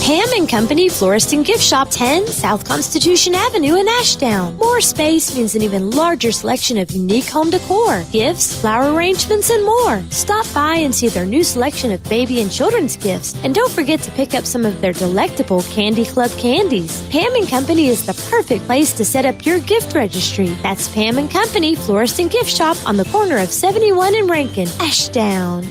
Ham and Company Florist and Gift Shop, 10 South Constitution Avenue in Ashdown. More space means an even larger selection of unique home decor, gifts, flower arrangements, and more. Stop by and see their new selection of baby and children's gifts. And don't forget to pick up some of their delectable Candy Club candies. Pam and Company is the perfect place to set up your gift registry. That's Pam and Company Florist and Gift Shop on the corner of 71 and Rankin, Ashdown.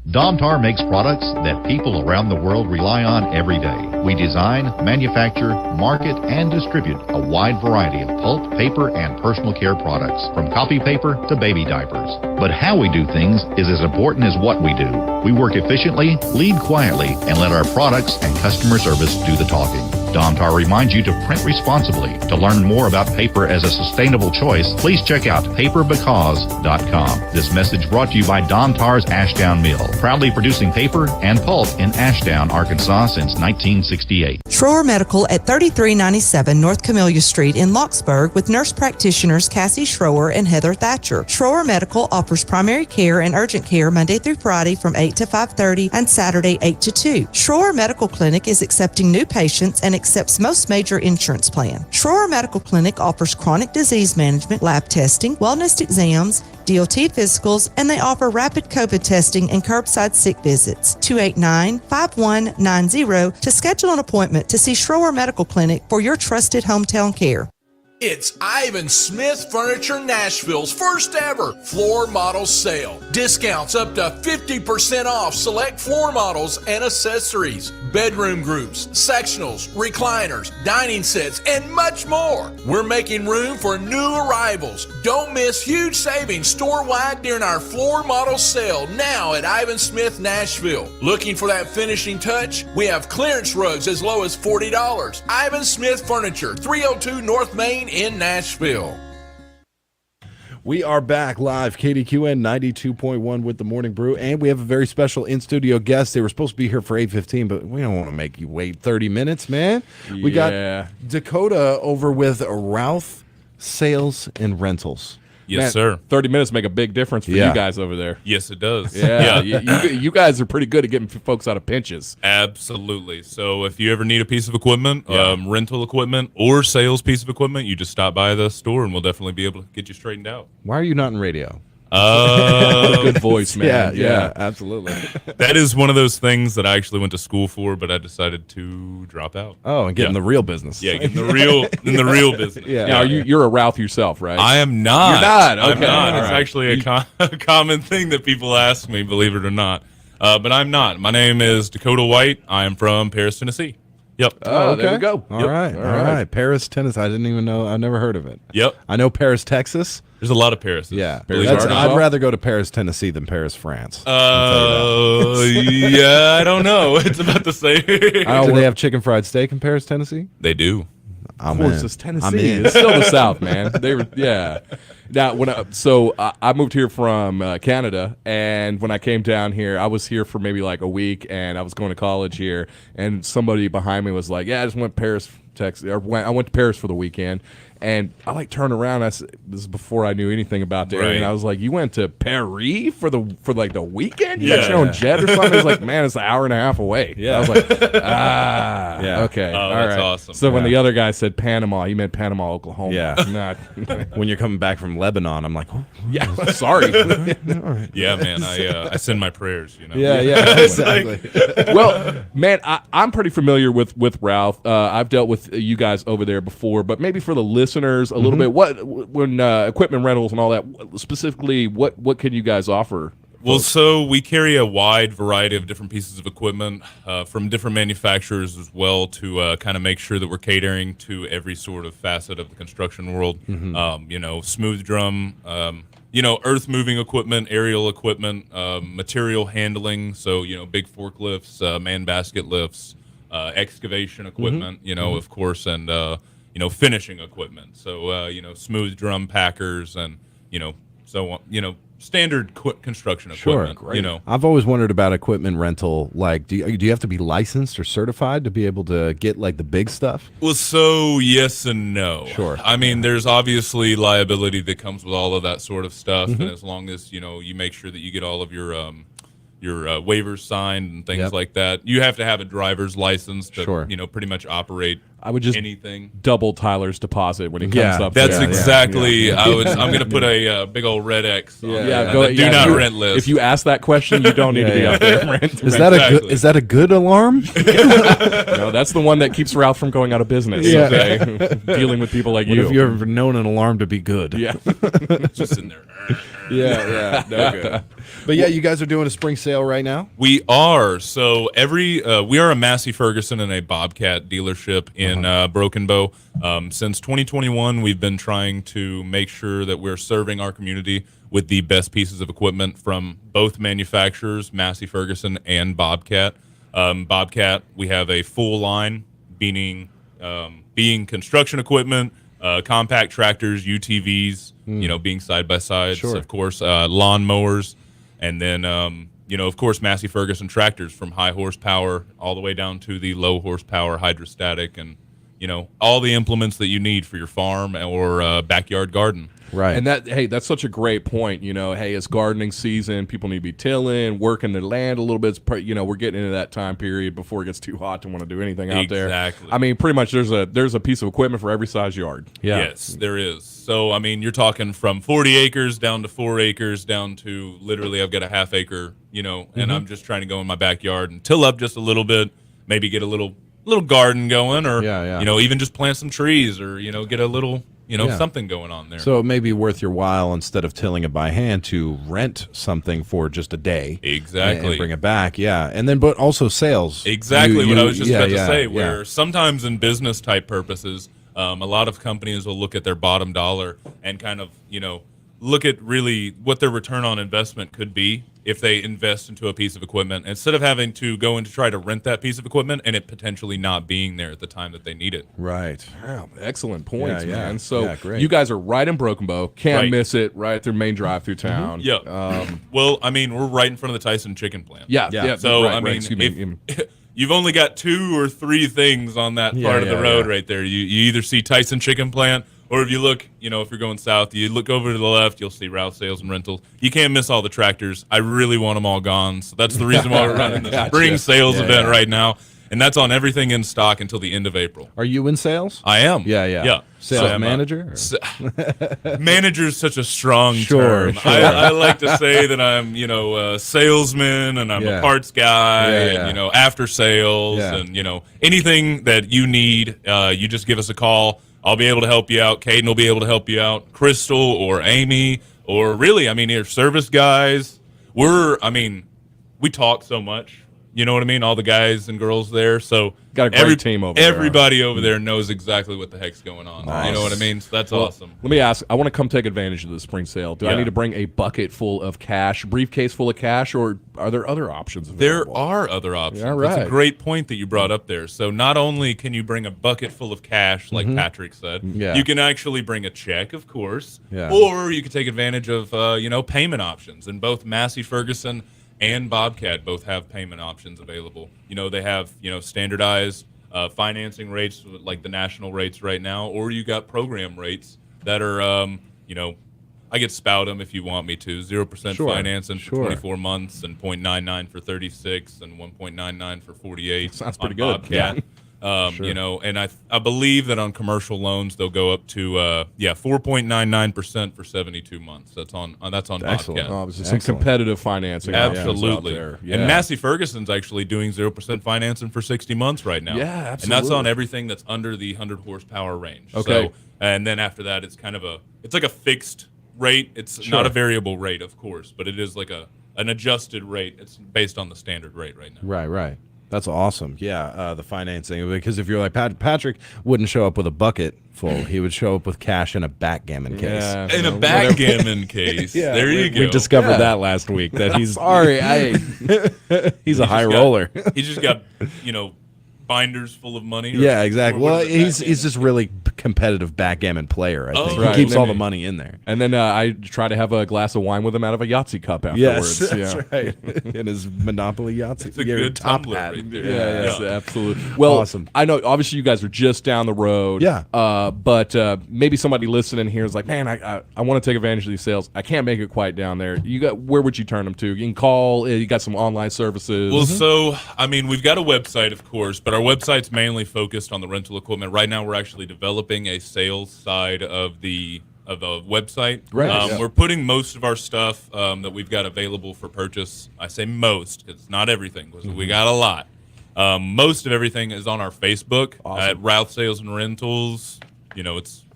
Domtar makes products that people around the world rely on every day. We design, manufacture, market, and distribute a wide variety of pulp, paper, and personal care products, from copy paper to baby diapers. But how we do things is as important as what we do. We work efficiently, lead quietly, and let our products and customer service do the talking. Domtar reminds you to print responsibly. To learn more about paper as a sustainable choice, please check out paperbecause.com. This message brought to you by Domtar's Ashdown Mill, proudly producing paper and pulp in Ashdown, Arkansas since 1968. Schroer Medical at 3397 North Camellia Street in Locksburg with nurse practitioners Cassie Schroer and Heather Thatcher. Schroer Medical offers primary care and urgent care Monday through Friday from 8 to 5:30 and Saturday 8 to 2. Schroer Medical Clinic is accepting new patients and accepts most major insurance plans. Schroer Medical Clinic offers chronic disease management, lab testing, wellness exams, DOT physicals, and they offer rapid COVID testing and curbside sick visits. 289-5190 to schedule an appointment to see Schroer Medical Clinic for your trusted hometown care. It's Ivan Smith Furniture Nashville's first ever floor model sale. Discounts up to 50% off select floor models and accessories, bedroom groups, sectionals, recliners, dining sets, and much more. We're making room for new arrivals. Don't miss huge savings store-wide during our floor model sale now at Ivan Smith Nashville. Looking for that finishing touch? We have clearance rugs as low as $40. Ivan Smith Furniture, 302 North Main in Nashville. We are back live, KDQN 92.1 with the Morning Brew, and we have a very special in-studio guest. They were supposed to be here for 8:15, but we don't want to make you wait 30 minutes, man. We got Dakota over with Ralph Sales and Rentals. Yes, Man, sir. 30 minutes make a big difference for you guys over there. Yes, it does. Yeah, you guys are pretty good at getting folks out of pinches. Absolutely. So if you ever need a piece of equipment, rental equipment, or sales piece of equipment, you just stop by the store and we'll definitely be able to get you straightened out. Why are you not in radio? Good voice, man. Yeah, absolutely. That is one of those things that I actually went to school for, but I decided to drop out. Oh, and get in the real business. Yeah, get in the real business. Now, you're a Ralph yourself, right? I am not. You're not. Okay. I'm not. All It's right. actually a common thing that people ask me, believe it or not. But I'm not. My name is Dakota White. I am from Paris, Tennessee. Yep. Oh, there we go. All right. Paris, Tennessee. I didn't even know. I never heard of it. Yep. I know Paris, Texas. There's a lot of Paris. Yeah. Paris, I'd rather go to Paris, Tennessee than Paris, France. Yeah, I don't know. It's about the same. Do they have chicken fried steak in Paris, Tennessee? They do. I'm Of course, in. it's Tennessee. I'm in. It's still the South, man. They were, Now, I moved here from Canada, and when I came down here, I was here for maybe like a week, and I was going to college here, and somebody behind me was like, "Yeah, I just went to Paris, Texas, or I went to Paris for the weekend," And I like turned around. This is before I knew anything about dairy, Right. and I was like, "You went to Paris for like the weekend? You got Yeah. your own jet or something?" He's like, "Man, it's an hour and a half away." Yeah. I was like, okay, Oh, all that's right." awesome. So when the other guy said Panama, he meant Panama, Oklahoma. Yeah. Not, When you're coming back from Lebanon, I'm like, oh, yeah, sorry. Yeah, man. I send my prayers. You know. Yeah, exactly. Well, man, I'm pretty familiar with Ralph. I've dealt with you guys over there before, but maybe for the listeners a little bit, when equipment rentals and all that, specifically, what can you guys offer? Well, so we carry a wide variety of different pieces of equipment from different manufacturers as well to kind of make sure that we're catering to every sort of facet of the construction world. Smooth drum, earth moving equipment, aerial equipment, material handling. So, big forklifts, man basket lifts, excavation equipment, of course, and, finishing equipment. So, smooth drum packers and, so on, standard construction equipment. I've always wondered about equipment rental. Like, do you have to be licensed or certified to be able to get like the big stuff? Well, so yes and no. Sure. I mean, there's obviously liability that comes with all of that sort of stuff, and as long as you make sure that you get all of your waivers signed and things like that, you have to have a driver's license to pretty much operate. I would just anything. double Tyler's deposit when he comes up. That's there. exactly. I'm going to put a big old red X. On Do not rent list. If you ask that question, you don't need to be up there. Is that a good alarm? No, that's the one that keeps Ralph from going out of business. Yeah. Okay? Dealing with people like What you. have you ever known an alarm to be good? Yeah. Just in there. Yeah, no good. But yeah, you guys are doing a spring sale right now? We are. So we are a Massey Ferguson and a Bobcat dealership in Broken Bow. Since 2021, we've been trying to make sure that we're serving our community with the best pieces of equipment from both manufacturers, Massey Ferguson and Bobcat. Bobcat, we have a full line, being construction equipment, compact tractors, UTVs, being side by sides, of course, lawn mowers, and then of course, Massey Ferguson tractors from high horsepower all the way down to the low horsepower hydrostatic, and all the implements that you need for your farm or backyard garden. Right. And that's such a great point. It's gardening season. People need to be tilling, working the land a little bit. We're getting into that time period before it gets too hot to want to do anything out there. Exactly. I mean, pretty much there's a piece of equipment for every size yard. Yeah. Yes, there is. So, I mean, you're talking from 40 acres down to 4 acres down to literally I've got a half acre, and I'm just trying to go in my backyard and till up just a little bit, maybe get a little garden going, or even just plant some trees, or get a little something going on there. So it may be worth your while, instead of tilling it by hand, to rent something for just a day. Exactly. And bring it back. Yeah. And then, but also sales. Exactly what I was just about to say, where sometimes in business type purposes, a lot of companies will look at their bottom dollar and kind of, look at really what their return on investment could be if they invest into a piece of equipment, instead of having to go in to try to rent that piece of equipment and it potentially not being there at the time that they need it. Right. Wow, excellent points, Yeah, yeah. man. So Yeah, great. you guys are right in Broken Bow. Can't Right. miss it. Right through main drive through town. Yeah. Well, I mean, we're right in front of the Tyson chicken plant. Yeah. So, right, I mean, excuse me. if, you've only got 2 or 3 things on that part of the road right there. You either see Tyson chicken plant, or if you look, if you're going south, you look over to the left, you'll see Ralph Sales and Rentals. You can't miss all the tractors. I really want them all gone. So that's the reason why we're running the spring sales event right now. And that's on everything in stock until the end of April. Are you in sales? I am. Yeah. Sales So, manager? Manager is such a strong Sure, term. sure. I like to say that I'm, a salesman, and I'm a parts guy, and, after sales, and, anything that you need, you just give us a call. I'll be able to help you out. Caden will be able to help you out. Crystal or Amy, or really, I mean, your service guys. We talk so much. You know what I mean? All the guys and girls there. So got a great team over there. Everybody over there knows exactly what the heck's going on. Nice. You know what I mean? So that's awesome. Let me ask. I want to come take advantage of the spring sale. Do I need to bring a bucket full of cash, briefcase full of cash, or are there other options available? There are other options. All right. That's a great point that you brought up there. So not only can you bring a bucket full of cash, like Patrick said, you can actually bring a check, of course, or you can take advantage of payment options. And both Massey Ferguson and Bobcat both have payment options available. They have standardized financing rates like the national rates right now, or you got program rates that are, I could spout them if you want me to. 0% financing for 24 months and 0.99 for 36 and 1.99 for 48. Sounds pretty on good. Bobcat. And I believe that on commercial loans they'll go up to 4.99% for 72 months. That's on Excellent. Bobcat. Oh, this is some competitive financing. Absolutely. Out there. Yeah. And Massey Ferguson's actually doing 0% financing for 60 months right now. Yeah, absolutely. And that's on everything that's under the 100 horsepower range. Okay. So, and then after that, it's kind of it's like a fixed rate. It's not a variable rate, of course, but it is like an adjusted rate. It's based on the standard rate right now. Right. That's awesome. Yeah, the financing. Because if you're like Patrick wouldn't show up with a bucket full. He would show up with cash in a backgammon case. Yeah, in a backgammon case. Yeah, there you go. We discovered that last week. That he's Sorry, he's a high roller. He just got binders full of money. Yeah, exactly. Well, he's just really competitive backgammon player. I think right. He keeps all the money in there. And then I try to have a glass of wine with him out of a Yahtzee cup afterwards. Yes, that's right. In his Monopoly Yahtzee. It's a good top tumbler hat. right there. Yes, absolutely. Well, Awesome. I know obviously you guys are just down the road. Yeah. But maybe somebody listening here is like, man, I want to take advantage of these sales. I can't make it quite down there. Where would you turn them to? You can call. You got some online services. Well, so we've got a website, of course, but our website's mainly focused on the rental equipment. Right now, we're actually developing a sales side of the website. Right. We're putting most of our stuff that we've got available for purchase. I say most because it's not everything. Because we got a lot. Most of everything is on our Facebook at Routh Sales and Rentals.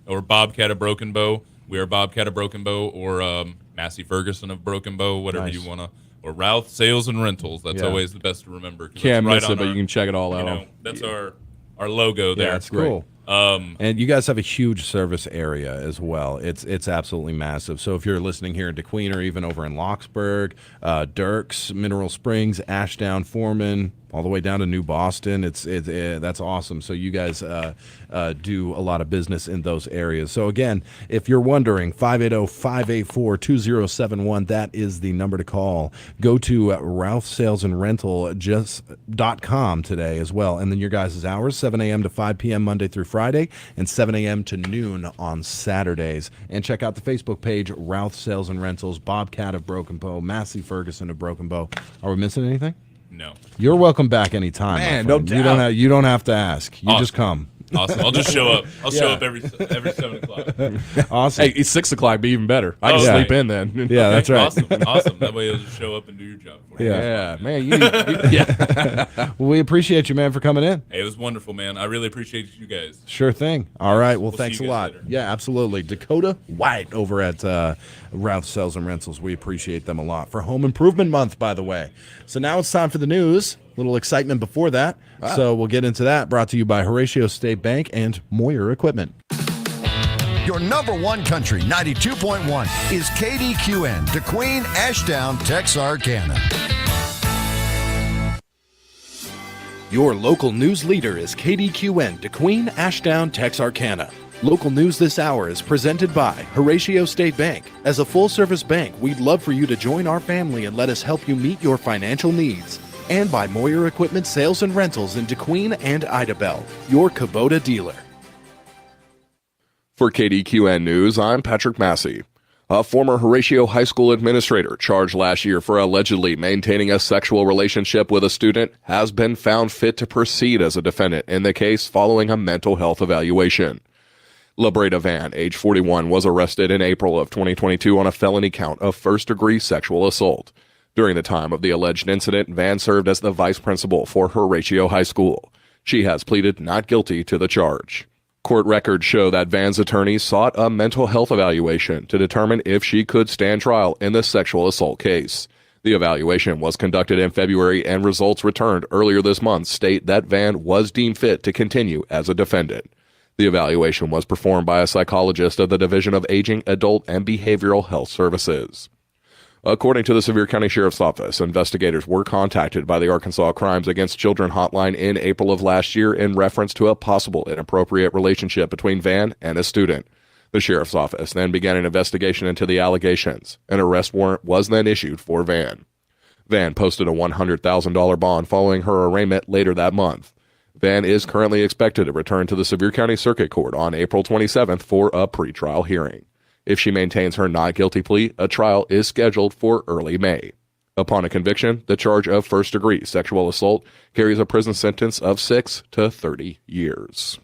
Or Bobcat of Broken Bow. We are Bobcat of Broken Bow or Massey Ferguson of Broken Bow, whatever you want to. Or Routh Sales and Rentals. That's always the best to remember. Can't right miss it, but you can check it all out. That's our logo there. Yeah, it's cool. And you guys have a huge service area as well. It's absolutely massive. So if you're listening here in Kdqn or even over in Locksburg, Dirks, Mineral Springs, Ashdown, Foreman, all the way down to New Boston, that's awesome. So you guys do a lot of business in those areas. So again, if you're wondering, 580-584-2071, that is the number to call. Go to RalphSalesandRental.com today as well. And then your guys' hours, 7 a.m. to 5 p.m. Monday through Friday, and 7 a.m. to noon on Saturdays. And check out the Facebook page, Routh Sales and Rentals, Bobcat of Broken Bow, Massey Ferguson of Broken Bow. Are we missing anything? No. You're welcome back anytime. Man, my friend. no doubt. You don't have to ask. You just come. Awesome. I'll just show up. I'll show up every 7 o'clock. Awesome. Hey, 6 o'clock be even better. I can sleep in then. Yeah, that's right. Awesome. That way you'll just show up and do your job for you. Yeah, man. Well, we appreciate you, man, for coming in. Hey, it was wonderful, man. I really appreciate you guys. Sure thing. All right. Well, We'll thanks see a you guys lot. later. Yeah, absolutely. Dakota White over at Routh Sales and Rentals. We appreciate them a lot for Home Improvement Month, by the way. So now it's time for the news. A little excitement before that. So we'll get into that. Brought to you by Horatio State Bank and Moyer Equipment. Your number one country, 92.1, is KDQN, Kdqn, Ashdown, Texarkana. Your local news leader is KDQN, Kdqn, Ashdown, Texarkana. Local news this hour is presented by Horatio State Bank. As a full-service bank, we'd love for you to join our family and let us help you meet your financial needs. And by Moyer Equipment Sales and Rentals in Kdqn and Idabel, your Kubota dealer. For KDQN News, I'm Patrick Massey. A former Horatio High School administrator charged last year for allegedly maintaining a sexual relationship with a student has been found fit to proceed as a defendant in the case following a mental health evaluation. LaBreda Van, age 41, was arrested in April of 2022 on a felony count of first-degree sexual assault. During the time of the alleged incident, Van served as the vice principal for Horatio High School. She has pleaded not guilty to the charge. Court records show that Van's attorneys sought a mental health evaluation to determine if she could stand trial in the sexual assault case. The evaluation was conducted in February, and results returned earlier this month state that Van was deemed fit to continue as a defendant. The evaluation was performed by a psychologist of the Division of Aging, Adult, and Behavioral Health Services. According to the Sevier County Sheriff's Office, investigators were contacted by the Arkansas Crimes Against Children hotline in April of last year in reference to a possible inappropriate relationship between Van and a student. The Sheriff's Office then began an investigation into the allegations. An arrest warrant was then issued for Van. Van posted a $100,000 bond following her arraignment later that month. Van is currently expected to return to the Sevier County Circuit Court on April 27th for a pretrial hearing. If she maintains her not guilty plea, a trial is scheduled for early May. Upon a conviction, the charge of first-degree sexual assault carries a prison sentence of 6 to 30 years.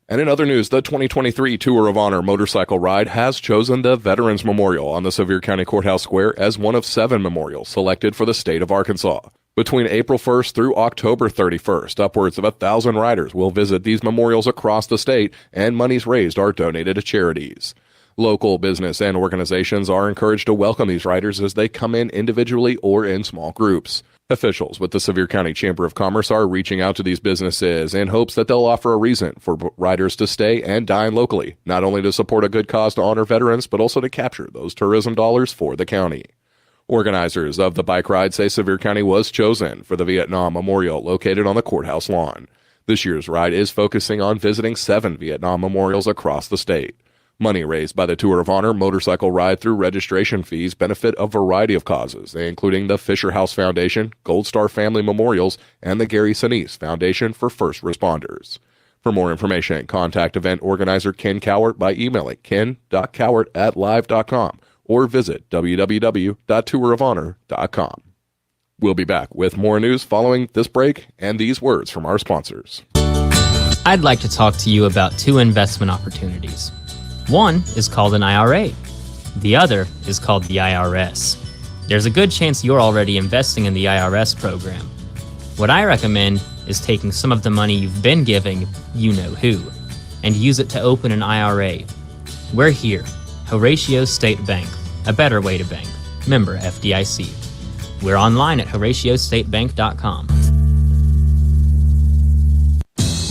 And in other news, the 2023 Tour of Honor motorcycle ride has chosen the Veterans Memorial on the Sevier County Courthouse Square as one of 7 memorials selected for the state of Arkansas. Between April 1st through October 31st, upwards of 1,000 riders will visit these memorials across the state, and monies raised are donated to charities. Local business and organizations are encouraged to welcome these riders as they come in individually or in small groups. Officials with the Sevier County Chamber of Commerce are reaching out to these businesses in hopes that they'll offer a reason for riders to stay and dine locally, not only to support a good cause to honor veterans, but also to capture those tourism dollars for the county. Organizers of the bike ride say Sevier County was chosen for the Vietnam Memorial located on the courthouse lawn. This year's ride is focusing on visiting 7 Vietnam memorials across the state. Money raised by the Tour of Honor motorcycle ride through registration fees benefit a variety of causes, including the Fisher House Foundation, Gold Star Family Memorials, and the Gary Sinise Foundation for First Responders. For more information, contact event organizer Ken Cowart by emailing ken.cowart@live.com or visit www.tourofhonor.com. We'll be back with more news following this break and these words from our sponsors. I'd like to talk to you about 2 investment opportunities. One is called an IRA. The other is called the IRS. There's a good chance you're already investing in the IRS program. What I recommend is taking some of the money you've been giving, you know who, and use it to open an IRA. We're here, Horatio State Bank, a better way to bank. Member FDIC. We're online at HoratioStateBank.com.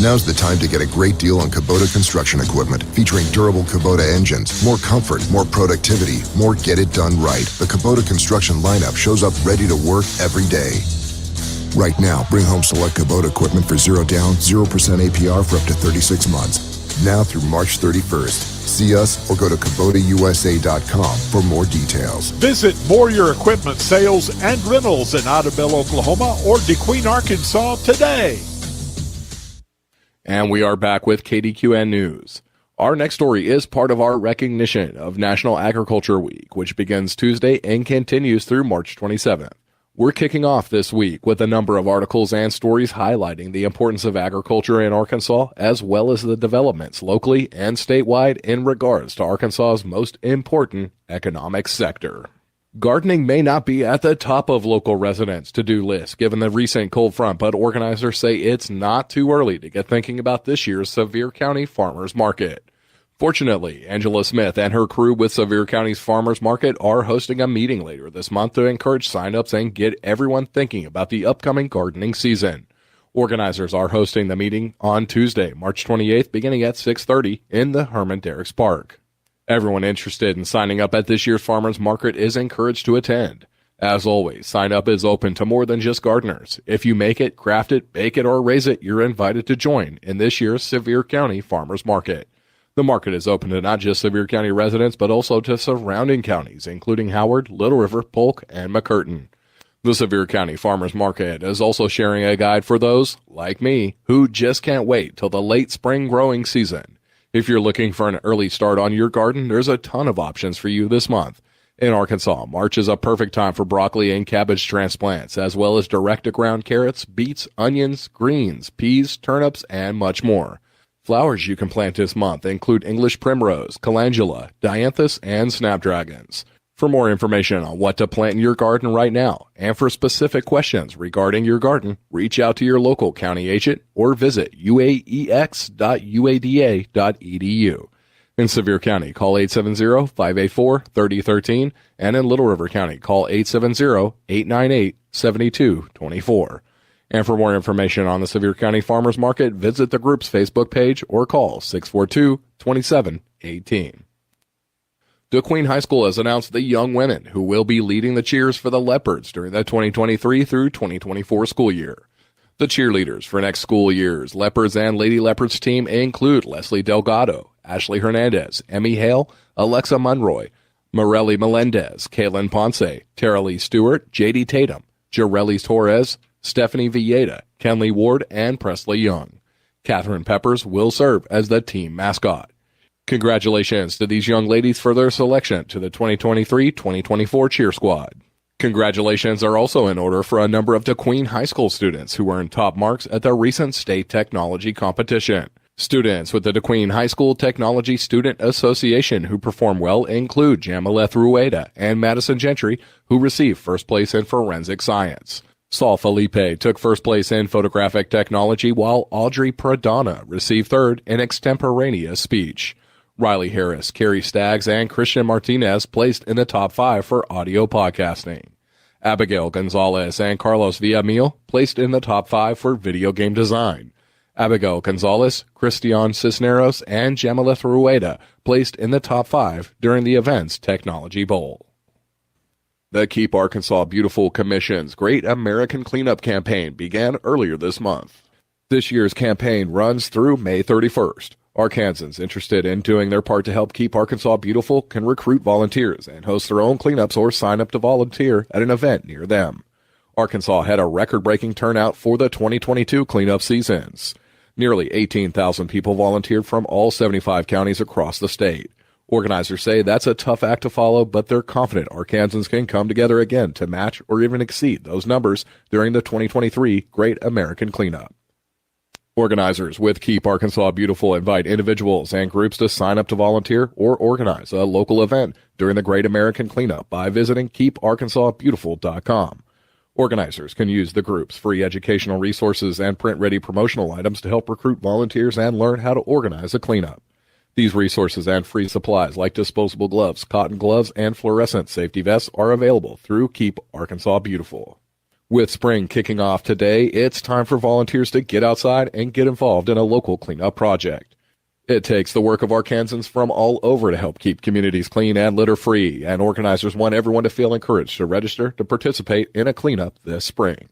Now's the time to get a great deal on Kdqn construction equipment, featuring durable Kdqn engines, more comfort, more productivity, more get it done right. The Kdqn construction lineup shows up ready to work every day. Right now, bring home select Kdqn equipment for 0 down, 0% APR for up to 36 months. Now through March 31st. See us or go to KdqnuSA.com for more details. Visit Moyer Equipment Sales and Rentals in Idabel, Oklahoma or Kdqn, Arkansas today. And we are back with Kdqn News. Our next story is part of our recognition of National Agriculture Week, which begins Tuesday and continues through March 27th. We're kicking off this week with a number of articles and stories highlighting the importance of agriculture in Arkansas, as well as the developments locally and statewide in regards to Arkansas's most important economic sector. Gardening may not be at the top of local residents' to-do list given the recent cold front, but organizers say it's not too early to get thinking about this year's Sevier County Farmers Market. Fortunately, Angela Smith and her crew with Sevier County's Farmers Market are hosting a meeting later this month to encourage sign-ups and get everyone thinking about the upcoming gardening season. Organizers are hosting the meeting on Tuesday, March 28th, beginning at 6:30 in the Herman Derricks Park. Everyone interested in signing up at this year's Farmers Market is encouraged to attend. As always, sign up is open to more than just gardeners. If you make it, craft it, bake it, or raise it, you're invited to join in this year's Sevier County Farmers Market. The market is open to not just Sevier County residents, but also to surrounding counties, including Howard, Little River, Polk, and McCurtain. The Sevier County Farmers Market is also sharing a guide for those, like me, who just can't wait till the late spring growing season. If you're looking for an early start on your garden, there's a ton of options for you this month. In Arkansas, March is a perfect time for broccoli and cabbage transplants, as well as direct-to-ground carrots, beets, onions, greens, peas, turnips, and much more. Flowers you can plant this month include English primrose, calendula, dianthus, and snapdragons. For more information on what to plant in your garden right now, and for specific questions regarding your garden, reach out to your local county agent or visit uaex.uada.edu. In Sevier County, call 870-584-3013, and in Little River County, call 870-898-7224. And for more information on the Sevier County Farmers Market, visit the group's Facebook page or call 642-2718. Kdqn High School has announced the young women who will be leading the cheers for the Leopards during the 2023 through 2024 school year. The cheerleaders for next school year's Leopards and Lady Leopards team include Leslie Delgado, Ashley Hernandez, Emmy Hale, Alexa Munroy, Morelli Melendez, Kaylin Ponce, Tara Lee Stewart, JD Tatum, Jarelli Torres, Stephanie Villeda, Kenley Ward, and Presley Young. Catherine Peppers will serve as the team mascot. Congratulations to these young ladies for their selection to the 2023-2024 cheer squad. Congratulations are also in order for a number of Kdqn High School students who earned top marks at the recent state technology competition. Students with the Kdqn High School Technology Student Association who perform well include Jamaleth Rueda and Madison Gentry, who received first place in forensic science. Saul Felipe took first place in photographic technology, while Audrey Pradana received third in extemporaneous speech. Riley Harris, Carrie Staggs, and Christian Martinez placed in the top 5 for audio podcasting. Abigail Gonzalez and Carlos Villamil placed in the top 5 for video game design. Abigail Gonzalez, Christian Cisneros, and Jamaleth Rueda placed in the top 5 during the event's Technology Bowl. The Keep Arkansas Beautiful Commission's Great American Cleanup Campaign began earlier this month. This year's campaign runs through May 31st. Arkansans interested in doing their part to help keep Arkansas beautiful can recruit volunteers and host their own cleanups or sign up to volunteer at an event near them. Arkansas had a record-breaking turnout for the 2022 cleanup seasons. Nearly 18,000 people volunteered from all 75 counties across the state. Organizers say that's a tough act to follow, but they're confident Arkansans can come together again to match or even exceed those numbers during the 2023 Great American Cleanup. Organizers with Keep Arkansas Beautiful invite individuals and groups to sign up to volunteer or organize a local event during the Great American Cleanup by visiting keeparkansasbeautiful.com. Organizers can use the group's free educational resources and print-ready promotional items to help recruit volunteers and learn how to organize a cleanup. These resources and free supplies like disposable gloves, cotton gloves, and fluorescent safety vests are available through Keep Arkansas Beautiful. With spring kicking off today, it's time for volunteers to get outside and get involved in a local cleanup project. It takes the work of Arkansans from all over to help keep communities clean and litter-free, and organizers want everyone to feel encouraged to register to participate in a cleanup this spring.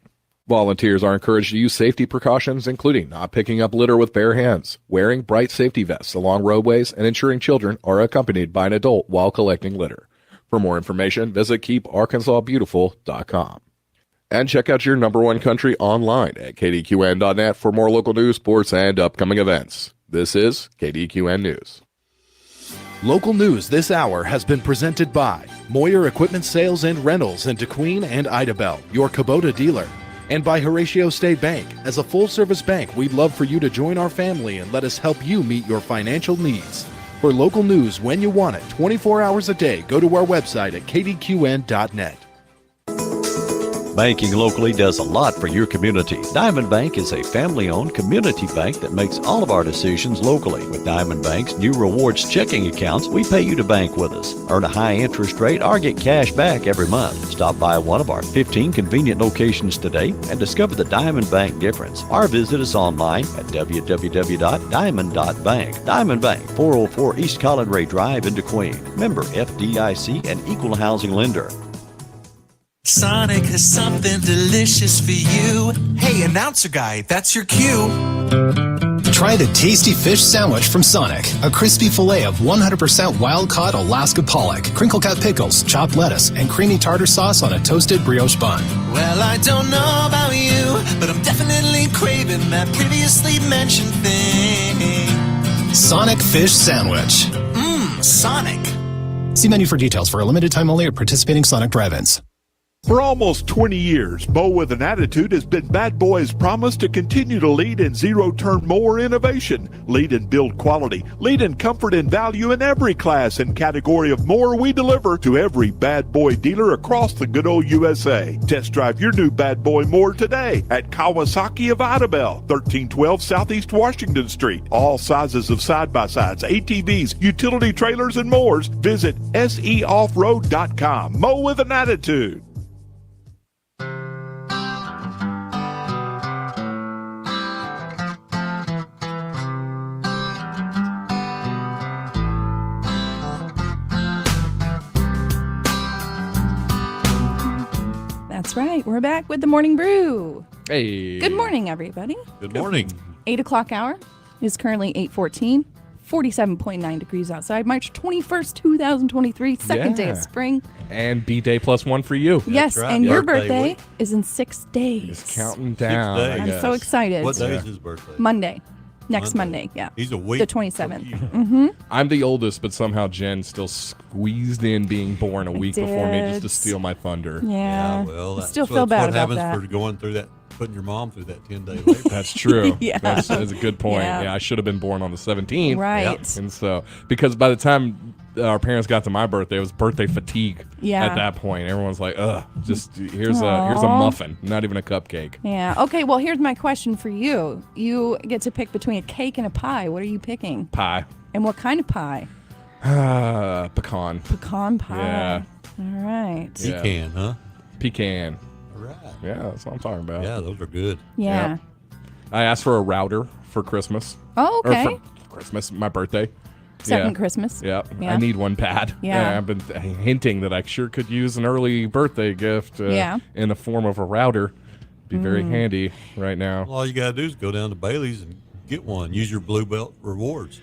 Volunteers are encouraged to use safety precautions, including not picking up litter with bare hands, wearing bright safety vests along roadways, and ensuring children are accompanied by an adult while collecting litter. For more information, visit keeparkansasbeautiful.com. And check out your number one country online at kdqn.net for more local news, sports, and upcoming events. This is Kdqn News. Local news this hour has been presented by Moyer Equipment Sales and Rentals in Kdqn and Idabel, your Kubota dealer. And by Horatio State Bank. As a full-service bank, we'd love for you to join our family and let us help you meet your financial needs. For local news when you want it, 24 hours a day, go to our website at kdqn.net. Banking locally does a lot for your community. Diamond Bank is a family-owned community bank that makes all of our decisions locally. With Diamond Bank's new rewards checking accounts, we pay you to bank with us. Earn a high interest rate or get cash back every month. Stop by one of our 15 convenient locations today and discover the Diamond Bank difference. Or visit us online at www.diamond.bank. Diamond Bank, 404 East Collinray Drive in Kdqn. Member FDIC and equal housing lender. Sonic has something delicious for you. Hey, announcer guy, that's your cue. Try the tasty fish sandwich from Sonic. A crispy fillet of 100% wild-caught Alaska pollock, crinkle-cut pickles, chopped lettuce, and creamy tartar sauce on a toasted brioche bun. Well, I don't know about you, but I'm definitely craving that previously mentioned thing. Sonic Fish Sandwich. Sonic. See menu for details for a limited time only at participating Sonic drive-ins. For almost 20 years, Mo with an Attitude has been Bad Boy's promise to continue to lead in zero-turn mower innovation, lead in build quality, lead in comfort and value in every class and category of mower we deliver to every Bad Boy dealer across the good old USA. Test drive your new Bad Boy mower today at Kawasaki of Idabel, 1312 Southeast Washington Street. All sizes of side-by-sides, ATVs, utility trailers, and mowers. Visit seoffroad.com. Mo with an Attitude. That's right. We're back with the Morning Brew. Hey. Good morning, everybody. Good morning. 8 o'clock hour is currently 8:14. 47.9 degrees outside. March 21st, 2023, second day of Yeah. spring. And B-Day +1 for you. Yes, right. and your Birthday birthday week. is in 6 days. It's counting down. days. I I'm guess. so excited. What day is his birthday? Monday. Next Monday, yeah. He's a week. The 27th. from Mm-hmm. I'm the oldest, but somehow Jen still squeezed in being born a week before me just to did. steal my thunder. Yeah. Well, I that's still feel bad what about happens that. for going through that, putting your mom through that 10-day labor. That's true. Yeah. That's a good point. Yeah. Yeah, I should have been born on the 17th. Right. And so, because by the time our parents got to my birthday, it was birthday fatigue. Yeah. At that point, everyone's like, "Ugh, just here's a Aw. muffin, not even a cupcake." Yeah. Okay, well, here's my question for you. You get to pick between a cake and a pie. What are you picking? Pie. And what kind of pie? Pecan. Pecan pie. Yeah. All right. Yeah. Pecan, huh? Pecan. All right. Yeah, that's what I'm talking about. Yeah, those are good. Yeah. Yep. I asked for a router for Christmas. Oh, okay. Or for Christmas, my birthday. Second Yeah. Christmas. Yeah. Yeah. I need one bad. Yeah. I've been hinting that I sure could use an early birthday gift Yeah. in the form of a router. Be very handy right now. Well, all you got to do is go down to Bailey's and get one. Use your Blue Belt rewards.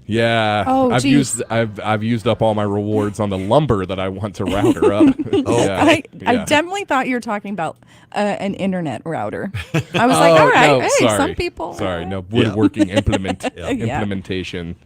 Yeah, Oh, I've geez. I've used up all my rewards on the lumber that I want to router up. Yeah, I yeah. definitely thought you were talking about an internet router. I was like, all right, no, hey, sorry. some people. Sorry, no woodworking Yeah. implementation.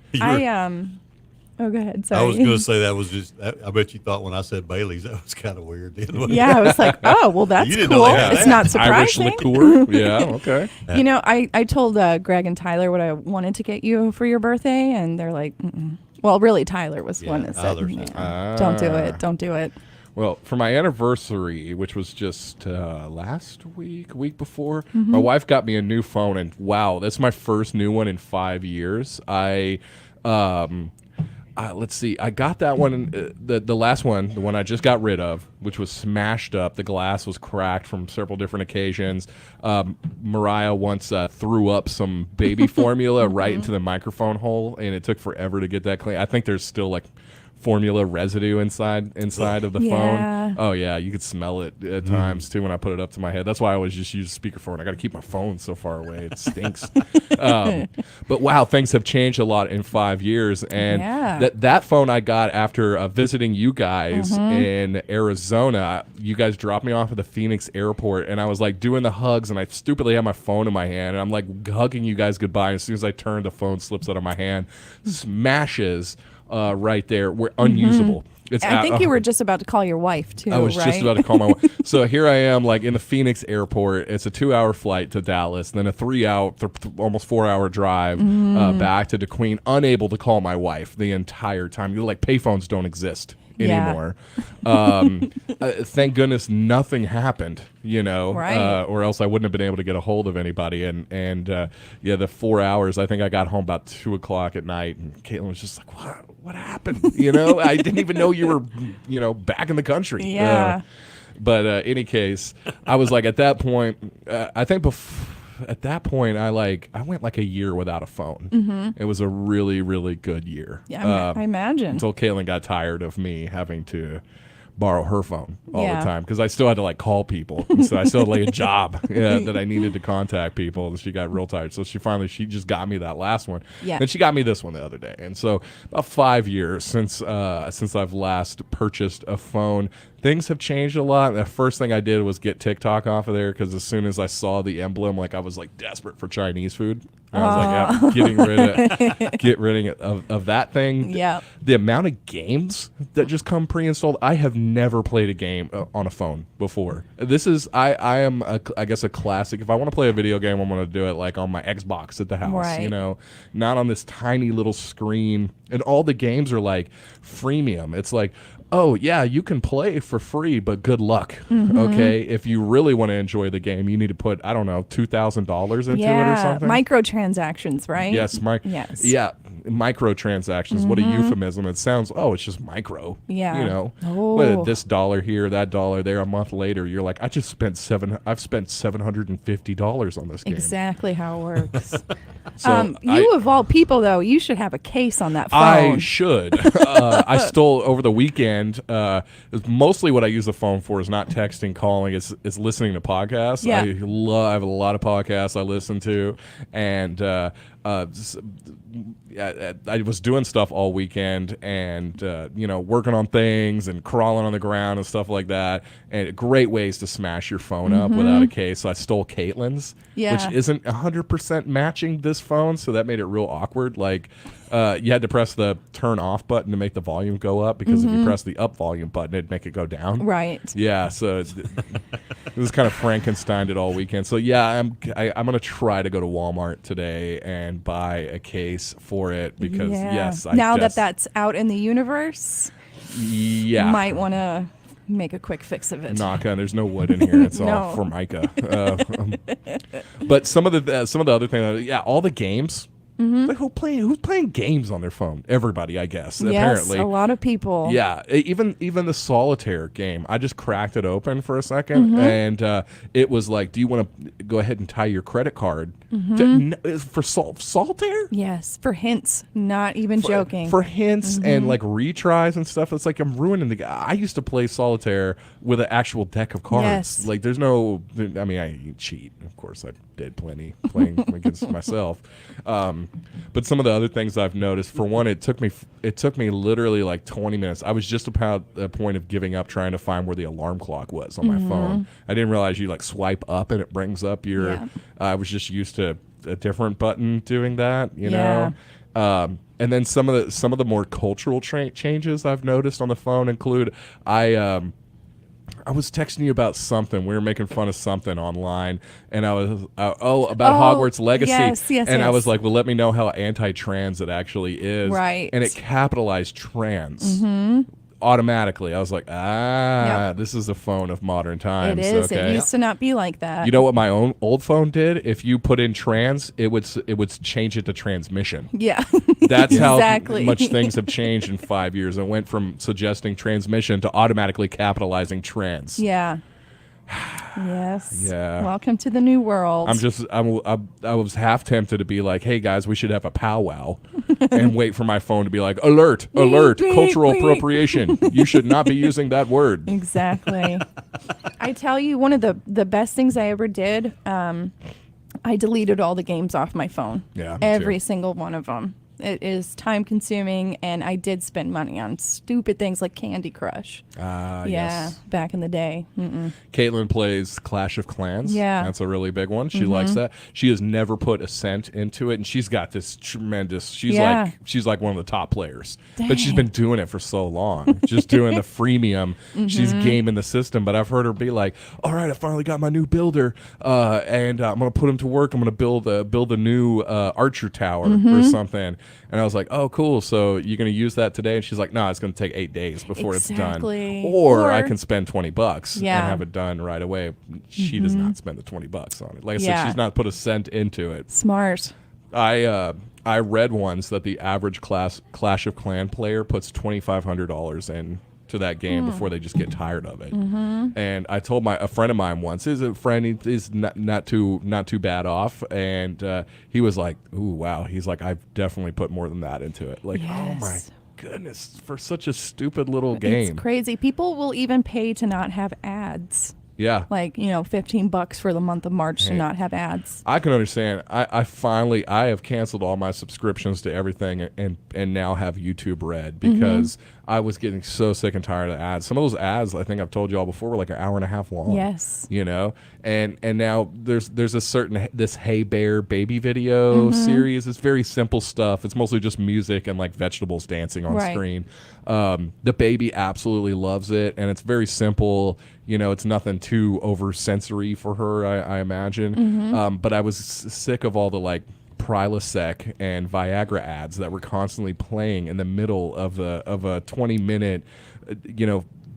Oh, go ahead. I was Sorry. going to say that was just. I bet you thought when I said Bailey's that was kind of weird. Yeah, I was like, oh, well, that's You didn't know cool. they had It's that. not Irish surprising. liqueur. Yeah, okay. You know, I told Greg and Tyler what I wanted to get you for your birthday, and they're like, mm-mm. Well, really, Tyler was the one that said, "Yeah, don't do it, don't do it." Well, for my anniversary, which was just last week before, Mm-hmm. my wife got me a new phone, and wow, that's my first new one in 5 years. Let's see, I got that one, the last one, the one I just got rid of, which was smashed up. The glass was cracked from several different occasions. Mariah once threw up some baby formula right into the microphone hole, and it took forever to get that clean. I think there's still like formula residue inside of the Yeah. phone. Oh yeah, you could smell it at times too when I put it up to my head. That's why I always just use a speakerphone. I got to keep my phone so far away; it stinks. But wow, things have changed a lot in 5 years, and Yeah. that phone I got after visiting you guys in Arizona. You guys dropped me off at the Phoenix airport, and I was like doing the hugs, and I stupidly had my phone in my hand, and I'm like hugging you guys goodbye. And as soon as I turn, the phone slips out of my hand, smashes. Right there, we're unusable. It's I think you were just about to call your wife too. I was right? just about to call my wife. So here I am, like in the Phoenix airport. It's a 2-hour flight to Dallas, then a 3-hour, almost 4-hour drive back to Kdqn. Unable to call my wife the entire time. Like payphones don't exist anymore. Thank goodness nothing happened. Right. Or else I wouldn't have been able to get a hold of anybody. And the 4 hours. I think I got home about 2:00 at night, and Caitlin was just like, "What happened?" I didn't even know you were, back in the country. Yeah. But any case, I was like, at that point, I think at that point, I went like a year without a phone. Mm-hmm. It was a really, really good year. Yeah, I imagine. Until Caitlin got tired of me having to borrow her phone all Yeah. the time, because I still had to call people. And so I still had a job that I needed to contact people, and she got real tired. So she just got me that last one. Yeah. And she got me this one the other day. And so about 5 years since I've last purchased a phone. Things have changed a lot. The first thing I did was get TikTok off of there, because as soon as I saw the emblem, I was desperate for Chinese food. And I was like, get rid of that thing. Yeah. The amount of games that just come pre-installed. I have never played a game on a phone before. This is I am I guess a classic. If I want to play a video game, I'm going to do it on my Xbox at the house. Right. Not on this tiny little screen. And all the games are freemium. It's oh, yeah, you can play for free, but good luck. Mm-hmm. Okay? If you really want to enjoy the game, you need to put, I don't know, $2,000 into it or something. Microtransactions, right? Yes, Yes. Yeah, microtransactions. What a euphemism. It sounds, it's just micro. Yeah. What, this dollar here, that dollar there, a month later, you're like, I've spent $750 on this game. Exactly how it works. So you of all people, though, you should have a case on that phone. I should. I stole over the weekend. Mostly what I use the phone for is not texting, calling. It's listening to podcasts. Yeah. I have a lot of podcasts I listen to, and I was doing stuff all weekend and working on things and crawling on the ground and stuff like that. And great ways to smash your phone up without a case. So I stole Caitlin's, which isn't 100% matching this phone, so that made it real awkward. Like you had to press the turn off button to make the volume go up, because if you press the up volume button, it'd make it go down. Right. Yeah. So it was kind of Frankensteined it all weekend. So yeah, I'm gonna try to go to Walmart today and buy a case for it, because now that that's out in the universe, you might want to make a quick fix of it. Knock on. There's no wood in here. It's all Formica. But some of the other things, all the games. Like who's playing games on their phone? Everybody, I guess. Yes, apparently, a lot of people. Yeah, even the solitaire game. I just cracked it open for a second, and it was like, "Do you want to go ahead and tie your credit card for solitaire?" Yes, for hints. Not even joking. For hints and like retries and stuff. It's like I'm ruining the. I used to play solitaire with an actual deck of cards. Yes. Like there's no. I mean, I cheat. Of course, I did plenty playing against myself. But some of the other things I've noticed, for one, it took me literally like 20 minutes. I was just about the point of giving up trying to find where the alarm clock was on my phone. I didn't realize you like swipe up and it brings up your. I was just used to a different button doing that, you know. And then some of the more cultural changes I've noticed on the phone include I was texting you about something. We were making fun of something online, and I was about Hogwarts Legacy. Yes, I was like, well, let me know how anti-trans it actually is. Right. And it capitalized trans automatically. I was like, this is the phone of modern times. It is. Okay. It used to not be like that. You know what my own old phone did? If you put in trans, it would change it to transmission. Yeah. That's exactly. how much things have changed in 5 years. It went from suggesting transmission to automatically capitalizing trans. Yeah. Yes. Yeah. Welcome to the new world. I was half tempted to be like, hey guys, we should have a powwow and wait for my phone to be like, alert, cultural appropriation. You should not be using that word. Exactly. I tell you, one of the best things I ever did, I deleted all the games off my phone. Yeah. Every single one of them. It is time consuming, and I did spend money on stupid things like Candy Crush. Yes. Back in the day. Caitlin plays Clash of Clans. Yeah. That's a really big one. She likes that. She has never put a cent into it, and she's got this tremendous. She's like one of the top players. Dang. But she's been doing it for so long, just doing the freemium. She's gaming the system. But I've heard her be like, "All right, I finally got my new builder, and I'm gonna put him to work. I'm gonna build a new archer tower or something." And I was like, "Oh, cool. So you're gonna use that today?" And she's like, "No, it's gonna take 8 days before it's done. Or I can spend $20 and have it done right away." She does not spend the $20 on it. Like I said, she's not put a cent into it. Smart. I read once that the average Clash of Clan player puts $2,500 in to that game before they just get tired of it. And I told a friend of mine once, he's not too bad off, and he was like, "Ooh, wow." He's like, "I've definitely put more than that into it." Like, oh my goodness, for such a stupid little game. It's crazy. People will even pay to not have ads. Yeah. Like, $15 for the month of March to not have ads. I can understand. I have canceled all my subscriptions to everything and now have YouTube Red because I was getting so sick and tired of ads. Some of those ads, I think I've told you all before, were like an hour and a half long. Yes. And now there's this Hey Bear baby video series. It's very simple stuff. It's mostly just music and like vegetables dancing on screen. The baby absolutely loves it, and it's very simple. It's nothing too over sensory for her, I imagine. But I was sick of all the like Prilosec and Viagra ads that were constantly playing in the middle of a 20-minute,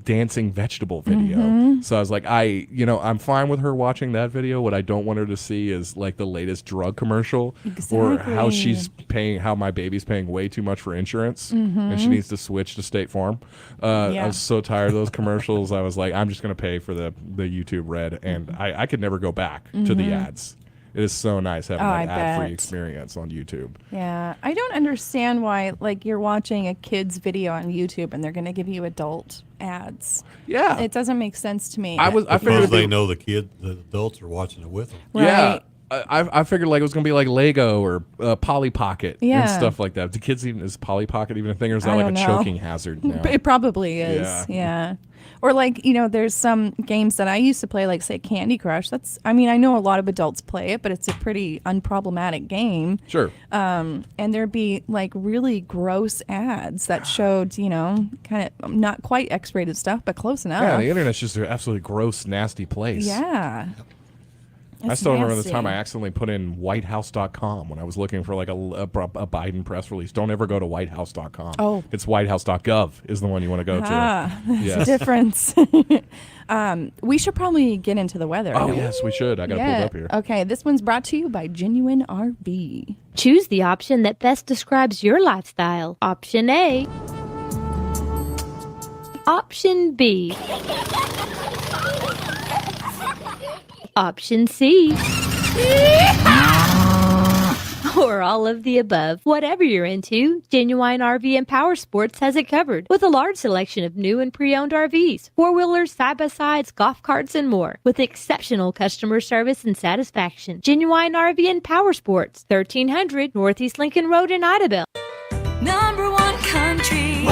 dancing vegetable video. So I was like, I'm fine with her watching that video. What I don't want her to see is like the latest drug commercial or how my baby's paying way too much for insurance and she needs to switch to State Farm. I was so tired of those commercials. I was like, I'm just going to pay for the YouTube Red, and I could never go back to the ads. It is so nice having that ad-free experience on YouTube. Yeah. I don't understand why, like, you're watching a kid's video on YouTube and they're going to give you adult ads. Yeah. It doesn't make sense to me. I figured they know the adults are watching it with them. Right. Yeah. I figured like it was gonna be like Lego or Polly Pocket and Yeah. stuff like that. Do kids even is Polly Pocket even a thing, or is that I like don't a know. choking hazard now? It probably is. Yeah. Yeah. Or like, there's some games that I used to play, like say Candy Crush. I know a lot of adults play it, but it's a pretty unproblematic game. Sure. And there'd be like really gross ads that showed, kind of not quite X-rated stuff, but close enough. Yeah, the internet's just an absolutely gross, nasty place. Yeah. I It's still remember the nasty. time I accidentally put in whitehouse.com when I was looking for like a Biden press release. Don't ever go to whitehouse.com. Oh. It's whitehouse.gov is the one you want to go to. There's Yes. a difference. We should probably get into the weather. Oh, yes, we should. I got to pull it up here. Okay, this one's brought to you by Genuine RV. Choose the option that best describes your lifestyle. Option A. Option B. Option C. Or all of the above. Whatever you're into, Genuine RV and Power Sports has it covered with a large selection of new and pre-owned RVs, four-wheelers, side-by-sides, golf carts, and more with exceptional customer service and satisfaction. Genuine RV and Power Sports, 1300 Northeast Lincoln Road in Idabel. Number one country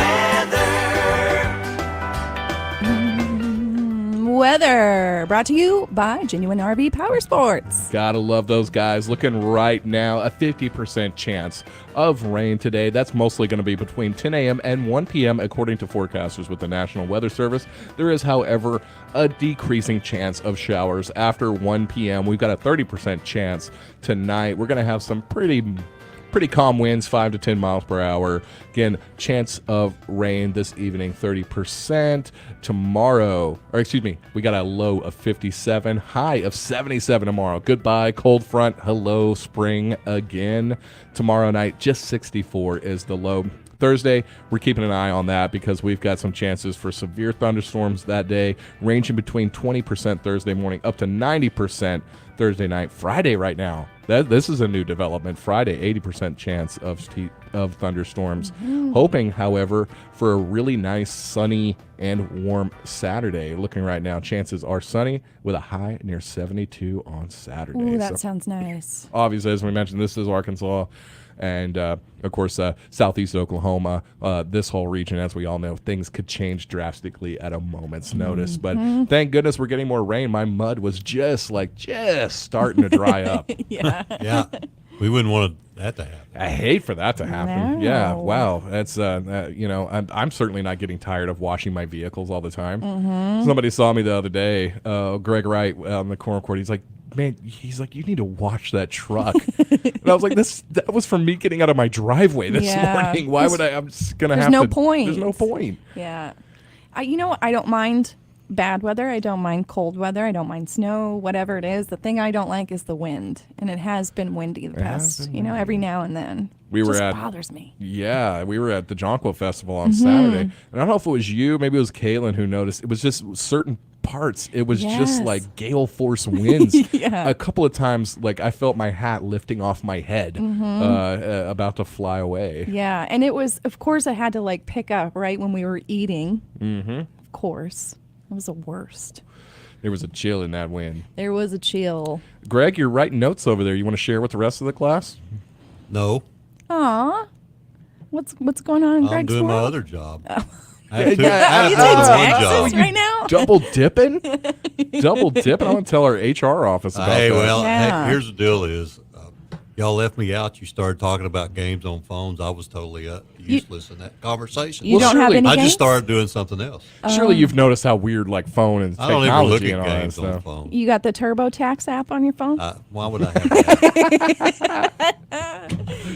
Weather brought to you by Genuine RV Power Sports. Gotta love those guys. Looking right now, a 50% chance of rain today. That's mostly going to be between 10 a.m. and 1 p.m. according to forecasters with the National Weather Service. There is, however, a decreasing chance of showers after 1 p.m. We've got a 30% chance tonight. We're going to have some pretty calm winds, 5 to 10 miles per hour. Again, chance of rain this evening, 30%. Tomorrow, we got a low of 57, high of 77 tomorrow. Goodbye, cold front. Hello, spring again. Tomorrow night, just 64 is the low. Thursday, we're keeping an eye on that because we've got some chances for severe thunderstorms that day, ranging between 20% Thursday morning up to 90% Thursday night. Friday right now, this is a new development. Friday, 80% chance of thunderstorms. Hoping, however, for a really nice sunny and warm Saturday. Looking right now, chances are sunny with a high near 72 on Saturday. Ooh, that So, sounds nice. obviously, as we mentioned, this is Arkansas. And, of course, southeast Oklahoma, this whole region, as we all know, things could change drastically at a moment's notice. But thank goodness we're getting more rain. My mud was just starting to dry up. Yeah. Yeah. We wouldn't want that to happen. I hate for that to happen. No. Yeah, wow. That's, I'm certainly not getting tired of washing my vehicles all the time. Somebody saw me the other day, Greg Wright on the corner court. He's like, man, you need to wash that truck. And I was like, that was from me getting out of my driveway this morning. Why would I'm just going to have to. There's no point. There's no point. Yeah. I don't mind bad weather. I don't mind cold weather. I don't mind snow, whatever it is. The thing I don't like is the wind. And it has been windy the past, every now and then. We were just bothers me. Yeah, we were at the Jonquil Festival on Saturday. And I don't know if it was you, maybe it was Caitlin who noticed. It was just certain parts. It was just like gale force winds. Yeah. A couple of times, I felt my hat lifting off my head, about to fly away. Yeah. And it was, of course, I had to pick up right when we were eating. Of course. It was the worst. There was a chill in that wind. There was a chill. Greg, you're writing notes over there. You want to share with the rest of the class? No. Aw. What's going on in I'm Greg's doing my world? other job. Oh. I have two- Are I you have doing more than one taxes job. right now? Double dipping? Double dipping? I want to tell our HR office about Hey, that. well, Yeah. hey, here's the deal is, y'all left me out. You started talking about games on phones. I was totally useless in that conversation. You don't have any I games? just started doing something else. Surely you've noticed how weird phone and I don't even look technology at and all that games on stuff. phone. You got the TurboTax app on your phone? Why would I have that?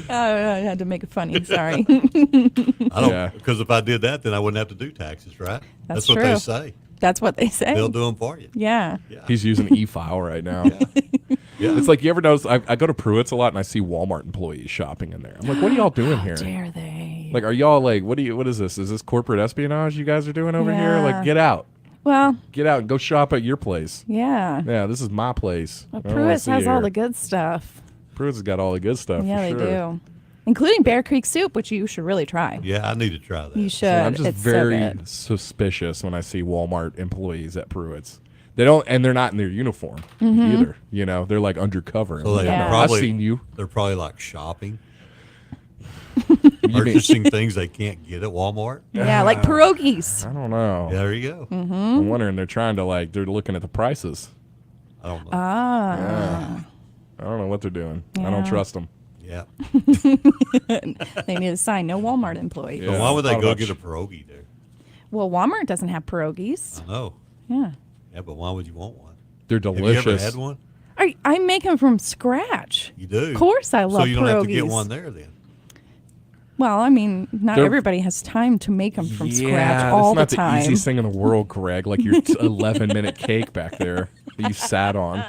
Oh, I had to make it funny. Sorry. I don't, Yeah. because if I did that, then I wouldn't have to do taxes, right? That's what they true. say. That's what they say. They'll do them for you. Yeah. He's using e-file right now. Yeah. It's like, you ever notice, I go to Pruitt's a lot and I see Walmart employees shopping in there. I'm like, what are y'all doing here? Dare they? Like, are y'all what is this? Is this corporate espionage you guys are doing over here? Yeah. Like, get out. Well, Get out and go shop at your place. yeah. Yeah, this is my place. Well, I don't wanna Pruitt's see has you all here. the good stuff. Pruitt's has got all the good stuff. Yeah, for they sure. do. Including Bear Creek soup, which you should really try. Yeah, I need to try that. You should. So I'm just It's so very good. suspicious when I see Walmart employees at Pruitt's. They don't, and they're not in their uniform either. You know, they're like undercover. So they I've probably seen you. They're probably like shopping, purchasing things they can't get at Walmart. Yeah, like pierogies. I don't know. Yeah, there you go. I'm wondering they're trying to they're looking at the prices. I don't know. Ah. I don't know what they're doing. I Yeah. don't trust them. Yeah. They need a sign, no Walmart employee. So why would they go get a pierogi there? Well, Walmart doesn't have pierogies. I know. Yeah. Yeah, but why would you want one? They're Have delicious. you ever had one? I make them from scratch. You do? Of course I love So you don't have to get pierogies. one there then. Well, I mean, not They're- everybody has time to make them from scratch Yeah, all that's the not time. the easiest thing in the world, Greg. Like your 11-minute cake back there that you sat on,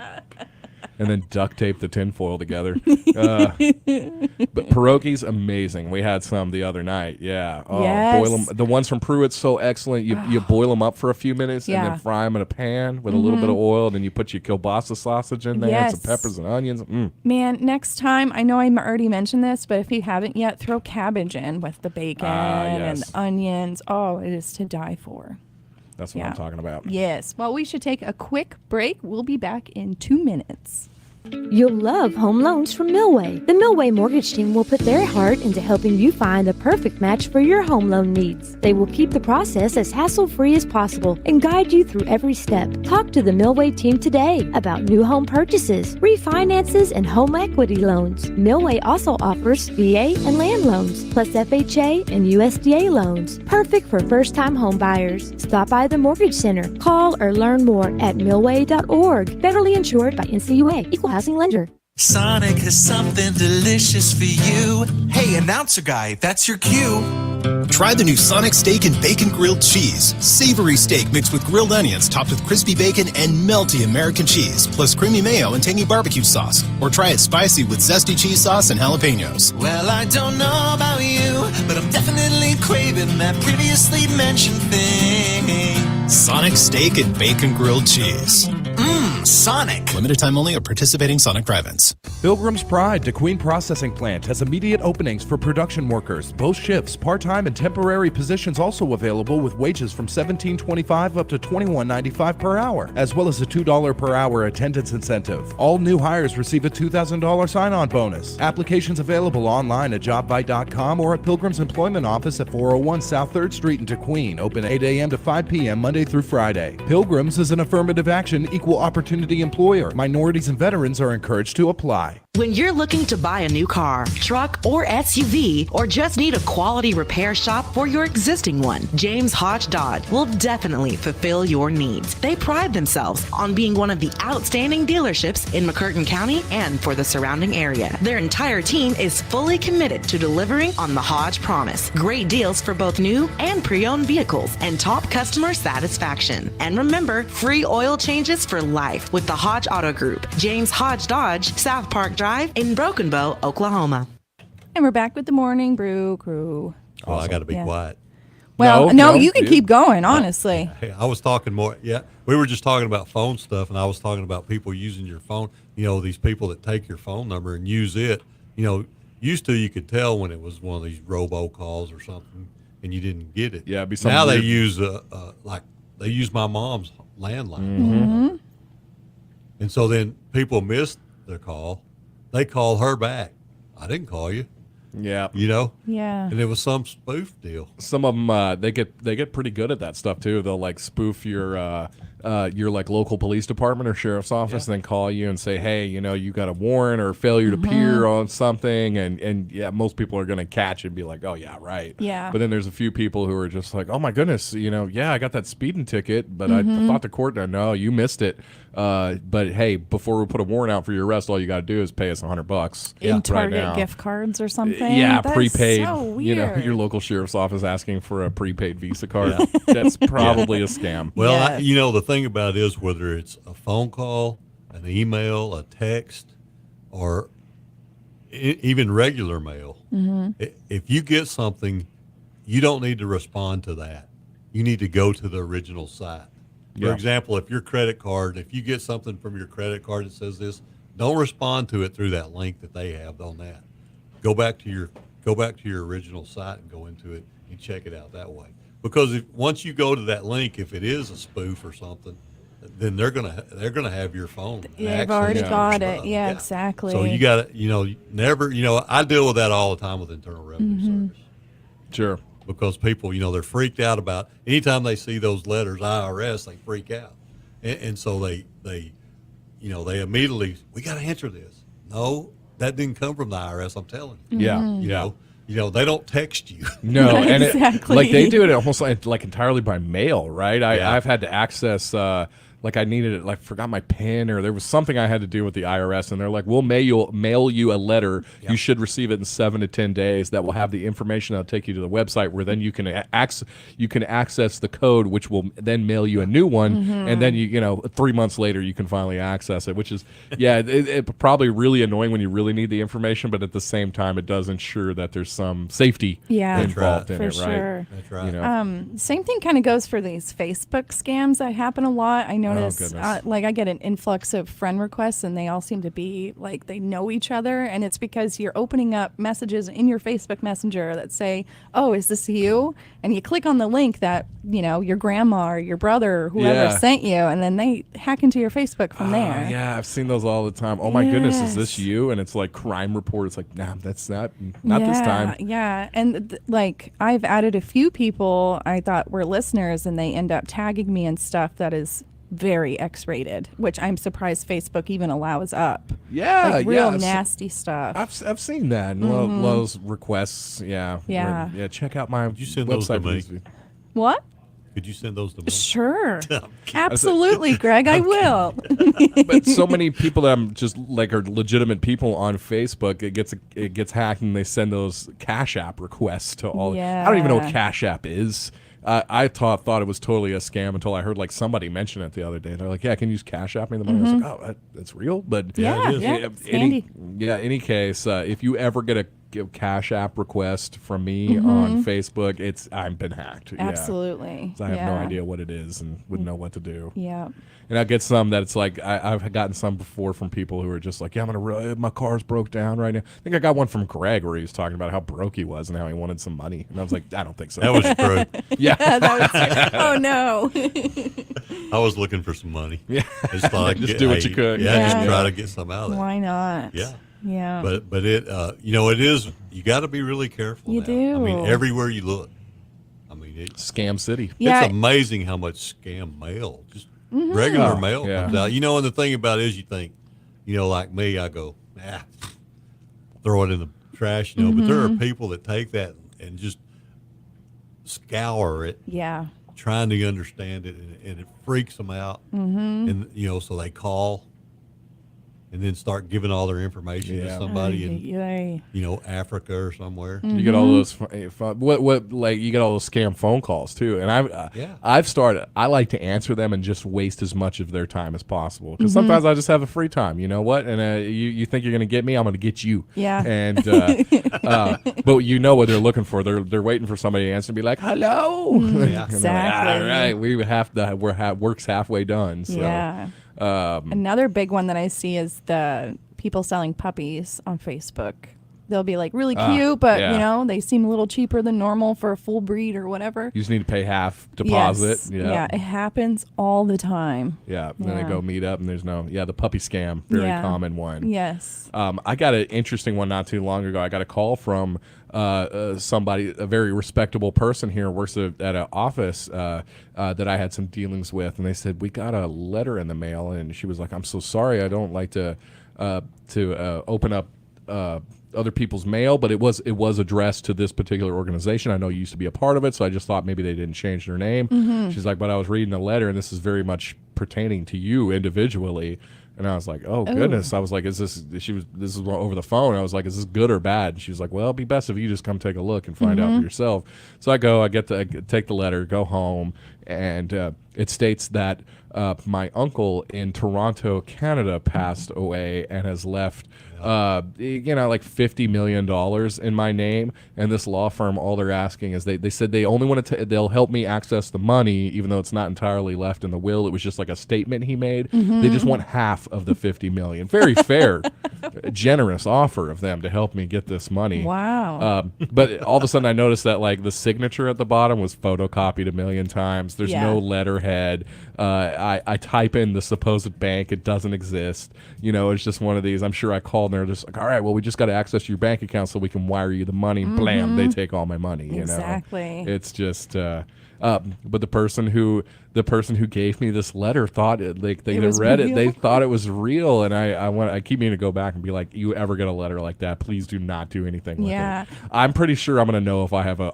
and then duct tape the tinfoil together. But pierogies, amazing. We had some the other night. Yeah. Oh, Yes. boil them. The ones from Pruitt's so excellent. You boil them up for a few minutes and Yeah. then fry them in a pan with a little bit of oil. Then you put your kielbasa sausage in there and some Yes. peppers and onions. Man, next time, I know I already mentioned this, but if you haven't yet, throw cabbage in with the bacon and yes. the onions. Oh, it is to die for. That's what I'm talking about. Yes. Well, we should take a quick break. We'll be back in 2 minutes. You'll love home loans from Millway. The Millway mortgage team will put their heart into helping you find the perfect match for your home loan needs. They will keep the process as hassle-free as possible and guide you through every step. Talk to the Millway team today about new home purchases, refinances, and home equity loans. Millway also offers VA and land loans, plus FHA and USDA loans. Perfect for first-time home buyers. Stop by the Mortgage Center. Call or learn more at millway.org. Federally insured by NCUA. Equal housing lender. Sonic has something delicious for you. Hey, announcer guy, that's your cue. Try the new Sonic Steak and Bacon Grilled Cheese. Savory steak mixed with grilled onions, topped with crispy bacon and melty American cheese, plus creamy mayo and tangy barbecue sauce. Or try it spicy with zesty cheese sauce and jalapenos. Well, I don't know about you, but I'm definitely craving that previously mentioned thing. Sonic Steak and Bacon Grilled Cheese. Sonic. Limited time only at participating Sonic drive-ins. Pilgrim's Pride Kdqn Processing Plant has immediate openings for production workers. Both shifts, part-time and temporary positions also available with wages from $17.25 up to $21.95 per hour, as well as a $2 per hour attendance incentive. All new hires receive a $2,000 sign-on bonus. Applications available online at jobbite.com or at Pilgrim's Employment Office at 401 South 3rd Street in Kdqn. Open 8 a.m. to 5 p.m. Monday through Friday. Pilgrim's is an affirmative action, equal opportunity employer. Minorities and veterans are encouraged to apply. When you're looking to buy a new car, truck, or SUV, or just need a quality repair shop for your existing one, James Hodge Dodge will definitely fulfill your needs. They pride themselves on being one of the outstanding dealerships in McCurtain County and for the surrounding area. Their entire team is fully committed to delivering on the Hodge promise. Great deals for both new and pre-owned vehicles and top customer satisfaction. And remember, free oil changes for life with the Hodge Auto Group. James Hodge Dodge, South Park Drive in Broken Bow, Oklahoma. And we're back with the Morning Brew crew. Oh, I got to be quiet. Well, no, you can keep going, honestly. Hey, I was talking more. Yeah, we were just talking about phone stuff, and I was talking about people using your phone. You know, these people that take your phone number and use it. You know, used to you could tell when it was one of these robocalls or something, and you didn't get it. Yeah, it'd be now something they weird. use like they use my mom's landline, Mm-hmm. and so then people miss their call. They call her back. I didn't call you. Yeah. You know? Yeah. And it was some spoof deal. Some of them they get pretty good at that stuff too. They'll like spoof your like local police department or sheriff's office, and then call you and say, hey, you know, you got a warrant or failure to appear on something, and yeah, most people are gonna catch it and be like, oh yeah, right. Yeah. But then there's a few people who are just like, oh my goodness, you know, yeah, I got that speeding ticket, but I thought the court no, you missed it. But hey, before we put a warrant out for your arrest, all you got to do is pay us $100 In right Target now. gift cards or something. Yeah, That's prepaid. So weird. You know, your local sheriff's office asking for a prepaid Visa card. That's probably a scam. Well, Yes. you know, the thing about it is whether it's a phone call, an email, a text, or even regular mail, if you get something, you don't need to respond to that. You need to go to the original site. For Yeah. example, if your credit card, if you get something from your credit card that says this, don't respond to it through that link that they have on that. Go back to your original site and go into it and check it out that way. Because once you go to that link, if it is a spoof or something, then they're gonna have your phone. Yeah, they've access already to your got it. stuff. Yeah, exactly. So you got to, never, I deal with that all the time with Internal Revenue Service. Sure. Because people, they're freaked out about anytime they see those letters, IRS, they freak out, and so they immediately, we got to answer this. No, that didn't come from the IRS. I'm telling you. Yeah. They don't text you. No, and Exactly. they do it almost like entirely by mail, right? Yeah. I've had to access I needed it, forgot my PIN, or there was something I had to do with the IRS, and they're like, we'll mail you a letter. Yep. You should receive it in 7 to 10 days. That will have the information that'll take you to the website where then you can access the code, which will then mail you a new one, and then 3 months later you can finally access it. Which is it probably really annoying when you really need the information, but at the same time it does ensure that there's some safety involved in for it, sure. right? That's right. Same thing kind of goes for these Facebook scams that happen a lot. I notice, goodness. I get an influx of friend requests, and they all seem to be like they know each other, and it's because you're opening up messages in your Facebook Messenger that say, "Oh, is this you?" And you click on the link that your grandma or your brother or whoever sent you, and then they hack into your Facebook from there. Yeah, I've seen those all the time. Oh my goodness, is this Yes. you? And it's like crime report. It's like, nah, that's not this time. Yeah, and I've added a few people I thought were listeners, and they end up tagging me and stuff that is very X-rated, which I'm surprised Facebook even allows up. Yeah, like real yeah. nasty stuff. I've seen that. And those requests. Yeah. Yeah. Yeah. Check out my you send those to website. me? What? Could you send those to me? Sure. Absolutely, Greg. I will. But so many people that I'm just are legitimate people on Facebook. It gets hacked, and they send those Cash App requests to all. I don't even know what Cash App is. I thought it was totally a scam until I heard somebody mention it the other day. They're like, "Yeah, I can use Cash App me the money." I was like, "Oh, that's real." But Yeah, it is. It's handy. Any case, if you ever get a Cash App request from me on Facebook, I've been hacked. Absolutely. So I have no idea what it is and wouldn't know what to do. Yeah. And I get some that it's like I've gotten some before from people who are just like, yeah, my car's broke down right now. I think I got one from Greg where he was talking about how broke he was and how he wanted some money, and I was like, I don't think so. That was true. Yeah. Oh no. I was looking for some money. Yeah. It's like Just do what you could. Yeah, just try to get some out of there. Why not? Yeah. Yeah. But it it is, you got to be really careful. You now. do. I mean, everywhere you look. I mean, it's Scam City. Yeah. It's amazing how much scam mail, just regular mail comes out. And the thing about it is, you think, like me, I go, throw it in the trash, but there are people that take that and just scour it. Yeah. Trying to understand it, and it freaks them out. And so they call and then start giving all their information to somebody in Africa or somewhere. You get all those you get all those scam phone calls too, and I've started. I like to answer them and just waste as much of their time as possible, because sometimes I just have a free time. You know what? And you think you're going to get me? I'm going to get you. Yeah. And but what they're looking for. They're waiting for somebody to answer and be like, "Hello." Yeah. Exactly. All right, we have to. Work's halfway done. So. Yeah. Another big one that I see is the people selling puppies on Facebook. They'll be like really cute, but they seem a little cheaper than normal for a full breed or whatever. You just need to pay half deposit. Yes. Yeah. Yeah, it happens all the time. Yeah, and then they go meet up, and there's the puppy scam, very common one. Yes. I got an interesting one not too long ago. I got a call from somebody, a very respectable person here, works at an office that I had some dealings with, and they said, we got a letter in the mail, and she was like, I'm so sorry, I don't like to open up other people's mail, but it was addressed to this particular organization. I know you used to be a part of it, so I just thought maybe they didn't change their name. She's like, but I was reading the letter, and this is very much pertaining to you individually. And I was like, oh goodness. I was like, this is over the phone. I was like, is this good or bad? And she was like, well, it'd be best if you just come take a look and find out for yourself. So I go, I take the letter, go home, and it states that my uncle in Toronto, Canada, passed away and has left like $50 million in my name. And this law firm, all they're asking is they said they only want to they'll help me access the money, even though it's not entirely left in the will. It was just like like a statement he made. Mhm. They just want half of the $50 million. Very fair, generous offer of them to help me get this money. Wow. But all of a sudden I noticed that like the signature at the bottom was photocopied a million times. There's Yeah. no letterhead. I type in the supposed bank. It doesn't exist. You know, it's just one of these. I'm sure I called and they're just like, all right, well, we just got to access your bank account so we can wire you the money. Blam, they take all my money. You Exactly. know, it's just. But the person who gave me this letter thought it, like they was read it, they real. thought it was real, and I keep meaning to go back and be like, you ever get a letter like that, please do not do anything with Yeah. it. I'm pretty sure I'm gonna know if I have a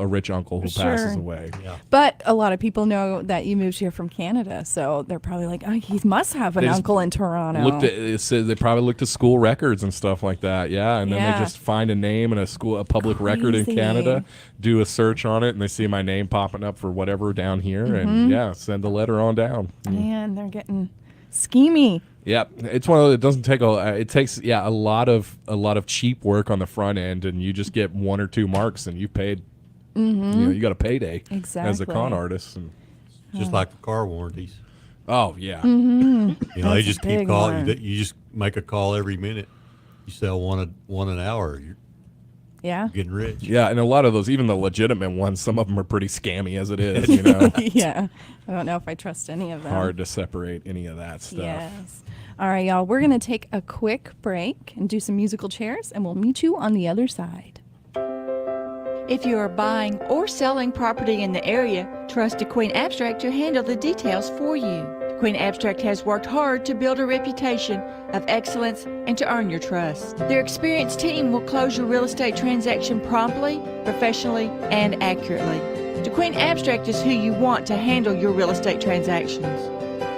rich uncle who passes Sure. away. But a lot of people know that you moved here from Canada, so they're probably like, oh, he must have an They just uncle in Toronto. Looked at it said they probably looked at school records and stuff like that, yeah, and then Yeah. they just find a name and a public record in Crazy. Canada, do a search on it, and they see my name popping up for whatever down here, Mhm. and yeah, send the letter on down. Man, they're getting schemy. Yeah, it's one of those, it doesn't take it takes a lot of cheap work on the front end, and you just get 1 or 2 marks, and you've paid. Mhm. You know, you got a payday as a Exactly. con artist, and Just like the car warranties. oh yeah, Mhm. You know, they That's a just keep big calling. one. You just make a call every minute. You sell one an hour. You're Yeah. getting rich. yeah, and a lot of those, even the legitimate ones, some of them are pretty scammy as it is. You know, Yeah. I don't know if I trust any of them. hard to separate any of that stuff. Yes. All right, y'all. We're going to take a quick break and do some musical chairs, and we'll meet you on the other side. If you are buying or selling property in the area, trust Kdqn Abstract to handle the details for you. Kdqn Abstract has worked hard to build a reputation of excellence and to earn your trust. Their experienced team will close your real estate transaction promptly, professionally, and accurately. Kdqn Abstract is who you want to handle your real estate transactions.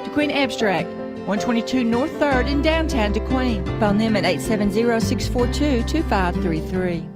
Kdqn Abstract, 122 North 3rd in downtown Kdqn. Phone them at 870-642-2533.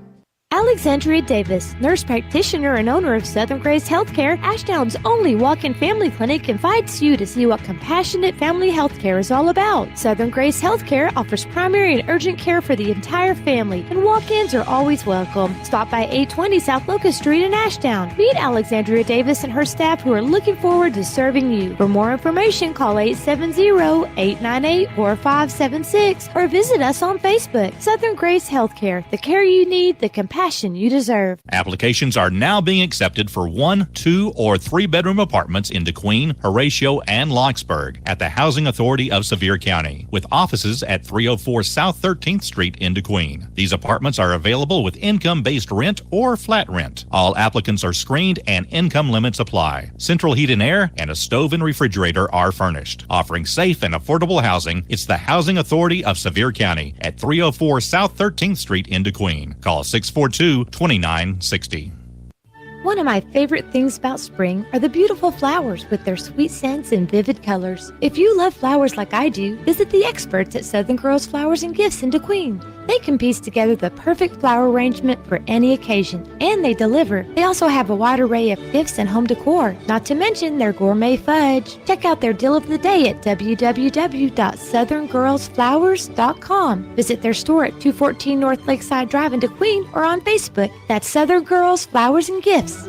Alexandria Davis, nurse practitioner and owner of Southern Grace Healthcare, Ashdown's only walk-in family clinic, invites you to see what compassionate family healthcare is all about. Southern Grace Healthcare offers primary and urgent care for the entire family, and walk-ins are always welcome. Stop by 820 South Locust Street in Ashdown. Meet Alexandria Davis and her staff who are looking forward to serving you. For more information, call 870-898-4576 or visit us on Facebook. Southern Grace Healthcare, the care you need, the compassion you deserve. Applications are now being accepted for 1, 2, or 3-bedroom apartments in Kdqn, Horatio, and Locksburg at the Housing Authority of Sevier County, with offices at 304 South 13th Street in Kdqn. These apartments are available with income-based rent or flat rent. All applicants are screened and income limits apply. Central heat and air and a stove and refrigerator are furnished. Offering safe and affordable housing, it's the Housing Authority of Sevier County at 304 South 13th Street in Kdqn. Call 642-2960. One of my favorite things about spring are the beautiful flowers with their sweet scents and vivid colors. If you love flowers like I do, visit the experts at Southern Girls Flowers and Gifts in Kdqn. They can piece together the perfect flower arrangement for any occasion, and they deliver. They also have a wide array of gifts and home decor, not to mention their gourmet fudge. Check out their deal of the day at www.southerngirlsflowers.com. Visit their store at 214 North Lakeside Drive in Kdqn or on Facebook. That's Southern Girls Flowers and Gifts.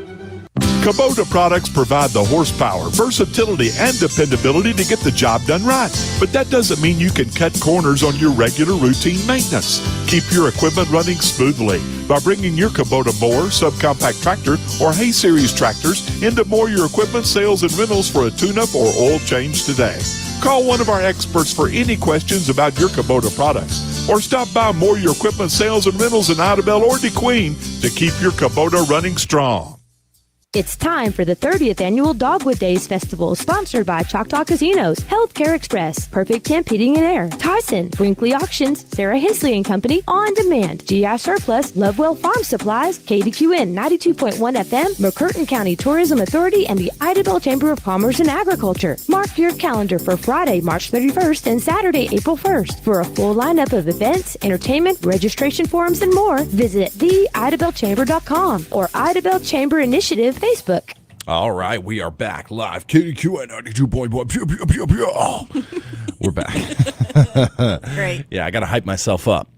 Kubota products provide the horsepower, versatility, and dependability to get the job done right. But that doesn't mean you can cut corners on your regular routine maintenance. Keep your equipment running smoothly by bringing your Kubota mower, subcompact tractor, or hay series tractors into Mower Your Equipment sales and rentals for a tune-up or oil change today. Call one of our experts for any questions about your Kubota products, or stop by Mower Your Equipment sales and rentals in Idabel or Kdqn to keep your Kubota running strong. It's time for the 30th Annual Dogwood Days Festival, sponsored by Choctaw Casinos, Healthcare Express, Perfect Temp Heating and Air, Tyson, Brinkley Auctions, Sarah Hensley and Company, On Demand, GI Surplus, Lovewell Farm Supplies, Kdqn 92.1 FM, McCurtain County Tourism Authority, and the Idabel Chamber of Commerce and Agriculture. Mark your calendar for Friday, March 31st and Saturday, April 1st. For a full lineup of events, entertainment, registration forms, and more, visit theidabelchamber.com or Idabel Chamber Initiative Facebook. All right, we are back live. Kdqn 92.1. We're back. Great. Yeah, I got to hype myself up.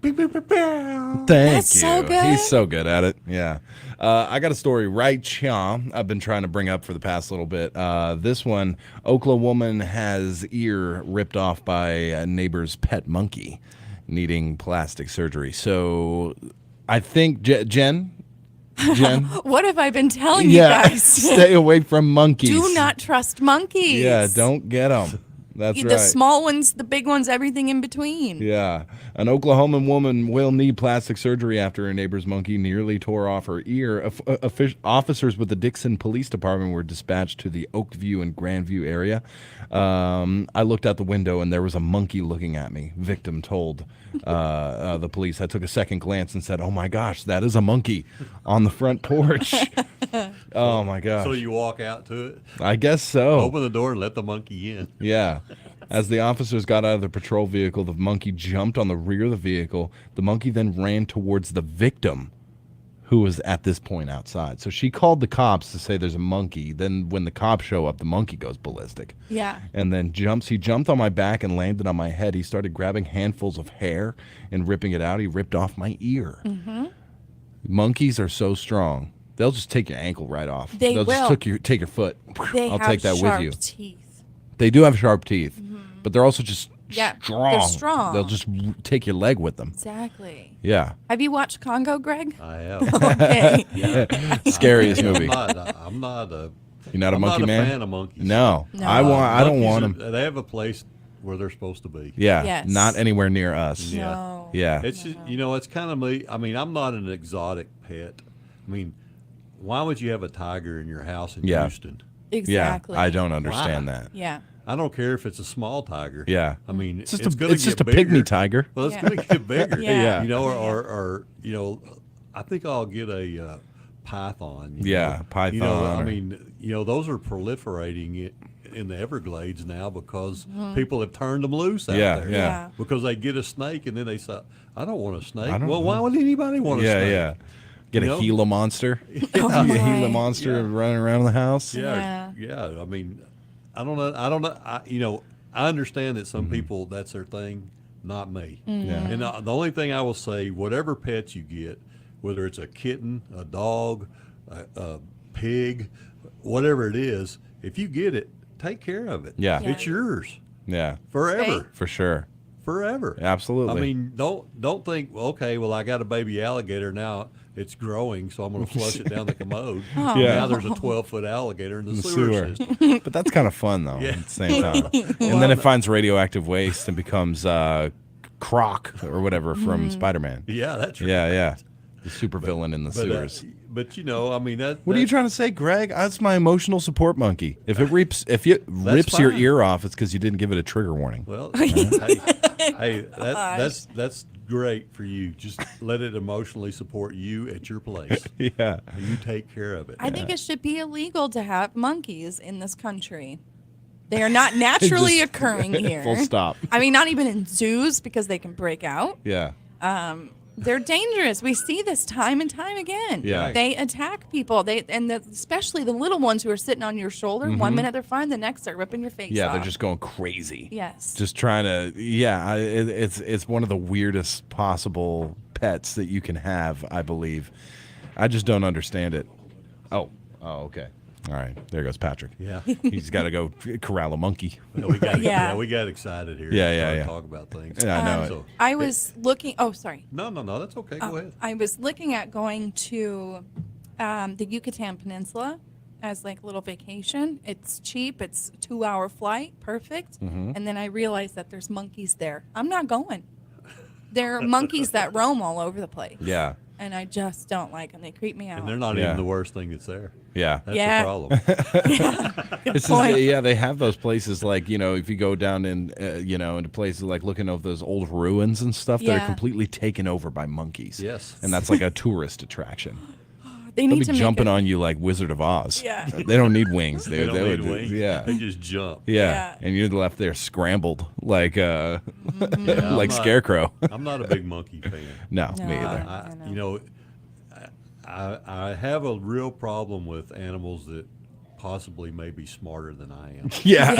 Thank That's you. so good. He's so good at it. Yeah. I got a story right here I've been trying to bring up for the past little bit. This one, Oklahoma woman has ear ripped off by a neighbor's pet monkey needing plastic surgery. So I think, Jen, What have I been telling you yeah, guys? stay away from monkeys. Do not trust monkeys. Yeah, don't get them. That's The right. small ones, the big ones, everything in between. Yeah. An Oklahoma woman will need plastic surgery after a neighbor's monkey nearly tore off her ear. Officers with the Dixon Police Department were dispatched to the Oakview and Grandview area. I looked out the window and there was a monkey looking at me, victim told the police. I took a second glance and said, oh my gosh, that is a monkey on the front porch. Oh my gosh. So you walk out to it? I guess so. Open the door and let the monkey in. Yeah. As the officers got out of the patrol vehicle, the monkey jumped on the rear of the vehicle. The monkey then ran towards the victim, who was at this point outside. So she called the cops to say there's a monkey. Then when the cops show up, the monkey goes ballistic. Yeah. And then he jumped on my back and landed on my head. He started grabbing handfuls of hair and ripping it out. He ripped off my ear. Mm-hmm. Monkeys are so strong. They'll just take your ankle right off. They They'll will. just take your foot. They I'll have take that sharp with you. teeth. They do have sharp teeth, but they're also just Yeah, strong. they're strong. They'll just take your leg with them. Exactly. Yeah. Have you watched Congo, Greg? I have. Okay. Scariest movie. I'm not a. You're not a I'm monkey not man? a fan of monkeys. No. I don't want Monkeys them. They have a place where they're supposed to be. Yeah. Yes. Not anywhere near us. Yeah. No. Yeah. It's just, it's kind of me. I mean, I'm not an exotic pet. I mean, why would you have a tiger in your house in Yeah. Houston? Exactly. Yeah. I don't understand Why? that. Yeah. I don't care if it's a small tiger. Yeah. I mean, It's just gonna just get a pygmy bigger. tiger. Well, it's Yeah. going to get bigger. Yeah. Yeah. Or I think I'll get a python. Yeah, python I or- mean, those are proliferating in the Everglades now because people have turned them loose out Yeah, there. yeah. Because they get a snake and then they say, I don't want a snake. I don't Well, know. why would anybody want a Yeah, snake? yeah. Get You a know? Gila monster. Oh, a my. Gila monster running around the house. Yeah. I mean, I don't know. I understand that some people, that's their thing, not me. Yeah. And the only thing I will say, whatever pets you get, whether it's a kitten, a dog, a pig, whatever it is, if you get it, take care of it. Yeah. It's yours Yeah. forever. For sure. Forever. Absolutely. I mean, don't think, well, okay, well, I got a baby alligator now. It's growing, so I'm going to flush it down the commode. Oh. Yeah. Now there's a 12-foot alligator in the In the sewer sewer. system. But that's kind of fun, though, Yeah. at the same time. And then it finds radioactive waste and becomes Croc or whatever from Spider-Man. Yeah, that's right. Yeah. The supervillain in the sewers. But I mean that. What are you trying to say, Greg? That's my emotional support monkey. If it rips your fine. ear off, it's because you didn't give it a trigger warning. Well, hey, that's great for you. Just let it emotionally support you at your place. Yeah. And you take care of it. I think it should be illegal to have monkeys in this country. They are not naturally Just occurring here. full stop. I mean, not even in zoos because they can break out. Yeah. They're dangerous. We see this time and time again. Yeah. They attack people. Especially the little ones who are sitting on your shoulder. One minute they're fine, the next they're ripping your face Yeah, off. they're just going crazy. Yes. Just trying to. Yeah, it's one of the weirdest possible pets that you can have. I believe. I just don't understand it. Oh, okay. All right, there goes Patrick. Yeah. He's got to go corral a monkey. We got Yeah. we got excited here. Yeah, to yeah, start yeah. Talk about things. Yeah, I know it. So, I was looking. Oh, sorry. no, that's okay. Go ahead. I was looking at going to the Yucatan Peninsula as like a little vacation. It's cheap. It's a 2-hour flight. Perfect. Mm-hmm. And then I realized that there's monkeys there. I'm not going. There are monkeys that roam all over the place. Yeah. And I just don't like them. They creep me out. And they're not Yeah. even the worst thing that's there. Yeah. That's Yeah. the problem. Good This point. yeah, they have those places like, if you go down in, into places like looking over those old ruins and stuff that Yeah. are completely taken over by monkeys. Yes. And that's like a tourist attraction. They They'll need be to make jumping a- on you like Wizard of Oz. Yeah. They don't need wings. They don't would need wings. Yeah. They just jump. Yeah. Yeah. And you're left there scrambled like Yeah, I'm like not- Scarecrow. I'm not a big monkey fan. No, me either. I know. I have a real problem with animals that possibly may be smarter than I am. Yeah.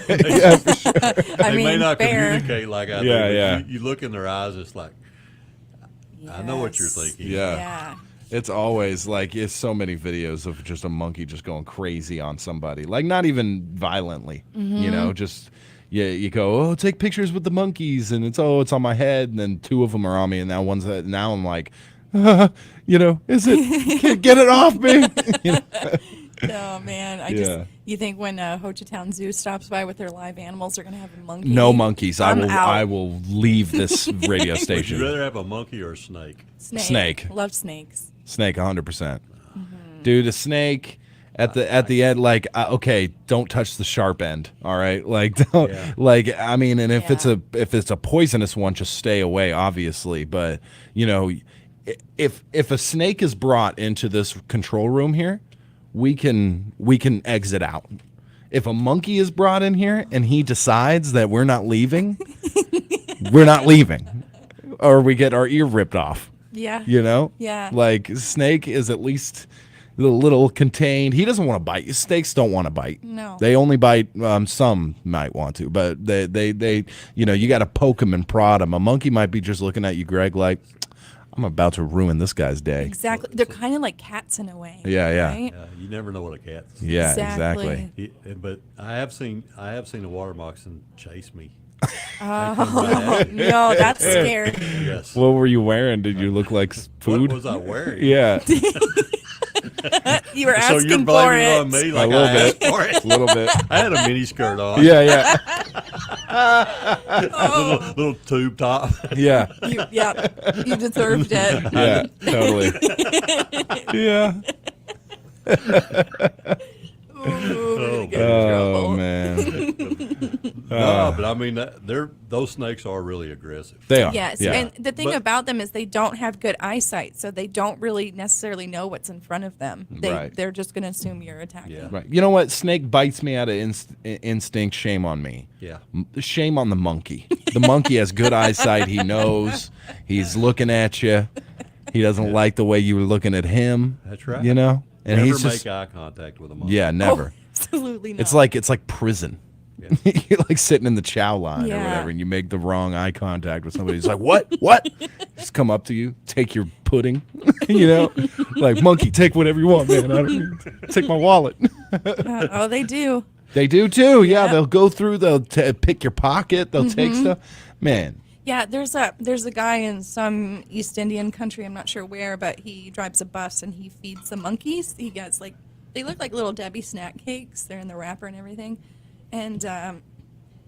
Yeah, for sure. They may mean, not fair. communicate like I do. Yeah, but yeah. You look in their eyes, it's like, I know what you're thinking. Yeah. It's always like it's so many videos of just a monkey just going crazy on somebody, like not even violently, you know, just you go, oh, take pictures with the monkeys, and it's on my head, and then 2 of them are on me, and now I'm like, you know, get it off me? You know? Oh man, you think when Hochatown Zoo stops by with their live animals, they're gonna have a monkey? No monkeys. I'm out. I will leave this radio station. Would you rather have a monkey or a snake? Snake. Love snakes. Snake, 100%. Dude, a snake at the end, like, okay, don't touch the sharp end. All right, like, don't, like, I mean, and if it's a poisonous one, just stay away, obviously. But you know, if a snake is brought into this control room here, we can exit out. If a monkey is brought in here and he decides that we're not leaving, we're not leaving, or we get our ear ripped off. Yeah. You know? Yeah. Like, snake is at least a little contained. He doesn't want to bite. Snakes don't want to bite. No. They only bite, some might want to, but they you know, you got to poke them and prod them. A monkey might be just looking at you, Greg, like, I'm about to ruin this guy's day. Exactly. They're kind of like cats in a way. Yeah. Right? You never know what a cat's. Yeah, exactly. But I have seen a water moccasin chase me. Oh, no, that's scary. Yes. What were you wearing? Did you look like food? What was I wearing? Yeah. You were asking so you're for blaming it. on me like a little I asked bit. for it. A little bit. I had a mini skirt on. Yeah. little tube top. Yeah. You deserved it. Yeah, totally. Yeah. Oh man. No, but I mean, those snakes are really aggressive. They are. Yes, Yeah. and the thing about them is they don't have good eyesight, so they don't really necessarily know what's in front of them. They're just going to assume you're attacking. Right. You know what? Snake bites me out of instinct. Shame on me. Yeah. Shame on the monkey. The monkey has good eyesight. He knows. He's looking at you. He doesn't like the way you were looking at him. That's right. You know? And Never he's make just, eye contact with a monkey. Yeah, never. Oh, absolutely not. It's like prison. Yeah. You're like sitting in the chow line or whatever, and you make the wrong eye contact with somebody. He's like, "What? Just come up to you, take your pudding, you know, like monkey, take whatever you want, man. I don't take my wallet." Oh, they do. They do too. Yeah, they'll go through. They'll pick your pocket. They'll take stuff. Man. Yeah, there's a guy in some East Indian country, I'm not sure where, but he drives a bus and he feeds the monkeys. He gets they look like little Debbie snack cakes. They're in the wrapper and everything. And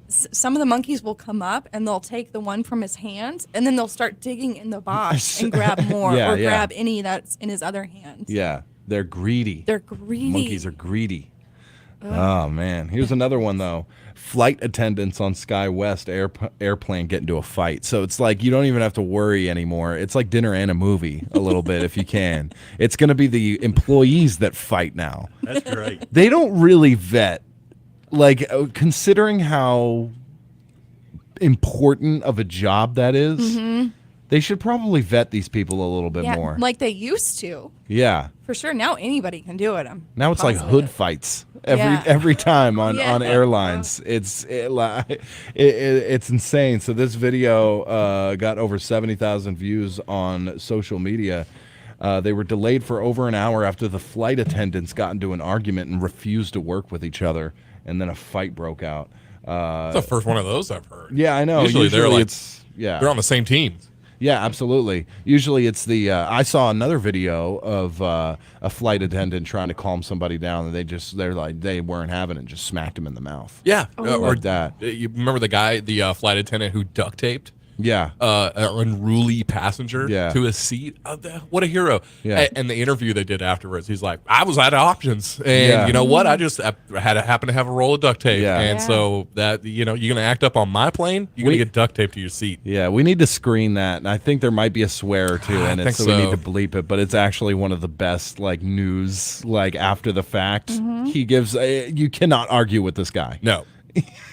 some of the monkeys will come up and they'll take the one from his hand and then they'll start digging in the box and grab more grab any that's in his other hand. Yeah, they're greedy. They're greedy. Monkeys are greedy. Oh, man. Here's another one, though. Flight attendants on SkyWest airplane get into a fight. So it's like you don't even have to worry anymore. It's like dinner and a movie a little bit if you can. It's going to be the employees that fight now. That's great. They don't really vet. Like, considering how important of a job that is, they should probably vet these people a little bit more. Like they used to. Yeah. For sure. Now anybody can do it. Now it's like hood fights every time on airlines. It's insane. So this video got over 70,000 views on social media. They were delayed for over an hour after the flight attendants got into an argument and refused to work with each other, and then a fight broke out. It's the first one of those I've heard. Yeah, I know. Usually they're like they're on the same team. Yeah, absolutely. Usually it's the I saw another video of a flight attendant trying to calm somebody down, and they weren't having it, just smacked him in the mouth. Yeah, like that. You remember the guy, the flight attendant who duct taped? Yeah, an unruly passenger to his seat. What a hero! Yeah. And the interview they did afterwards, he's like, "I was out of options, and you know what? I just had to happen to have a roll of duct tape, and so that you're gonna act up on my plane, you're gonna get duct tape to your seat." Yeah, we need to screen that, and I think there might be a swear or two in it, so we need to bleep it. But it's actually one of the best news after the fact. He gives. You cannot argue with this guy. No.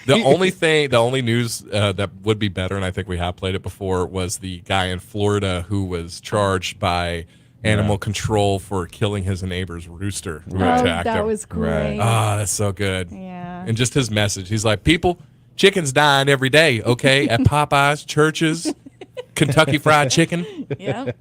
The only news that would be better, and I think we have played it before, was the guy in Florida who was charged by animal control for killing his neighbor's rooster who attacked him. That was great. Ah, that's so good. Yeah. And just his message. He's like, people, chickens dying every day, okay, at Popeyes, churches. Kentucky Fried Chicken. Yeah.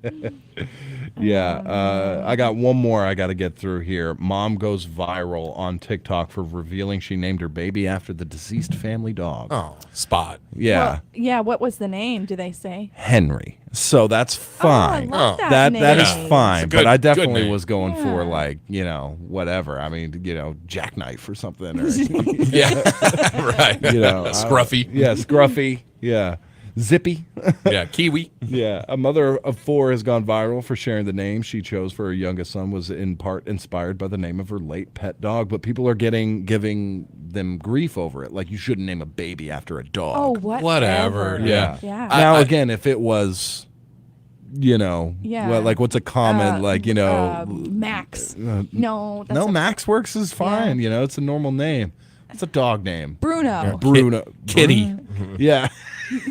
Yeah, I got one more I got to get through here. Mom goes viral on TikTok for revealing she named her baby after the deceased family dog. Oh, Spot. Yeah. Well, yeah. What was the name? Do they say? Henry. So that's fine. I love that that name. is fine. It's a But good- I good definitely name. was going for like, whatever. I mean, jackknife or something. Or, Yeah, right. Scruffy. Yeah, Scruffy. Yeah. Zippy. Yeah, Kiwi. Yeah, a mother of 4 has gone viral for sharing the name she chose for her youngest son was in part inspired by the name of her late pet dog, but people are giving them grief over it. Like, you shouldn't name a baby after a dog. Oh, Whatever. Yeah. Yeah. Now, again, if it was, Yeah. what's a common, Max. no, that's Max works is fine. It's a normal name. It's a dog name. Bruno. Bruno. Kitty. Yeah.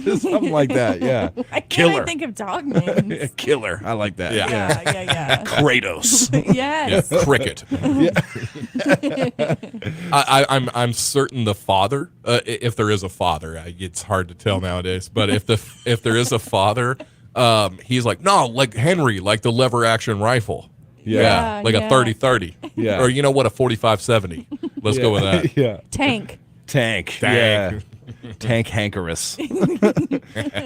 Something like that, yeah. Why can't Killer. I think of dog names? Killer. I like that. Yeah. Kratos. Yes. Yeah, Cricket. I'm certain the father, if there is a father, it's hard to tell nowadays. But if there is a father, he's like, no, like Henry, like the lever action rifle. Yeah. Like a 30-30. Yeah. Or you know what, a 45-70. Let's go with that. Yeah. Tank. Yeah. Tank hankerous.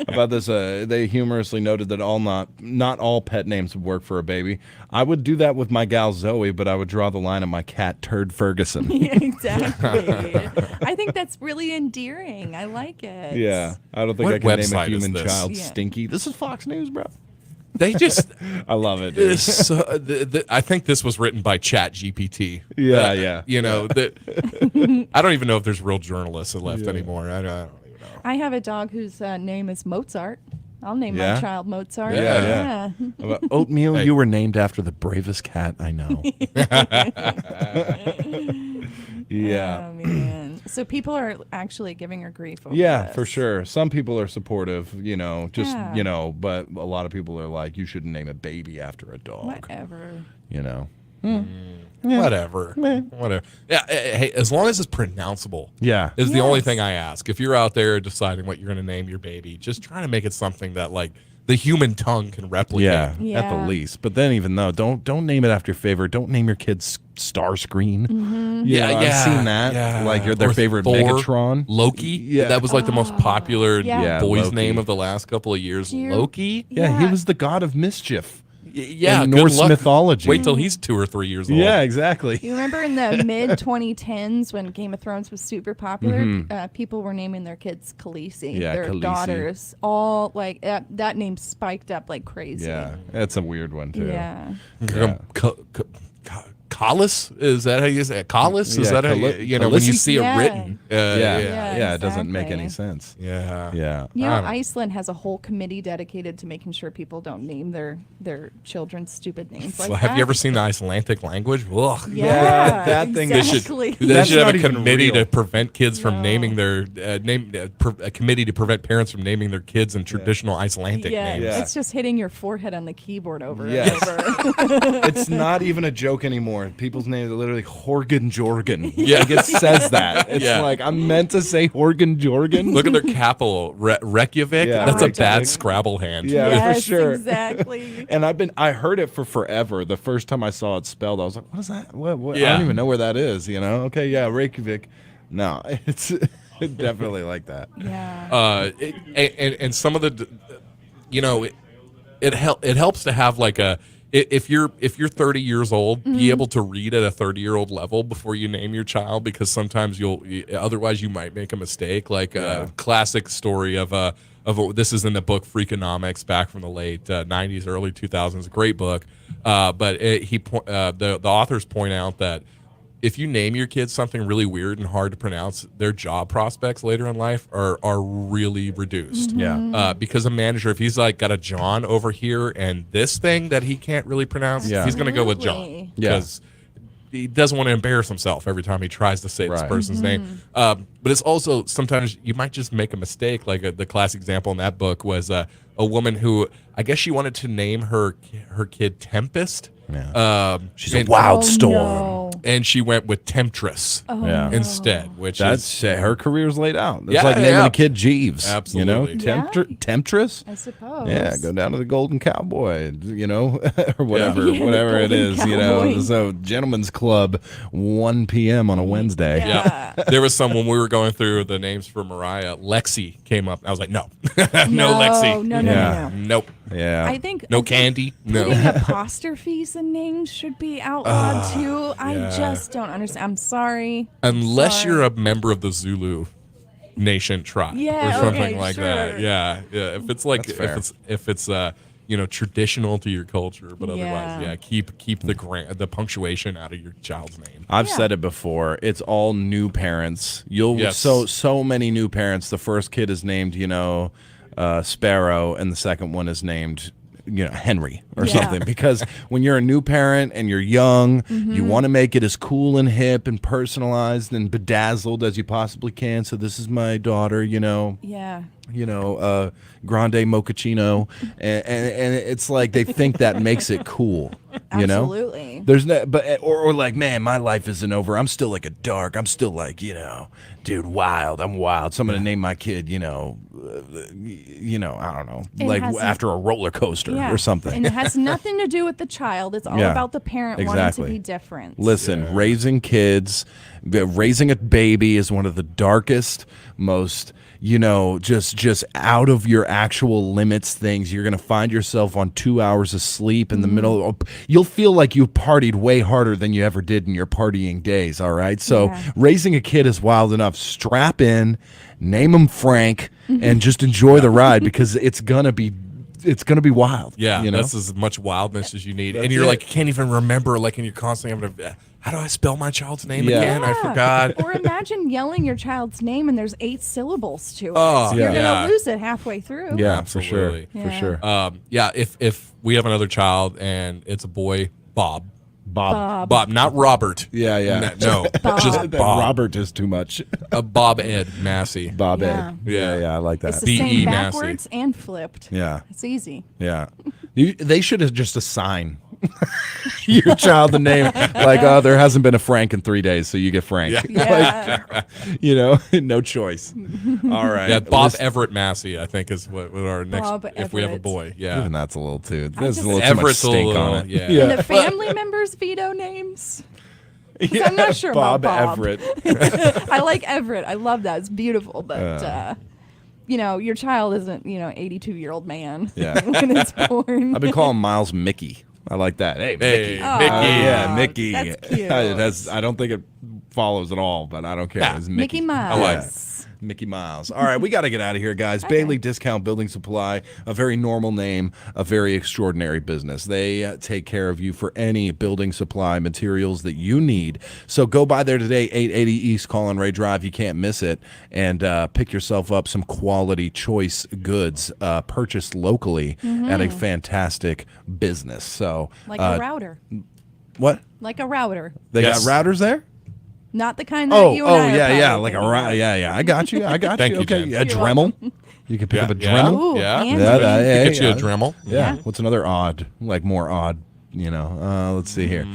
About this, they humorously noted that not all pet names would work for a baby. I would do that with my gal Zoe, but I would draw the line at my cat Turd Ferguson. Yeah, exactly. I think that's really endearing. I like it. Yeah, I don't think What I can name a website is human this? child Yeah. Stinky. This is Fox News, bro. They just, I love it. Dude. I think this was written by Chat GPT. Yeah, yeah. I don't even know if there's real journalists left anymore. I don't even know. I have a dog whose name is Mozart. I'll name Yeah? my child Mozart. Yeah. About oatmeal, you were named after the bravest cat I know. Yeah. Oh, man. So people are actually giving her grief over Yeah, this. for sure. Some people are supportive, Yeah. but a lot of people are like, you shouldn't name a baby after a dog. Whatever. Whatever. Whatever. Yeah. Hey, as long as it's pronounceable. Yeah. Is the only thing I ask. If you're out there deciding what you're going to name your baby, just try to make it something that like the human tongue can replicate. Yeah, at the least. But then even though, don't name it after your favorite. Don't name your kids Starscream. Mm-hmm. I've seen that. Yeah. Like their Or favorite Thor, Megatron. Loki. Yeah. That was like the most popular Yeah. boy's Loki. name of the last couple of years. Dear- Loki. Yeah, he was the god of mischief. Yeah. in good Norse luck. mythology. Wait till he's 2 or 3 years old. Yeah, exactly. You remember in the mid 2010s when Game of Thrones was super popular, people were naming their kids Khaleesi, Yeah, their Khaleesi. daughters, all like that name spiked up like crazy. Yeah, that's a weird one too. Yeah. Collis? Is that how you say it? Collis? Is Yeah, that how you when you Khaleesi? see Yeah. it written? Yeah, it doesn't make any exactly. sense. Yeah. Yeah. You know, I don't- Iceland has a whole committee dedicated to making sure people don't name their children stupid names like Have that. you ever seen the Icelandic language? Ugh. Yeah, that thing- exactly. They should have not a even committee real. to prevent kids from naming their a committee to prevent parents from naming their kids in traditional Icelandic Yeah, names. Yeah. it's just hitting your forehead on the keyboard over Yes. and over. It's not even a joke anymore. People's names are literally Horgan Jorgen. Yeah. Like it says that. It's Yeah. like I'm meant to say Horgan Jorgen. Look at their capital, Reykjavik. Yeah. That's a Reykjavik. bad Scrabble hand. Yeah, for Yes, sure. exactly. And I heard it for forever. The first time I saw it spelled, I was like, what is that? What? I Yeah. don't even know where that is, Okay, yeah, Reykjavik. No, it's definitely like that. Yeah. And some of the, it helps to have like a. If you're 30 years old, be able to read at a 30-year-old level before you name your child, because sometimes otherwise you might make a mistake. Like a classic story of this is in the book Freakonomics back from the late 90s, early 2000s. Great book, but the authors point out that if you name your kids something really weird and hard to pronounce, their job prospects later in life are really reduced. Yeah. Because a manager, if he's like got a John over here and this thing that he can't really pronounce, Yeah. he's going to go with Absolutely. John. Yeah. Because he doesn't want to embarrass himself every time he tries to say this Right. person's name. But it's also sometimes you might just make a mistake. Like the classic example in that book was a woman who I guess she wanted to name her kid Tempest. Yeah. She's a and- wild Oh, storm. no. and she went with Temptress instead, which that's is her career's laid out. It's Yeah, like naming yeah. a kid Jeeves. Absolutely. You know, Temptress. I suppose. Yeah, go down to the Golden Cowboy, you know, or whatever, Yeah, whatever it Golden is, you know. Cowboy. So, Gentlemen's Club, 1 p.m. on a Wednesday. Yeah. There was some when we were going through the names for Mariah, Lexi came up. I was like, no, no, Lexi. No. Nope. Yeah. I think No candy. No. Putting apostrophes in names should be outlawed too. I just don't understand. I'm sorry. Unless you're a member of the Zulu Nation tribe Yeah, or something okay, like that. sure. Yeah. If it's like That's fair. if it's traditional to your culture, but otherwise, keep the punctuation out of your child's name. I've said it before. It's all new parents. Yes. So many new parents. The first kid is named, Sparrow, and the second one is named, Henry or something. Because when you're a new parent and you're young, you want to make it as cool and hip and personalized and bedazzled as you possibly can. So this is my daughter, Yeah. grande mochaccino, and it's like they think that makes it cool. Absolutely. There's no, but or like, man, my life isn't over. I'm still like a dark. I'm still like, dude, wild. I'm wild. So I'm gonna name my kid, I don't know, It like has- after a roller coaster Yeah. or something. And it has nothing to do with the child. It's all Yeah, about the parent wanting to be different. Listen, raising kids, raising a baby is one of the darkest, most, just out of your actual limits things. You're going to find yourself on 2 hours of sleep in the middle. You'll feel like you partied way harder than you ever did in your partying days, all right? So raising a kid is wild enough. Strap in, name him Frank, and just enjoy the ride because it's going to be wild. Yeah, that's as much wildness as you need. That's And you're it. like, you can't even remember, like, and you're constantly having to, how do I spell my child's name Yeah. again? I forgot. Or imagine yelling your child's name and there's 8 syllables to it. Oh, You're yeah. going to lose it halfway through. Yeah, for sure. Absolutely. For sure. If we have another child and it's a boy, Bob, Bob. not Robert. Yeah. No, just Bob. Robert is too much. Bob Ed Massey. Bob Yeah. Ed. Yeah. I like that. It's the B.E. same Massey. backwards and flipped. Yeah. It's easy. Yeah. They should have just assign your child the name. Like, there hasn't been a Frank in 3 days, so you get Frank. Yeah. No choice. All right. Yeah, Bob Listen- Everett Massey, I think, is what our next, Bob if we have a Everett. boy. Yeah. Even that's a little too. I There's just- a little too much Everett's a stink little- on it. yeah. And the family members veto names? 'Cause I'm not sure Bob about Bob. Everett. I like Everett. I love that. It's beautiful. But, your child isn't, 82-year-old man Yeah. when it's born. I've been calling Miles Mickey. I like that. Hey, Mickey. Aw, Yeah, Mickey. that's cute. I don't think it follows at all, but I don't care. Yeah. It's Mickey. Mickey Mouse. I like it. Mickey Miles. All right, we got to get out of here, guys. Bailey Discount Building Supply, a very normal name, a very extraordinary business. They take care of you for any building supply materials that you need. So go by there today, 880 East Colin Ray Drive. You can't miss it. And pick yourself up some quality, choice goods purchased locally at a fantastic business. So, Like a router. what? Like a router. They Yes. got routers there? Not the kind that you and I are yeah, probably like a thinking router. of. Yeah. I got you. Thank you, Okay, Jen. a Dremel. You can pick up a Yeah. Dremel. Ooh, Yeah. and Yeah, Dremel. Get you a Dremel. Yeah. What's another odd? Like more odd, let's see here.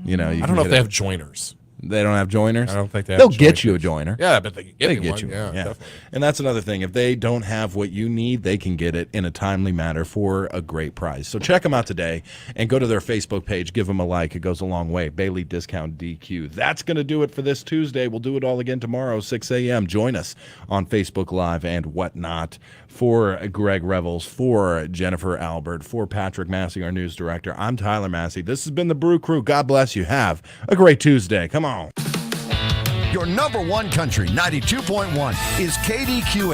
You I can don't know if get they a- have joiners. They don't have joiners? I don't think they have They'll get joiners. you a joiner. Yeah, but they can get They me get one. you. Yeah, Yeah. definitely. And that's another thing. If they don't have what you need, they can get it in a timely manner for a great price. So check them out today and go to their Facebook page. Give them a like. It goes a long way. Bailey Discount DQ. That's going to do it for this Tuesday. We'll do it all again tomorrow, 6 a.m. Join us on Facebook Live and whatnot. For Greg Revels, for Jennifer Albert, for Patrick Massey, our news director, I'm Tyler Massey. This has been the Brew Crew. God bless you. Have a great Tuesday. Come on. Your number one country, 92.1, is Kdqn,